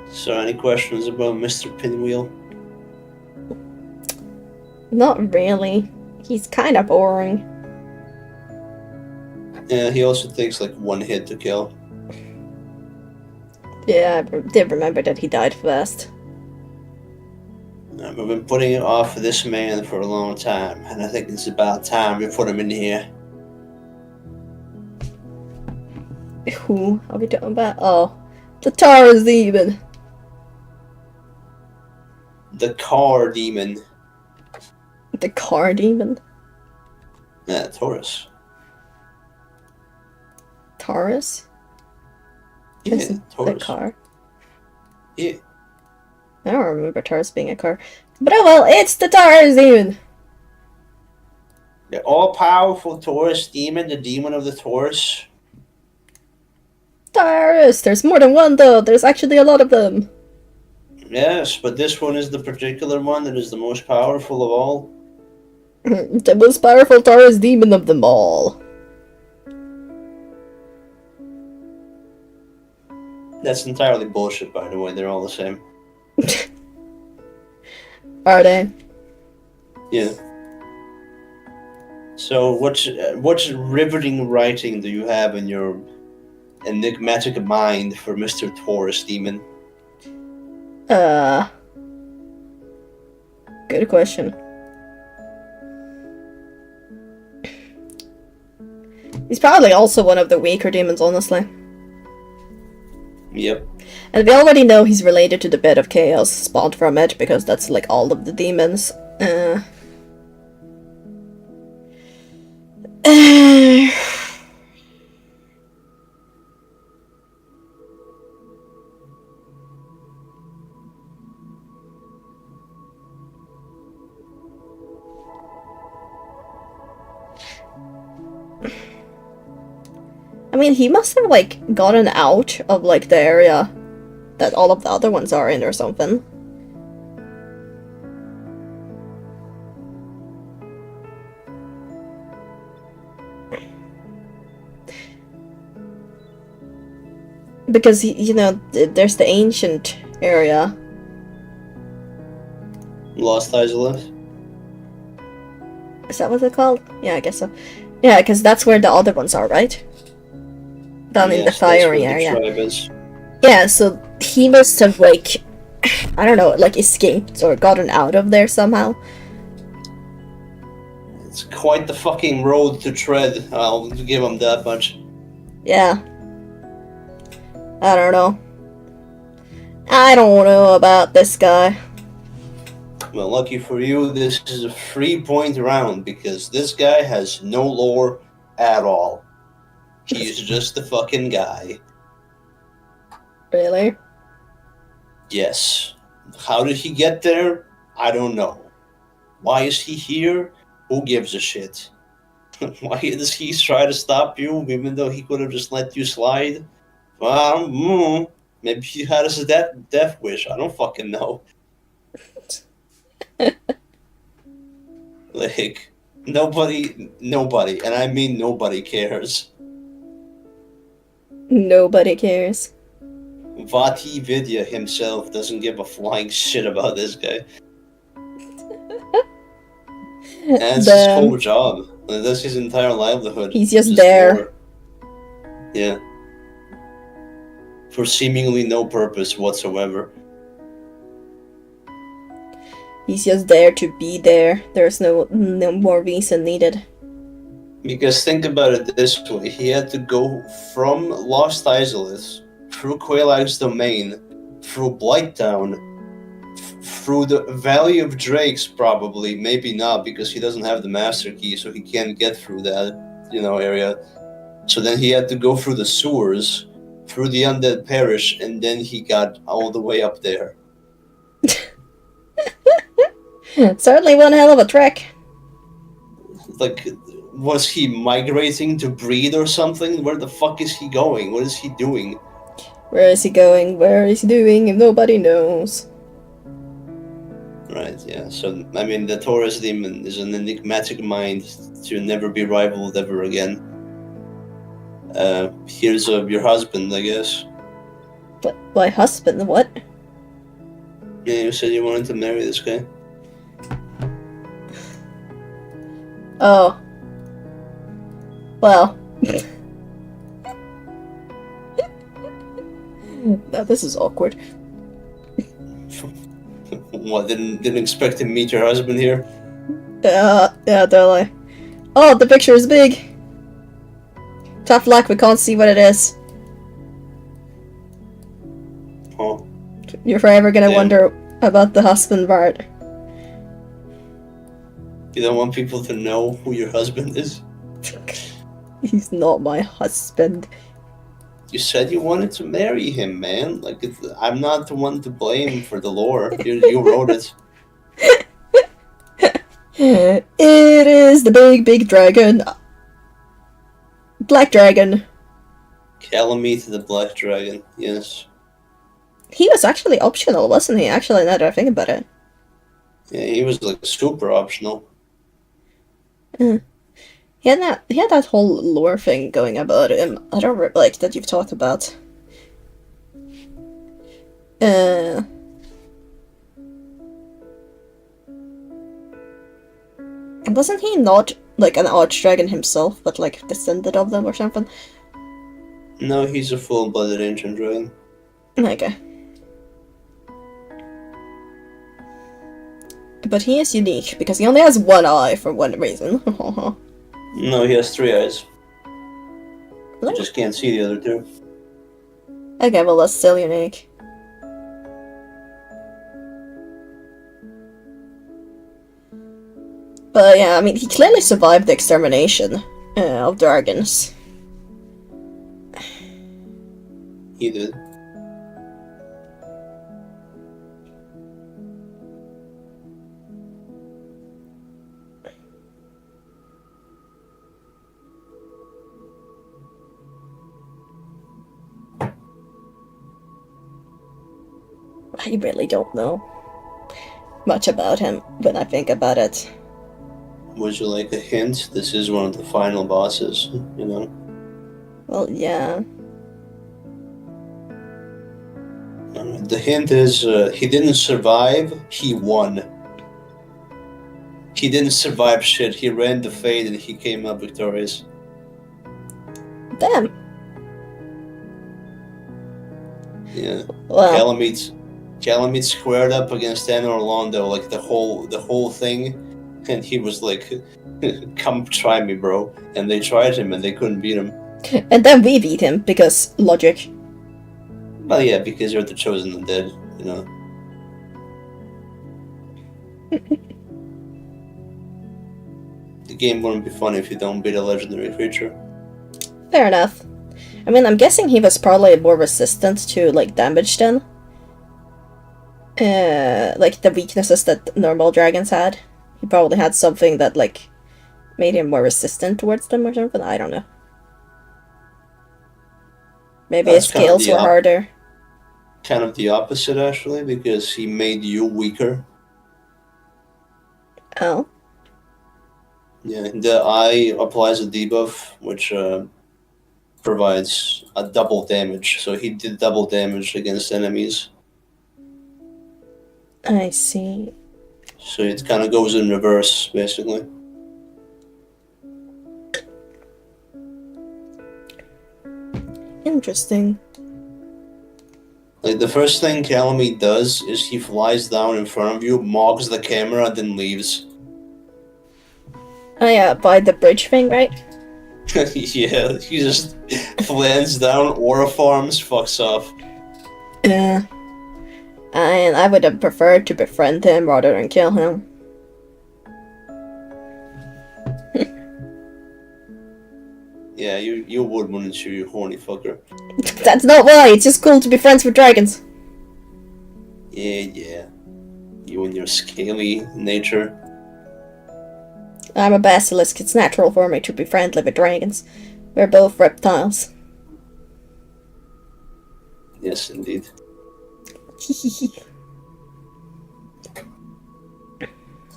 So, any questions about Mr. Pinwheel? Not really. He's kind of boring. Yeah, he also takes like 1 hit to kill. Yeah, I did remember that he died fast. We've been putting it off for this man for a long time, and I think it's about time we put him in here. Who are we talking about? Oh, the Taurus demon. The car demon. The car demon. Yeah, Taurus. Taurus? Yeah, Isn't Taurus. the car? Yeah. I don't remember Taurus being a car. But oh well, it's the Taurus demon! The all-powerful Taurus demon, the demon of the Taurus. Taurus! There's more than one though, there's actually a lot of them. Yes, but this one is the particular one that is the most powerful of all. The most powerful Taurus demon of them all. That's entirely bullshit, by the way. They're all the same. Are they? Yeah. So, what's riveting writing do you have in your enigmatic mind for Mr. Taurus Demon? Good question. He's probably also one of the weaker demons, honestly. Yep. And we already know he's related to the Bed of Chaos spawned from it, because that's like all of the demons. I mean, he must have, like, gotten out of, like, the area that all of the other ones are in or something. Because, you know, there's the ancient area. Lost Isolate? Is that what it's called? Yeah, I guess so. Yeah, because that's where the other ones are, right? Down in the fiery area. Yeah, so he must have, like, I don't know, like, escaped or gotten out of there somehow. It's quite the fucking road to tread, I'll give him that much. Yeah. I don't know. I don't know about this guy. Well, lucky for you, this is a 3-point round, because this guy has no lore at all. He's just a fucking guy. Really? Yes. How did he get there? I don't know. Why is he here? Who gives a shit? Why does he try to stop you, even though he could have just let you slide? Well, maybe he had a death wish. I don't fucking know. Like, nobody, and I mean nobody cares. Nobody cares. Vati Vidya himself doesn't give a flying shit about this guy. And it's his whole job. That's his entire livelihood. He's just there. Lore. Yeah. For seemingly no purpose whatsoever. He's just there to be there. There's no more reason needed. Because think about it this way. He had to go from Lost Isolith, through Quailag's Domain, through Blighttown, through the Valley of Drakes, probably. Maybe not, because he doesn't have the Master Key, so he can't get through that, area. So then he had to go through the sewers, through the Undead Parish, and then he got all the way up there. Certainly one hell of a trek. Like, was he migrating to breed or something? Where the fuck is he going? What is he doing? Where is he going? Where is he doing? If nobody knows. Right, yeah. So, I mean, the Taurus demon is an enigmatic mind to never be rivaled ever again. Here's your husband, I guess. But my husband? What? Yeah, you said you wanted to marry this guy. Oh. Well. Now this is awkward. What, didn't expect to meet your husband here? Yeah, totally. Oh, the picture is big! Tough luck, we can't see what it is. Oh, You're forever gonna damn. wonder about the husband part. You don't want people to know who your husband is? He's not my husband. You said you wanted to marry him, man. Like, I'm not the one to blame for the lore. You wrote it. It is the big dragon. Black dragon. Xylomin the Black Dragon, yes. He was actually optional, wasn't he? Actually, now that I think about it. Yeah, he was like super optional. He had that whole lore thing going about him. I don't like that you've talked about. And wasn't he not like an archdragon himself, but like descended of them or something? No, he's a full-blooded ancient dragon. Okay. But he is unique because he only has one eye for one reason. No, he has 3 eyes. You just can't see the other 2. Okay, well that's still unique. But yeah, I mean, he clearly survived the extermination of dragons. He did. I really don't know much about him when I think about it. Would you like a hint? This is one of the final bosses, you know? Well, yeah. The hint is, he didn't survive, he won. He didn't survive shit, he ran the fate and he came up victorious. Damn. Yeah. Well, Calamite squared up against Dan Orlando, like the whole thing, and he was like, come try me, bro. And they tried him and they couldn't beat him. and then we beat him because logic. Well, yeah, because you're the chosen undead, you know. The game wouldn't be fun if you don't beat a legendary creature. Fair enough. I mean, I'm guessing he was probably more resistant to like damage then. Like the weaknesses that normal dragons had. He probably had something that like made him more resistant towards them or something. I don't know. Maybe his skills were harder. Kind of the opposite, actually, because he made you weaker. Oh. Yeah, the eye applies a debuff, which provides a double damage. So he did double damage against enemies. I see. So it kind of goes in reverse, basically. Interesting. Like, the first thing Calamite does is he flies down in front of you, mogs the camera, then leaves. Oh yeah, by the bridge thing, right? Yeah, he just lands down, aura farms, fucks off. Yeah. And I would have preferred to befriend him rather than kill him. Yeah, you would, wouldn't you, you horny fucker? That's not why, it's just cool to be friends with dragons. Yeah. You and your scaly nature. I'm a basilisk, it's natural for me to be friendly with dragons. We're both reptiles. Yes, indeed.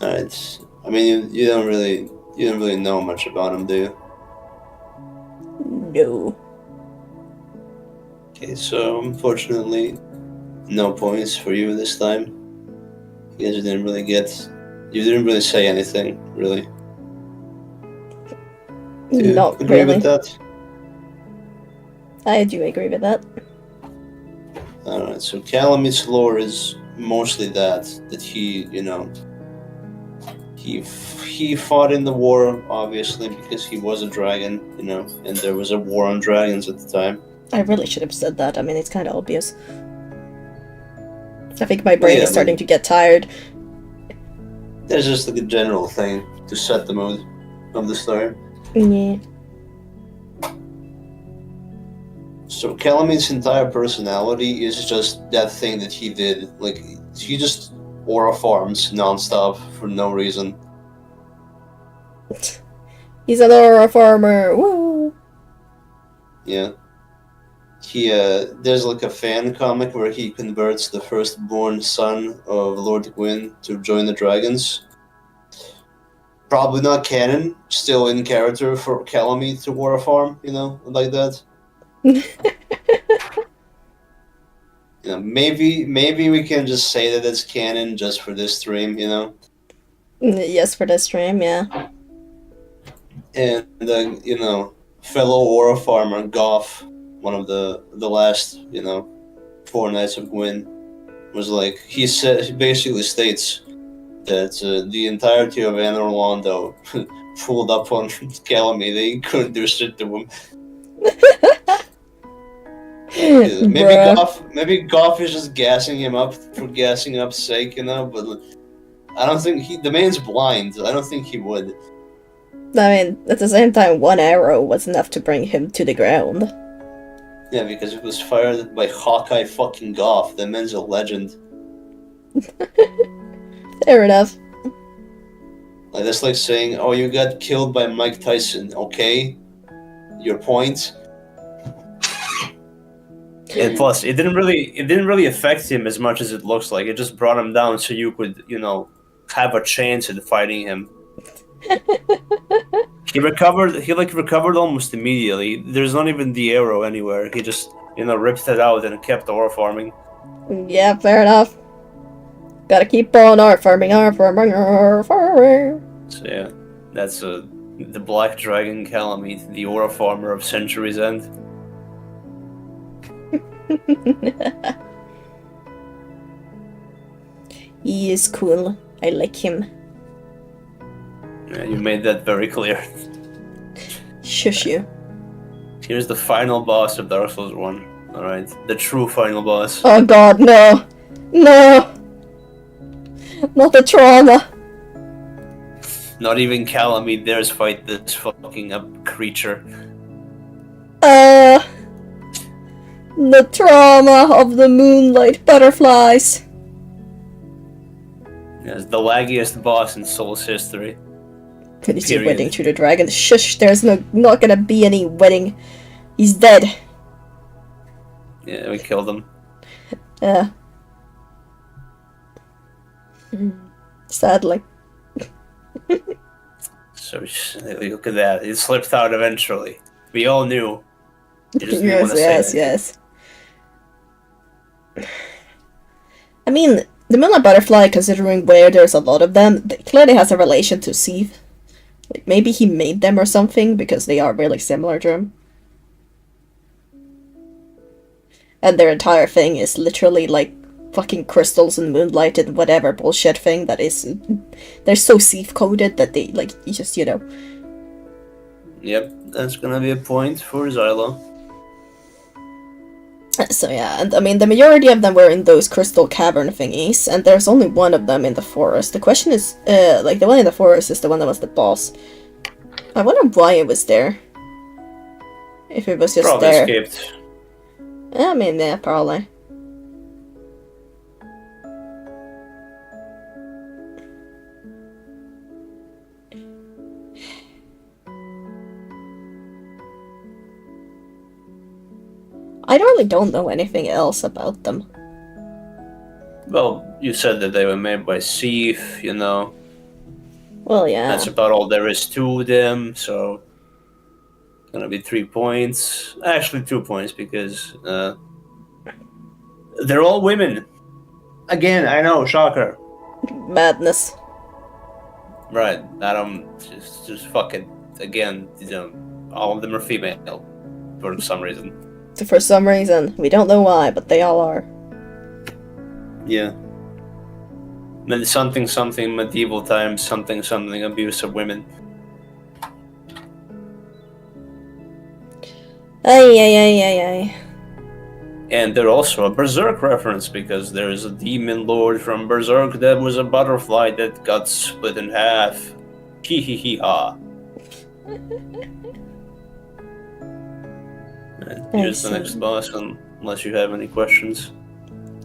Alright. I mean, you don't really know much about him, do you? No. Okay, so unfortunately, no points for you this time. Because you didn't really say anything, really. Do you Not agree really. with that? I do agree with that. Alright, so Calamite's lore is mostly that he, he fought in the war, obviously, because he was a dragon, and there was a war on dragons at the time. I really should have said that. I mean, it's kind of obvious. I think my brain is starting to get tired. There's just like a general thing to set the mood of the story. Yeah. So Calamit's entire personality is just that thing that he did. Like, he just aura farms nonstop for no reason. He's an aura farmer. Woo! Yeah. There's like a fan comic where he converts the firstborn son of Lord Gwyn to join the dragons. Probably not canon, still in character for Calamite to aura farm, like that. Maybe we can just say that it's canon just for this stream, Yes, for this stream, yeah. And fellow aura farmer Goff, one of the last, 4 Knights of Gwyn, was like, he basically states that the entirety of Anor Londo pulled up on Calamite. They couldn't do shit to him. Maybe Goff is just gassing him up for gassing up's sake, but I don't think the man's blind. I don't think he would. I mean, at the same time, one arrow was enough to bring him to the ground. Yeah, because it was fired by Hawkeye fucking Goff. That man's a legend. Fair enough. Like, that's like saying, oh, you got killed by Mike Tyson, okay? Your point? And plus, it didn't really affect him as much as it looks like. It just brought him down so you could, have a chance at fighting him. He recovered almost immediately. There's not even the arrow anywhere. He just, ripped it out and kept aura farming. Yeah, fair enough. Gotta keep on aura farming. So yeah, that's the Black Dragon Calamite, the aura farmer of Century's End. He is cool. I like him. Yeah, you made that very clear. Shush you. Here's the final boss of Dark Souls 1. Alright, the true final boss. Oh god, no! No! Not the trauma! Not even Calamite dares fight this fucking creature. The trauma of the moonlight butterflies. Yes, the laggiest boss in Souls history. And is he wedding to the dragon? Shush, there's not gonna be any wedding. He's dead. Yeah, we killed him. Sadly. So look at that. It slipped out eventually. We all knew. Yes. I mean, the moonlight butterfly, considering where there's a lot of them, clearly has a relation to Seath. Like, maybe he made them or something, because they are really similar to him. And their entire thing is literally, like, fucking crystals and moonlight and whatever bullshit thing that is... They're so Seath-coded that they, like, you just, Yep, that's gonna be a point for Xylo. So yeah, and I mean, the majority of them were in those crystal cavern thingies, and there's only one of them in the forest. The question is, the one in the forest is the one that was the boss. I wonder why it was there. If it was just probably there. Escaped. I mean, yeah, probably. I really don't know anything else about them. Well, you said that they were made by Seath, Well, yeah. That's about all there is to them, so... Gonna be 3 points. Actually, 2 points, because, they're all women. Again, I know, shocker. Madness. Right, just fuck it. Again, all of them are female. For some reason. For some reason. We don't know why, but they all are. Yeah. Something something medieval times, something something abuse of women. Ay. And they're also a Berserk reference because there's a demon lord from Berserk that was a butterfly that got split in half. Hee hee hee ha. And here's the next boss, unless you have any questions.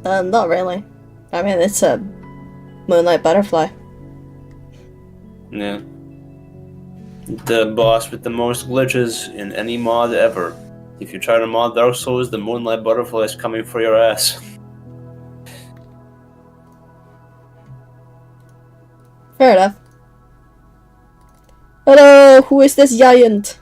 Not really. I mean, it's a moonlight butterfly. Yeah. The boss with the most glitches in any mod ever. If you try to mod Dark Souls, the Moonlight Butterfly is coming for your ass. Fair enough. Hello, who is this giant?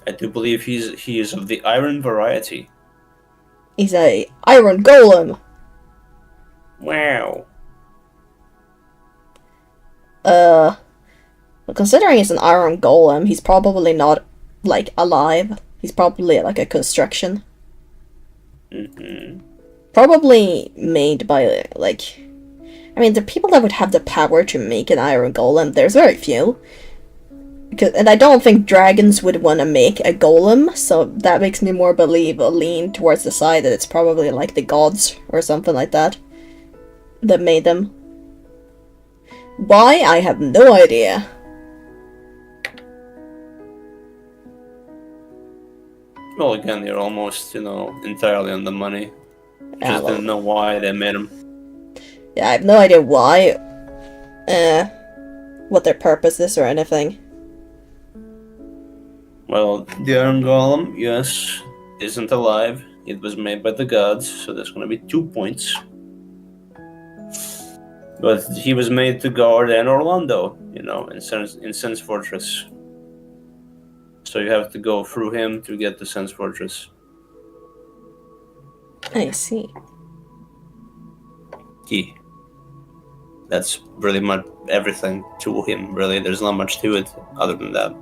I do believe he is of the iron variety. He's a iron golem. Wow. Considering he's an iron golem, he's probably not, like, alive. He's probably, like, a construction. Mm-hmm. Probably made by, like... I mean, the people that would have the power to make an iron golem, there's very few. And I don't think dragons would want to make a golem, so that makes me more lean towards the side that it's probably, like, the gods or something like that that made them. Why? I have no idea. Well, again, you're almost, entirely on the money. Yeah, Just didn't know why they made him. Yeah, I have no idea why. What their purpose is or anything. Well, the Iron Golem, yes, isn't alive. It was made by the gods, so there's gonna be 2 points. But he was made to guard Anne Orlando, in Sense Fortress. So you have to go through him to get to Sense Fortress. I see. That's really much everything to him, really. There's not much to it other than that.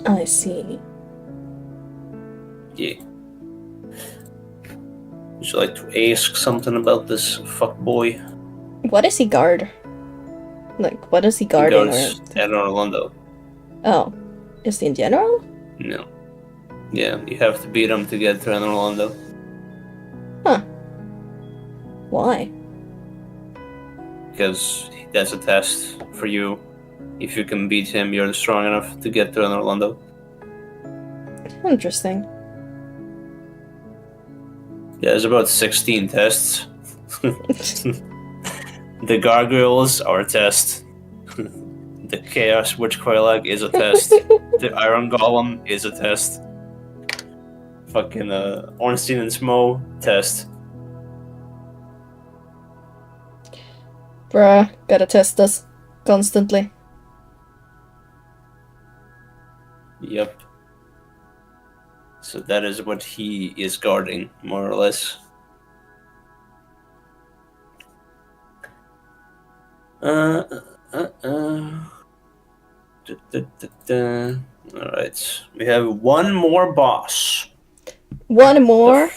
I see. Yeah. Would you like to ask something about this fuckboy? What does he guard? Like, what does he guard He in guards Anne Orlando. Oh. Just in general? No. Yeah, you have to beat him to get to Anne Orlando. Huh. Why? Because that's a test for you. If you can beat him, you're strong enough to get to Anne Orlando. Interesting. Yeah, there's about 16 tests. The gargoyles are a test. The Chaos Witch Coilag is a test. The Iron Golem is a test. Fucking Ornstein and Smo test. Bruh, gotta test us constantly. Yep. So that is what he is guarding, more or less. Alright. We have one more boss. One more?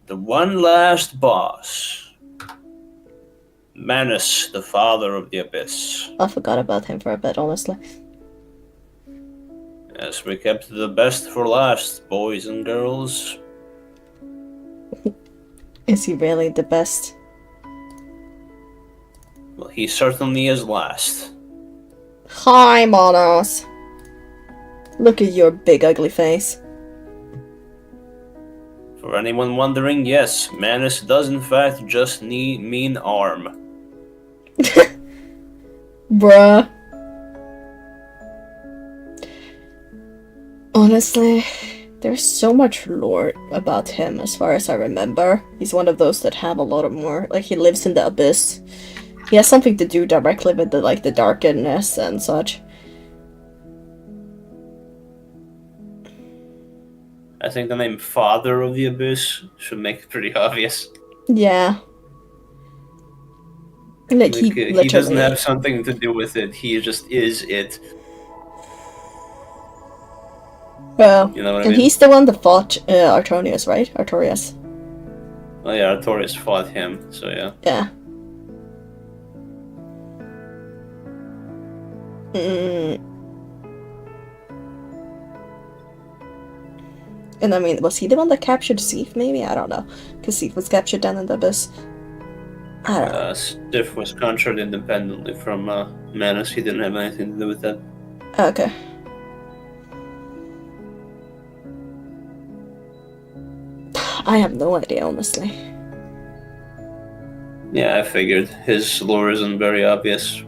The one last boss. Manus, the father of the abyss. I forgot about him for a bit, honestly. Yes, we kept the best for last, boys and girls. Is he really the best? Well, he certainly is last. Hi, Monos. Look at your big ugly face. For anyone wondering, yes, Manus does in fact just need mean arm. Bruh. Honestly, there's so much lore about him as far as I remember. He's one of those that have a lot of more. Like, he lives in the abyss. He has something to do directly with the darkness and such. I think the name Father of the Abyss should make it pretty obvious. Yeah. Like, he literally... doesn't have something to do with it, he just is it. Well, You know what I and mean? he's the one that fought Artorias, right? Artorias. Oh yeah, Artorias fought him, so yeah. Yeah. Mm. And I mean, was he the one that captured Sif, maybe? I don't know. Because Sif was captured down in the abyss. I don't know. Sif was conjured independently from Manus. He didn't have anything to do with that. Okay. I have no idea, honestly. Yeah, I figured. His lore isn't very obvious.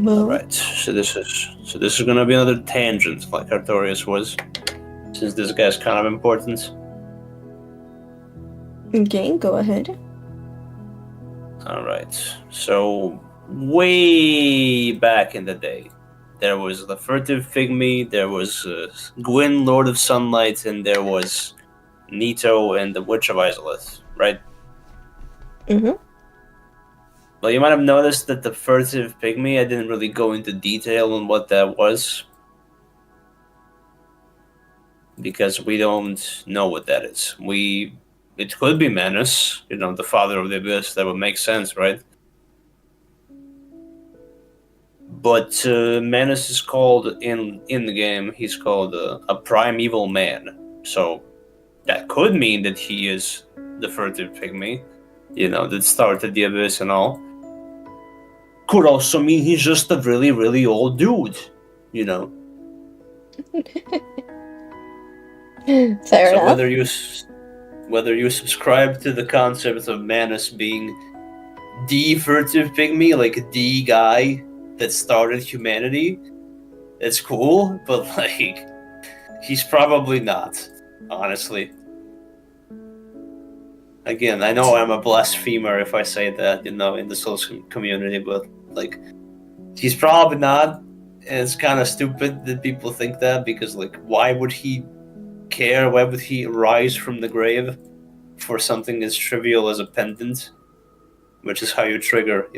Well, Alright, so this is gonna be another tangent like Artorias was. Since this guy's kind of important. okay, go ahead. Alright, so way back in the day, there was the Furtive Pygmy, there was Gwyn, Lord of Sunlight, and there was Nito and the Witch of Izalith, right? Mm-hmm. Well, you might have noticed that the Furtive Pygmy, I didn't really go into detail on what that was. Because we don't know what that is. It could be Manus, the father of the abyss. That would make sense, right? But Manus is called in the game. He's called a primeval man. So that could mean that he is the Furtive Pygmy, that started the abyss and all. Could also mean he's just a really, really old dude, Fair enough. Whether you subscribe to the concept of Manus being the Furtive Pygmy, like the guy that started humanity, it's cool, but like he's probably not, honestly. Again, I know I'm a blasphemer if I say that, in the Souls community, but like he's probably not, and it's kind of stupid that people think that, because like why would he care? Why would he rise from the grave for something as trivial as a pendant? Which is how you trigger,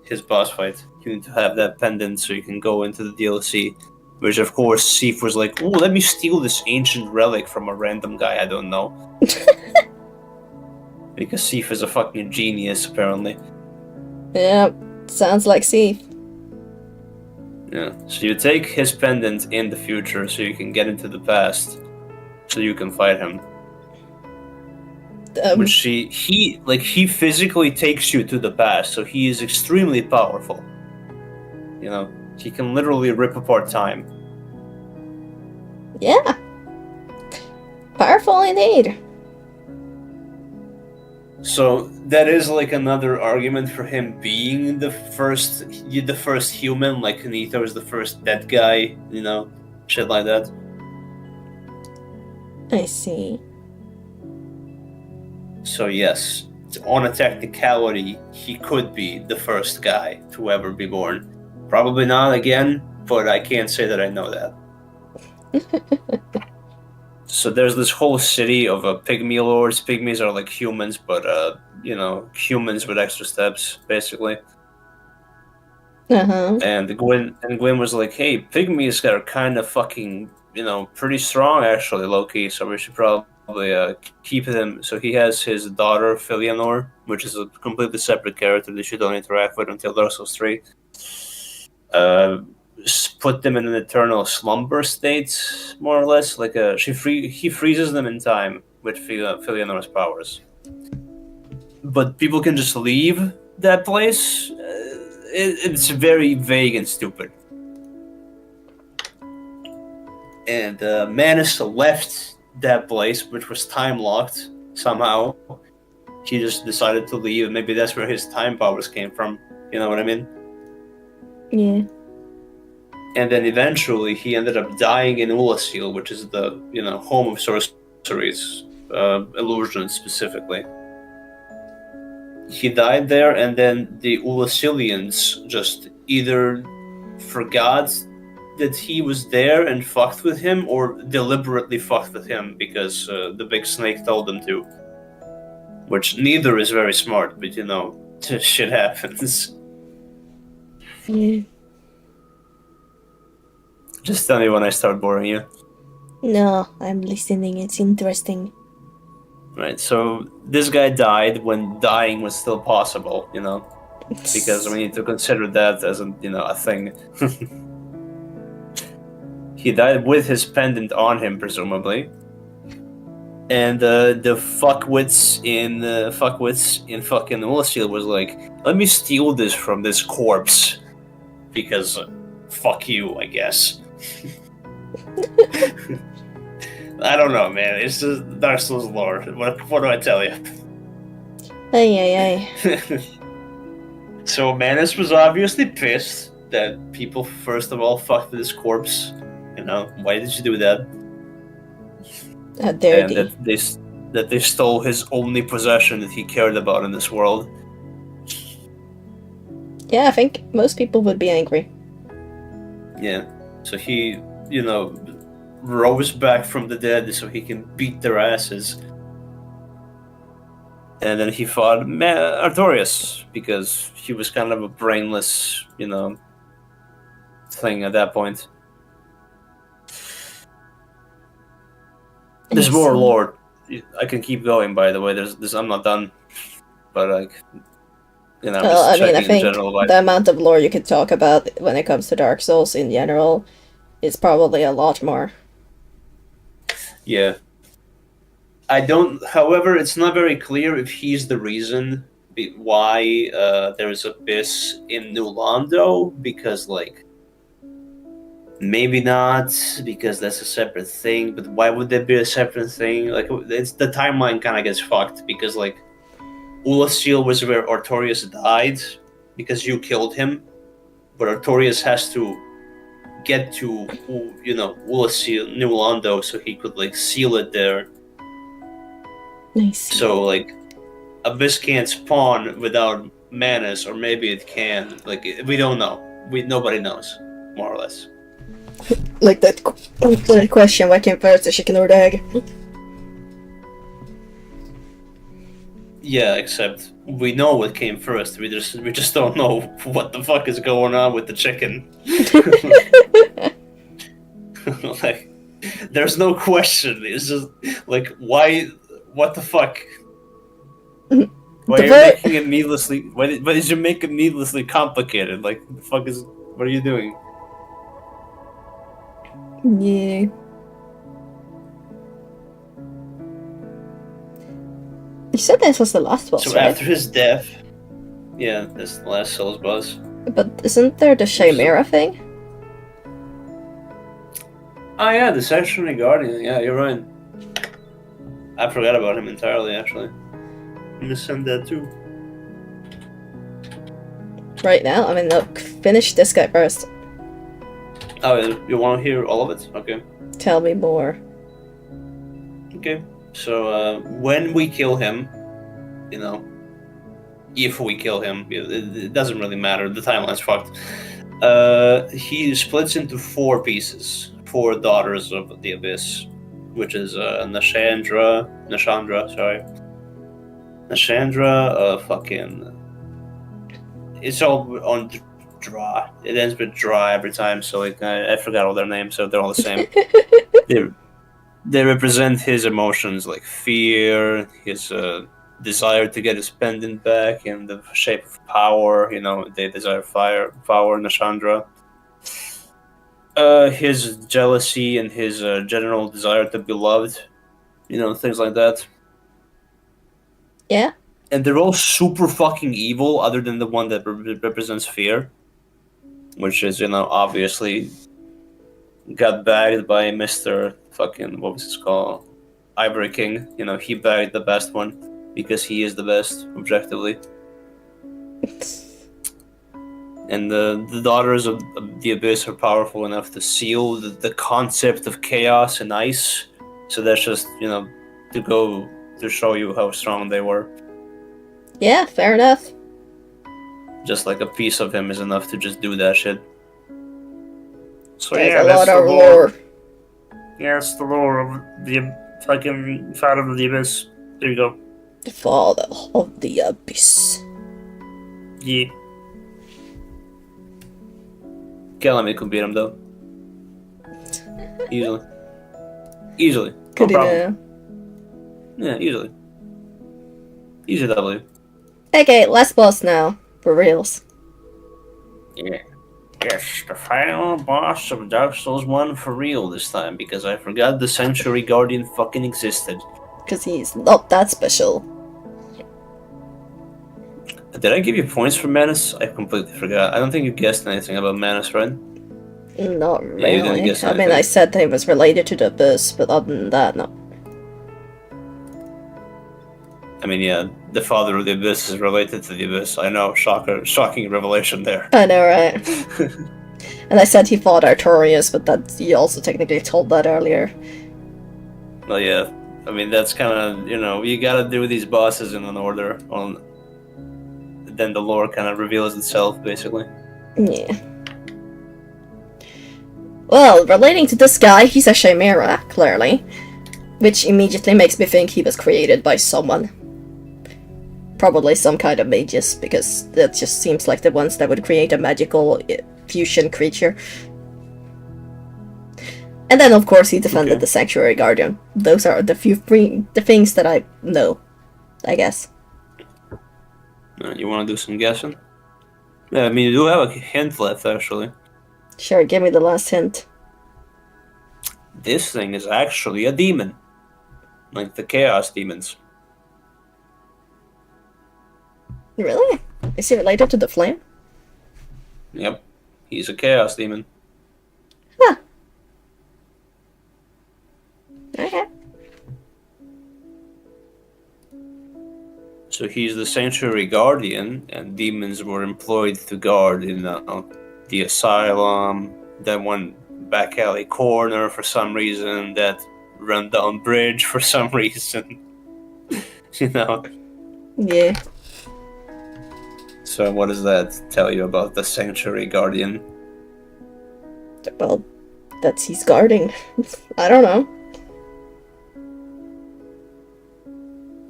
his boss fight. You need to have that pendant so you can go into the DLC. Which, of course, Sif was like, "Oh, let me steal this ancient relic from a random guy I don't know." Because Sif is a fucking genius, apparently. Yep, sounds like Sif. Yeah. So you take his pendant in the future so you can get into the past, so you can fight him. Which he physically takes you to the past, so he is extremely powerful. He can literally rip apart time. Yeah. Powerful indeed. So that is like another argument for him being the first human, like Nito is the first dead guy, shit like that. I see. So yes, on a technicality, he could be the first guy to ever be born. Probably not again, but I can't say that I know that. So there's this whole city of pygmy lords. Pygmies are like humans, but humans with extra steps, basically. Uh-huh. And Gwyn was like, "Hey, pygmies are kind of fucking, pretty strong actually, low-key, so we should probably keep them." So he has his daughter, Filianor, which is a completely separate character that you don't interact with until Dark Souls 3. Put them in an eternal slumber state, more or less. Like he freezes them in time with Filianor's powers. But people can just leave that place. It's very vague and stupid. And Manus left that place, which was time locked somehow. He just decided to leave. Maybe that's where his time powers came from. You know what I mean? Yeah. And then eventually he ended up dying in Ulasil, which is the home of sorceries, illusions specifically. He died there, and then the Ulasilians just either forgot that he was there and fucked with him, or deliberately fucked with him because the big snake told them to. Which neither is very smart, but shit happens. Yeah. Just tell me when I start boring you. No, I'm listening. It's interesting. Right, so this guy died when dying was still possible, because we need to consider that as a thing. He died with his pendant on him, presumably. And the fuckwits in fucking Wishlist was like, let me steal this from this corpse. Because fuck you, I guess. I don't know, man. It's just Dark Souls lore. What do I tell you? Ay. So Manus was obviously pissed that people first of all fucked with his corpse. Why did you do that? How dare And they? that they stole his only possession that he cared about in this world. Yeah, I think most people would be angry. Yeah. So he, rose back from the dead so he can beat their asses. And then he fought Artorias because he was kind of a brainless, thing at that point. There's more lore. I can keep going, by the way. There's I'm not done, but I'm just I checking think in general. the amount of lore you could talk about when it comes to Dark Souls in general is probably a lot more. Yeah. I don't. However, it's not very clear if he's the reason why there's Abyss in New Londo, because maybe not, because that's a separate thing. But why would there be a separate thing? It's the timeline kind of gets fucked because Ulasil was where Artorias died because you killed him, but Artorias has to get to Ulasil, New Londo, so he could seal it there. Nice. So Abyss can't spawn without Manus, or maybe it can. We don't know. Nobody knows, more or less. Like that question, what came first, the chicken or the egg? Yeah, except we know what came first. We just don't know what the fuck is going on with the chicken. There's no question. It's just why? What the fuck? Why are you making it needlessly? Why did you make it needlessly complicated? The fuck is? What are you doing? Yeah. You said this was the last boss, So right? after his death, yeah, that's the last Souls boss. But isn't there the Chimera thing? Oh yeah, the Sanctuary Guardian. Yeah, you're right. I forgot about him entirely, actually. I'm gonna send that too. Right now? I mean, look, finish this guy first. Oh, you want to hear all of it? Okay. Tell me more. Okay. So when we kill him, if we kill him, it doesn't really matter. The timeline's fucked. He splits into 4 pieces. 4 daughters of the Abyss, which is Nashandra, fucking... It's all on Dra. It ends with Dra every time, so I forgot all their names, so they're all the same. They represent his emotions, like fear, his desire to get his pendant back in the shape of power. They desire power, Nashandra. His jealousy and his general desire to be loved, things like that. Yeah. And they're all super fucking evil, other than the one that represents fear, which is, obviously got bagged by Mr. fucking, what was his called? Ivory King. He bagged the best one because he is the best, objectively. And the daughters of the Abyss are powerful enough to seal the concept of chaos and ice. So that's just, to go to show you how strong they were. Yeah, fair enough. Just a piece of him is enough to just do that shit. So There's yeah, a that's lot the of lore. lore. Yeah, it's the lore of the fucking Father of the Abyss. There you go. The Father of the Abyss. Yeah. Calamity could beat him though. Easily. Could No be problem. Yeah, easily. Easy W. Okay, last boss now. For reals. Yeah. Yes, the final boss of Dark Souls 1 for real this time, because I forgot the Sanctuary Guardian fucking existed. Because he's not that special. Did I give you points for Manus? I completely forgot. I don't think you guessed anything about Manus, right? Not Yeah, you didn't really. guess I mean, anything. I said that he was related to the abyss, but other than that, no. I mean, yeah, the father of the Abyss is related to the Abyss. I know, shocking revelation there. I know, right? And I said he fought Artorias, but that you also technically told that earlier. Well, yeah, I mean, that's kind of, you gotta do these bosses in an order. Then the lore kind of reveals itself, basically. Yeah. Well, relating to this guy, he's a chimera, clearly. Which immediately makes me think he was created by someone. Probably some kind of magus, because that just seems like the ones that would create a magical fusion creature. And then, of course, he defended the Sanctuary Guardian. Those are the the things that I know, I guess. You want to do some guessing? Yeah, I mean, you do have a hint left, actually. Sure, give me the last hint. This thing is actually a demon. Like the Chaos Demons. Really? Is he related to the flame? Yep. He's a Chaos Demon. Huh. Okay. So he's the Sanctuary Guardian, and demons were employed to guard, the asylum, that one back alley corner for some reason, that rundown bridge for some reason. Yeah. So what does that tell you about the Sanctuary Guardian? Well, that's he's guarding. I don't know.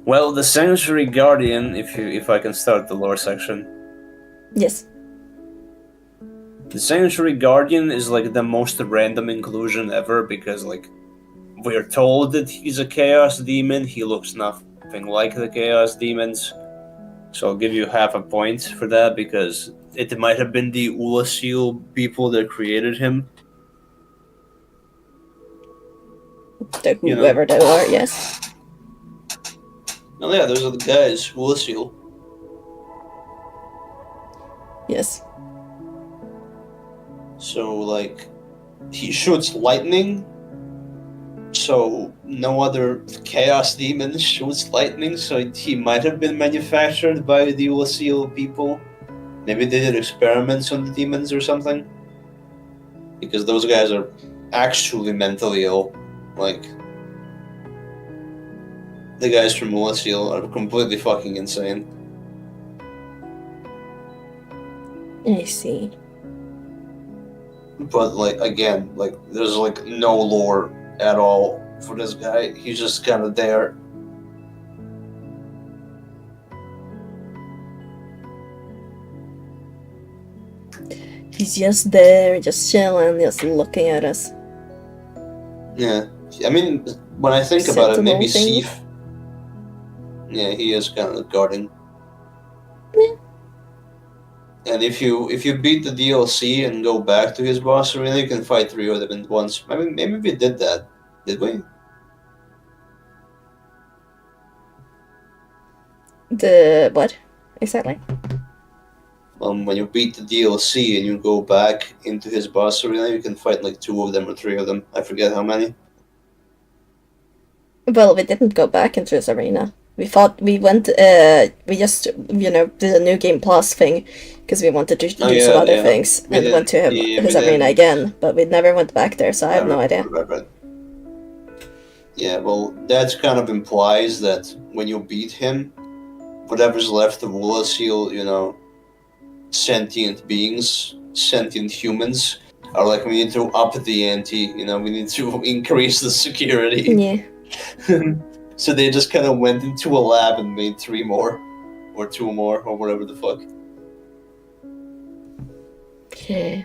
Well, the Sanctuary Guardian, if I can start the lore section. Yes. The Sanctuary Guardian is like the most random inclusion ever, because like we're told that he's a Chaos Demon. He looks nothing like the Chaos Demons. So I'll give you half a point for that, because it might have been the Ulasil people that created him. Whoever they are, yes. Oh yeah, those are the guys, Ulasil. Yes. So like, he shoots lightning. So no other Chaos Demon shoots lightning, so he might have been manufactured by the Ulasil people. Maybe they did experiments on the demons or something. Because those guys are actually mentally ill. Like, the guys from Ulasil are completely fucking insane. I see. But like, again, like, there's like no lore at all for this guy. He's just kind of there. He's just there, just chilling, just looking at us. Yeah. I mean, when I think about it, maybe Sentinel Sif. Yeah, he is kind of guarding. Yeah. And if you beat the DLC and go back to his boss arena, you can fight 3 of them at once. I mean, maybe we did that. Did we? The what? Exactly? When you beat the DLC and you go back into his boss arena, you can fight like 2 of them or 3 of them. I forget how many. Well, we didn't go back into his arena. We went, we just, did a New Game Plus thing, because we wanted to do some other things, and went to his arena again, but we never went back there, so I have no idea. Right. Yeah, well, that kind of implies that when you beat him, whatever's left of Ulasil, sentient beings, sentient humans, are like, we need to up the ante, we need to increase the security. Yeah. So they just kind of went into a lab and made 3 more, or 2 more, or whatever the fuck. Okay.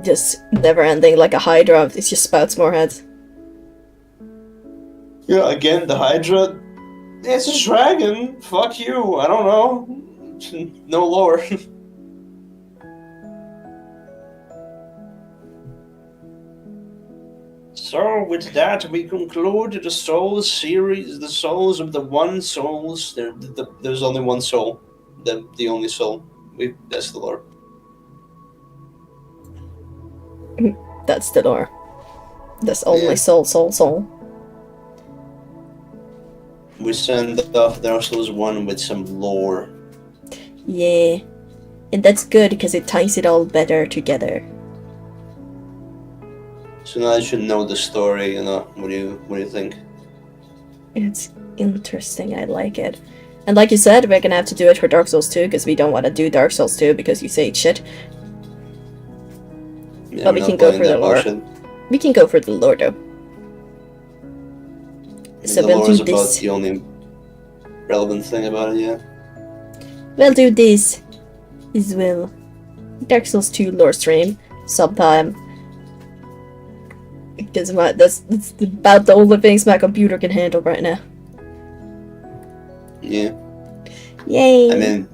Just never ending, like a Hydra, it just spouts more heads. Yeah, again, the Hydra. It's a dragon. Fuck you. I don't know. No lore. So, with that, we conclude the Souls series. The Souls of the One Souls. There's only one soul. The only soul. That's the lore. That's the lore. There's only Yeah. soul. We send off Dark Souls 1 with some lore. Yeah. And that's good because it ties it all better together. So now you should know the story, you know. What do you think? It's interesting, I like it. And like you said, we're gonna have to do it for Dark Souls 2 because we don't want to do Dark Souls 2 because you say it's shit. Yeah, But we can go for the lore. We can go for the lore though. So the we'll lore do is about this. the only relevant thing about it, yeah. We'll do this as well. Dark Souls 2 lore stream sometime. Because that's about the only things my computer can handle right now. Yeah. Yay! I mean,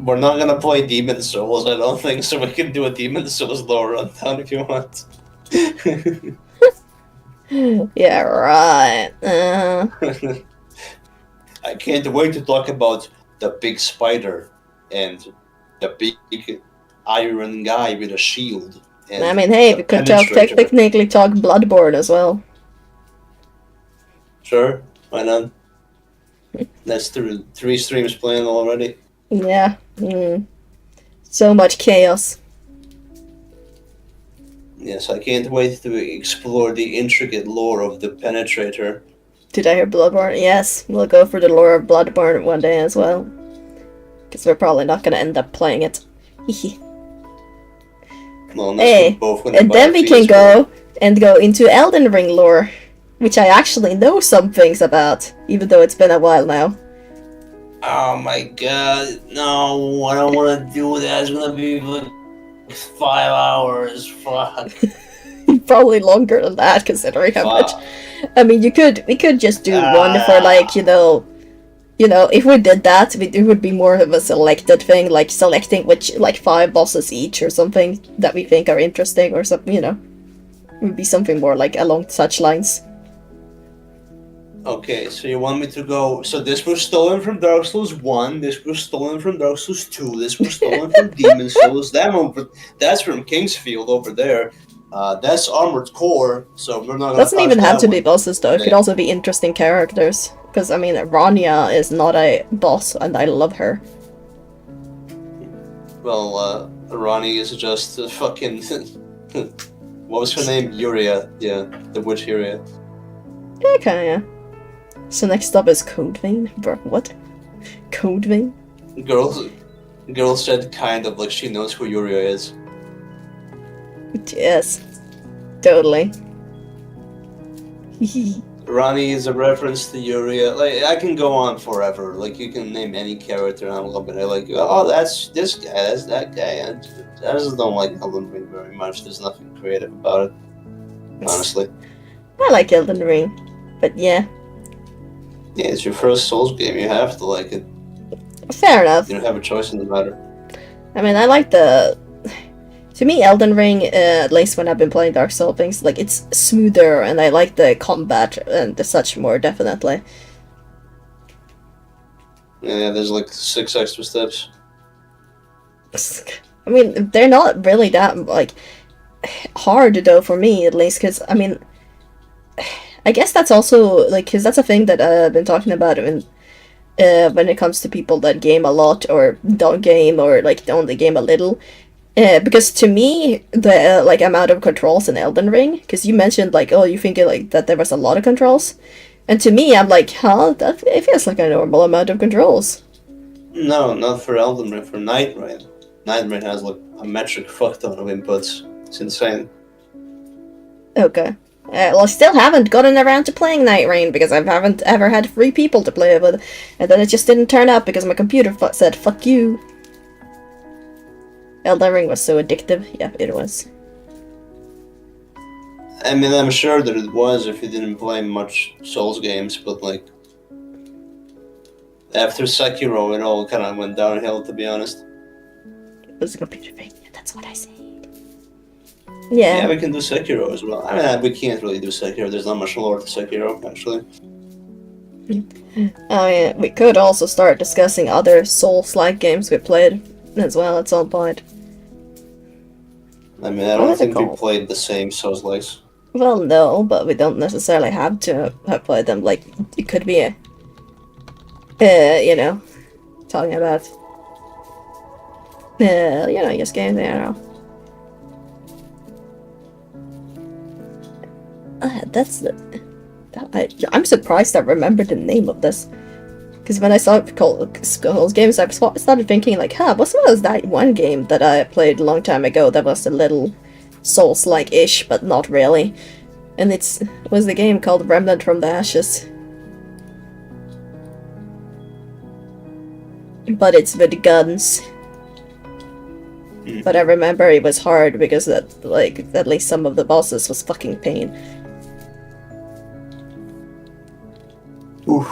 we're not gonna play Demon Souls, I don't think, so we can do a Demon Souls lore rundown if you want. Yeah, right. I can't wait to talk about the big spider and the big iron guy with a shield. And I mean, hey, we could technically talk Bloodborne as well. Sure, why not? That's three streams playing already. Yeah. So much chaos. Yes, I can't wait to explore the intricate lore of the Penetrator. Did I hear Bloodborne? Yes, we'll go for the lore of Bloodborne one day as well. Because we're probably not going to end up playing it. Well, hey, and then we can go into Elden Ring lore, which I actually know some things about, even though it's been a while now. Oh my god, no, I don't want to do that. It's gonna be like 5 hours. Fuck. Probably longer than that, considering how much. I mean, we could just do one for like, you know, if we did that, it would be more of a selected thing, like selecting which, like 5 bosses each or something that we think are interesting or something, you know. It would be something more like along such lines. Okay, so you want me to go... So this was stolen from Dark Souls 1, this was stolen from Dark Souls 2, this was stolen from Demon Souls, that's from Kingsfield over there. That's Armored Core, so we're not gonna Doesn't even have to be bosses though, it could also be interesting characters. Because, I mean, Rania is not a boss, and I love her. Well, Ronnie is just a fucking... what was her name? Yuria. Yeah, the witch Yuria. Okay, yeah. So next up is Code Vein? Bro, what? Code Vein? Girl said kind of like she knows who Yuria is. Yes. Totally. Ronnie is a reference to Yuria. Like, I can go on forever. Like, you can name any character and I love it. I like, oh, that's this guy, that's that guy. I just don't like Elden Ring very much. There's nothing creative about it, honestly. I like Elden Ring, but yeah. Yeah, it's your first Souls game. You have to like it. Fair enough. You don't have a choice in the matter. I mean, I like the... To me, Elden Ring, at least when I've been playing Dark Souls things, like, it's smoother, and I like the combat and the such more, definitely. Yeah, there's like 6 extra steps. I mean, they're not really that, like, hard, though, for me, at least, because, I mean, I guess that's also, like, because that's a thing that I've been talking about when it comes to people that game a lot, or don't game, or, like, only game a little. Because to me, the like amount of controls in Elden Ring, because you mentioned like, oh, you think like that there was a lot of controls, and to me, I'm like, huh, it feels like a normal amount of controls. No, not for Elden Ring, for Night Rain. Night Rain has like a metric fuck ton of inputs. It's insane. Okay. Well, I still haven't gotten around to playing Night Rain because I haven't ever had 3 people to play it with, and then it just didn't turn up because my computer said fuck you. Elden Ring was so addictive. Yeah, it was. I mean, I'm sure that it was if you didn't play much Souls games, but like after Sekiro, it all kind of went downhill. To be honest. It was a computer thing. That's what I said. Yeah, Yeah. we can do Sekiro as well. I mean, we can't really do Sekiro. There's not much lore to Sekiro, actually. I mean, we could also start discussing other Souls-like games we played as well at some point. I mean, I What don't is it think we called? played the same Souls-likes. Well, no, but we don't necessarily have to have played them. Like, it could be a, you know, talking about, you know, just games. I don't know. That's the. I'm surprised I remember the name of this. Because when I saw it called Skull's Games, I started thinking, like, what was that one game that I played a long time ago that was a little Souls-like-ish, but not really? And it was the game called Remnant from the Ashes. But it's with guns. But I remember it was hard because that, like, at least some of the bosses was fucking pain. Oof.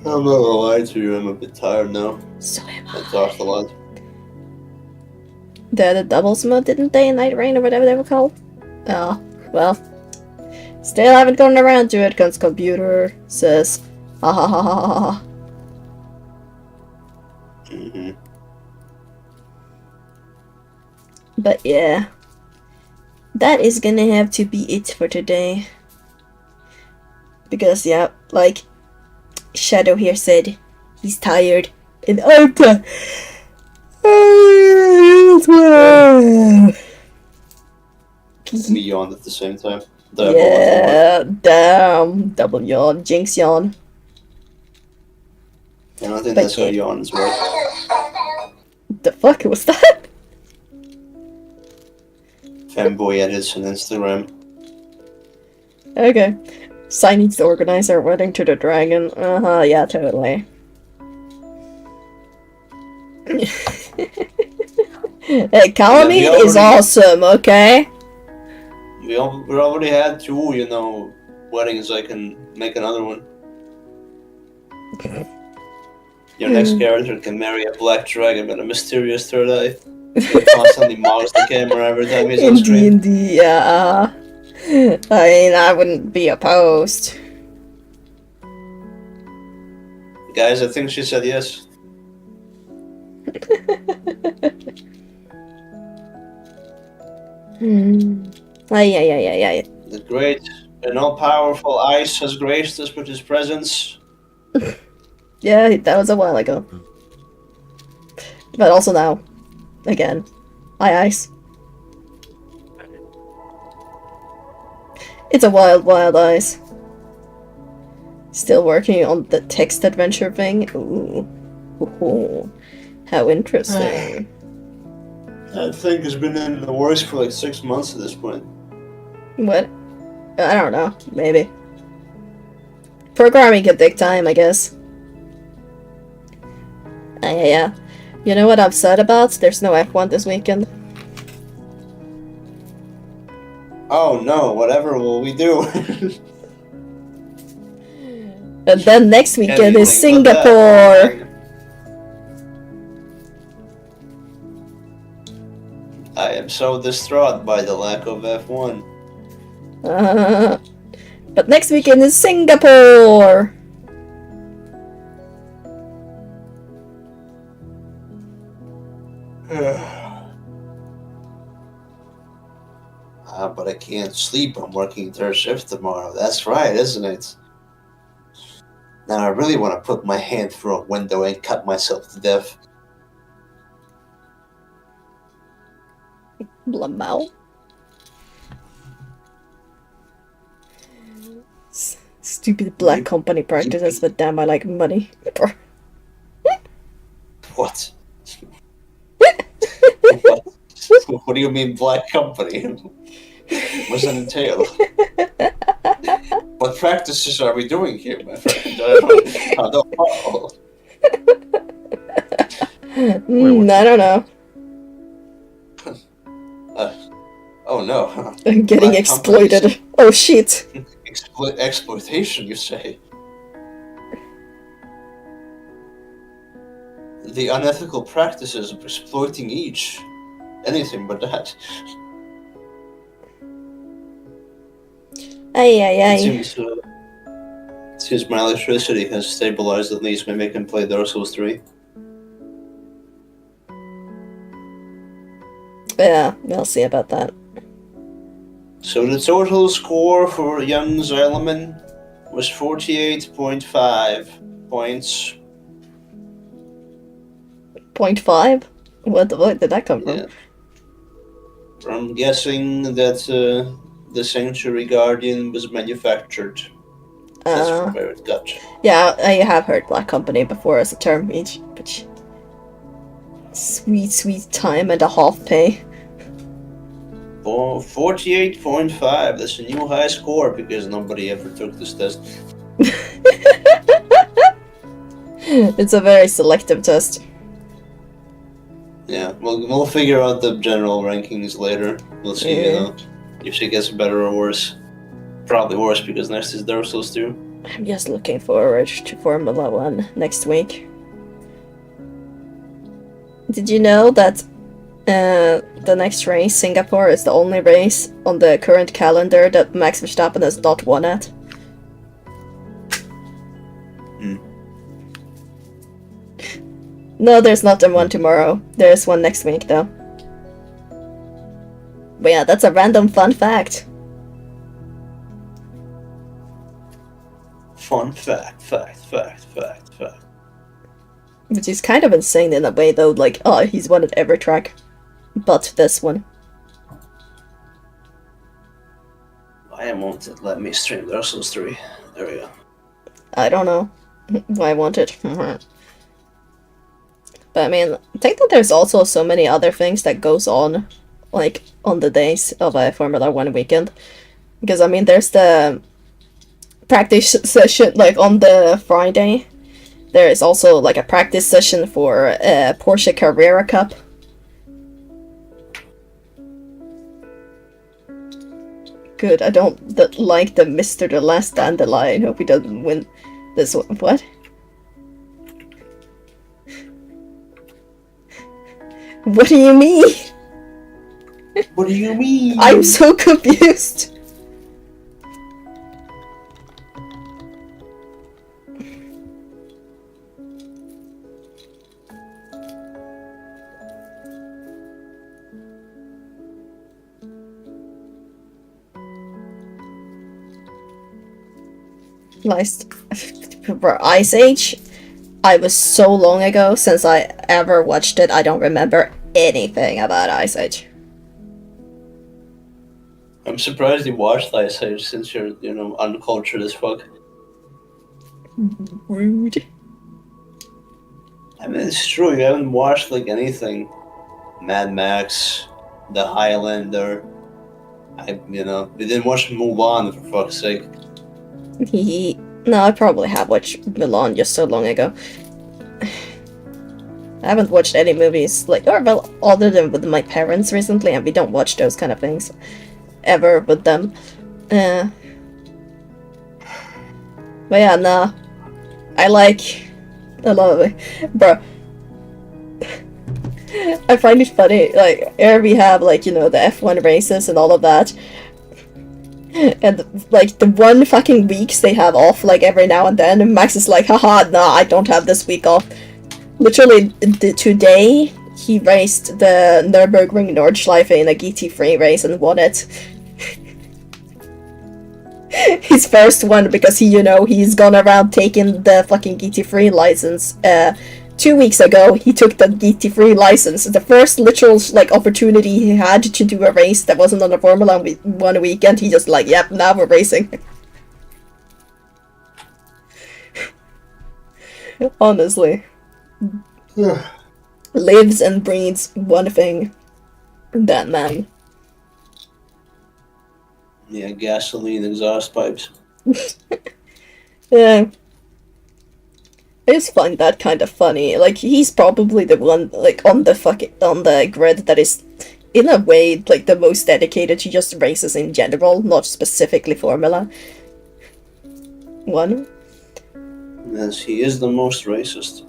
I'm not gonna lie to you, I'm a bit tired now. So am I talked a lot. The doubles mode, didn't they? Night Rain or whatever they were called? Oh, well. Still haven't gotten around to it because computer says, ha ha ha ha ha ha. Mm-hmm. But yeah. That is gonna have to be it for today. Because, yeah, like Shadow here said, he's tired. And I'm tired as well. We yawned at the same time. Yeah, damn. Double yawn. Jinx yawn. I don't think But that's how yeah. yawns work. The fuck was that? Fanboy edits on Instagram. Okay. Sai needs to organize our wedding to the dragon. Uh-huh, yeah, totally. Hey, Calamine Yeah, is awesome, okay? We already had two, you know, weddings. I can make another one. Your next character can marry a black dragon with a mysterious third eye. He constantly mouths the camera every time he's on In screen. D&D, yeah. I mean, I wouldn't be opposed. Guys, I think she said yes. Yeah. The great and all-powerful Ice has graced us with his presence. Yeah, that was a while ago. But also now. Again. Hi, Ice. It's a wild, wild Ice. Still working on the text adventure thing? Ooh. Ooh. How interesting. That thing has been in the works for like 6 months at this point. What? I don't know. Maybe. Programming can take time, I guess. Yeah. You know what I'm sad about? There's no F1 this weekend. Oh no, whatever will we do? And then next weekend is Anything but Singapore! that. I am so distraught by the lack of F1. But next weekend is Singapore! But I can't sleep. I'm working third shift tomorrow. That's right, isn't it? Now I really want to put my hand through a window and cut myself to death. Blamau? Stupid black company practices, but damn, I like money. What? What do you mean black company? What does that entail? What practices are we doing here, my friend? I don't know. I don't know. Oh no. Getting Black exploited. companies. Oh shit. Exploitation, you say? The unethical practices of exploiting each. Anything but that. Ay ay It ay. seems my electricity has stabilized at least. Maybe I can play Dark Souls 3. Yeah, we'll see about that. So the total score for young Xylomin was 48.5 points. 0.5? What did that come from? Yeah. I'm guessing that the Sanctuary Guardian was manufactured. That's from where it got. Yeah, I have heard Black Company before as a term, which sweet, sweet time and a half pay. 48.5. That's a new high score because nobody ever took this test. It's a very selective test. Yeah, we'll figure out the general rankings later. We'll see, if she gets better or worse. Probably worse because next is Dark Souls 2. I'm just looking forward to Formula 1 next week. Did you know that the next race, Singapore, is the only race on the current calendar that Max Verstappen has not won at? No, there's not one tomorrow. There's one next week, though. But yeah, that's a random fun fact. Fun fact. Which is kind of insane in a way, though. Like, oh, he's won at every track. But this one. I won't let me stream Dark Souls 3. There we go. I don't know why I want it. But I mean, I think that there's also so many other things that goes on, like, on the days of a Formula 1 weekend. Because, I mean, there's the practice session, like, on the Friday. There is also, like, a practice session for Porsche Carrera Cup. Good, I don't like the Mr. The Last Dandelion. Hope he doesn't win this one. What? What do you mean? What do you mean? I'm so confused. For Ice Age, I was so long ago since I ever watched it, I don't remember anything about Ice Age. I'm surprised you watched Ice Age since you're, uncultured as fuck. Rude. I mean, it's true, you haven't watched, like, anything. Mad Max, The Highlander. You didn't watch Mulan, for fuck's sake. No, I probably have watched Milan just so long ago. I haven't watched any movies, like, or well, other than with my parents recently, and we don't watch those kind of things ever with them. But yeah, nah. I love it. Bro. I find it funny, like, here we have, like, the F1 races and all of that. And, like, the one fucking weeks they have off, like, every now and then, and Max is like, haha, nah, I don't have this week off. Literally, today, he raced the Nürburgring Nordschleife in a GT3 race and won it. His first one, because he's gone around taking the fucking GT3 license. 2 weeks ago, he took the GT3 license. The first literal, like, opportunity he had to do a race that wasn't on a Formula 1 weekend, he just like, yep, now we're racing. Honestly. Lives and breathes one thing. That man. Yeah, gasoline exhaust pipes. Yeah. I just find that kind of funny. Like, he's probably the one, like, on the grid that is in a way, like, the most dedicated to just races in general, not specifically Formula 1. Yes, he is the most racist.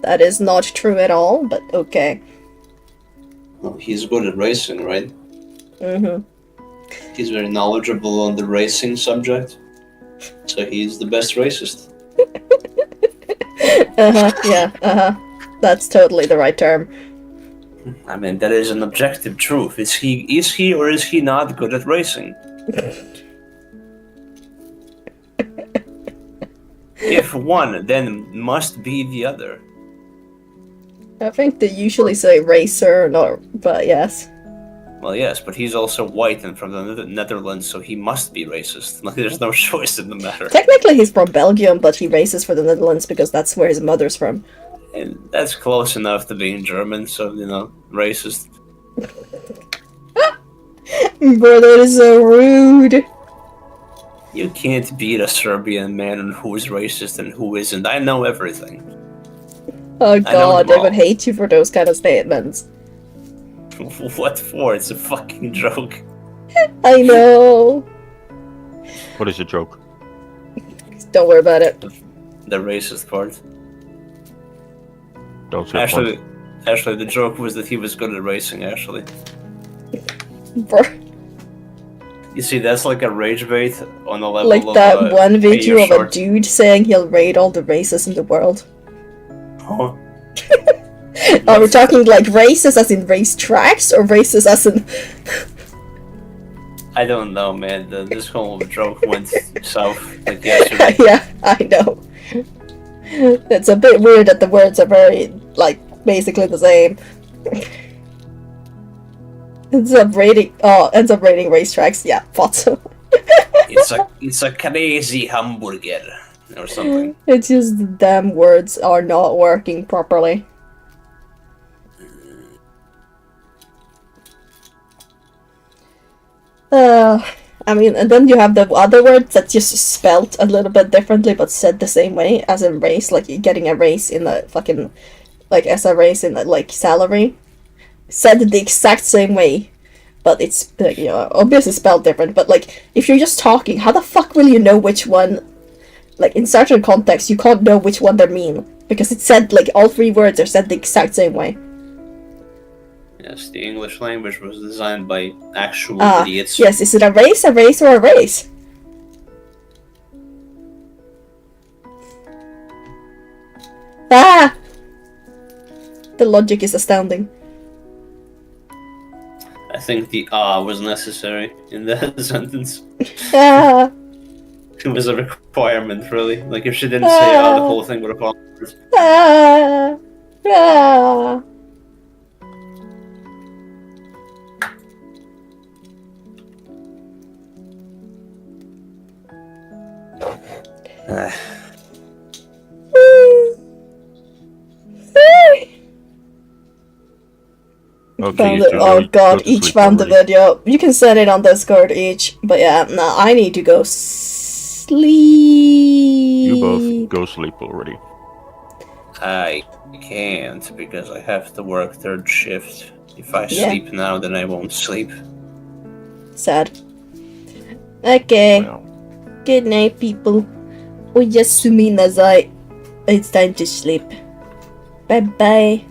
That is not true at all, but okay. Well, he's good at racing, right? Mm-hmm. He's very knowledgeable on the racing subject. So he's the best racist. Yeah, That's totally the right term. I mean, that is an objective truth. Is he or is he not good at racing? If one, then must be the other. I think they usually say racer, but yes. Well, yes, but he's also white and from the Netherlands, so he must be racist. Like, there's no choice in the matter. Technically, he's from Belgium, but he races for the Netherlands because that's where his mother's from. And that's close enough to being German, so, racist. Bro, that is so rude. You can't beat a Serbian man on who is racist and who isn't. I know everything. Oh god, them I would all. hate you for those kind of statements. What for? It's a fucking joke. I know. What is a joke? Don't worry about it. The racist part. Don't say Actually, the joke was that he was good at racing, actually. Bro, You see, that's like a rage bait on the level like of... that one video Hey, of you're a short. dude saying he'll raid all the races in the world. Huh? Are we talking like races as in race tracks or races as in... I don't know, man. This whole joke went south like yesterday. Yeah, I know. It's a bit weird that the words are very, like, basically the same. Ends up rating racetracks. Yeah, thought so. It's a crazy hamburger or something. It's just the damn words are not working properly. I mean, and then you have the other words that just spelt a little bit differently but said the same way as in race, like you're getting a raise in the fucking, like as a raise in the, like, salary. Said the exact same way, but it's, obviously spelled different, but like, if you're just talking, how the fuck will you know which one, like, in certain contexts, you can't know which one they mean, because it said, like, all three words are said the exact same way. Yes, the English language was designed by actual idiots. Yes, is it a race, or a race? Ah! The logic is astounding. I think the was necessary in that sentence. Ah! It was a requirement, really. Like, if she didn't say the whole thing would have fallen apart. Ah! Ah! Okay, Found you it. two Oh go god, to each sleep found the already. video. You can send it on Discord each. But yeah, no, I need to go sleep. You both go sleep already. I can't because I have to work third shift. If I Yeah. sleep now, then I won't sleep. Sad. Okay. Well, Good night, people. Oyasumi nazai. It's time to sleep. Bye bye.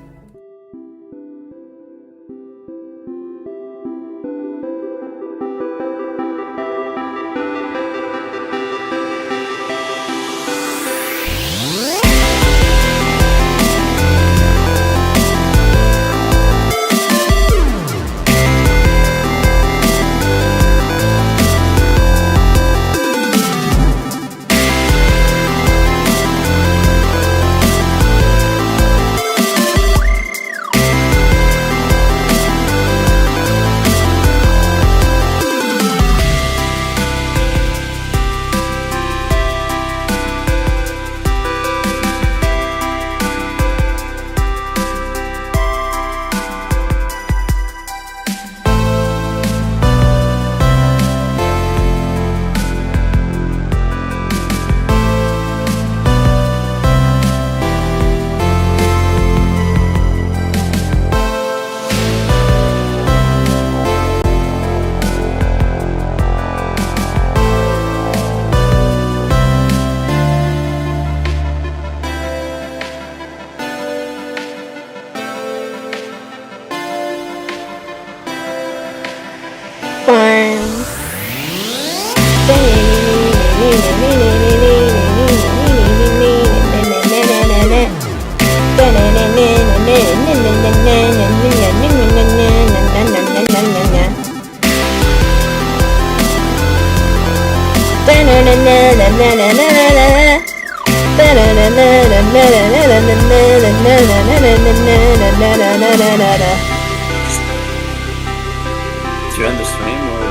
Did you end the stream or?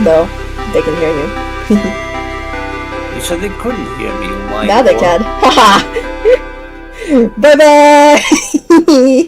No, they can hear you. You said they couldn't hear me. You lying Now they whore. can. Haha. Bye bye.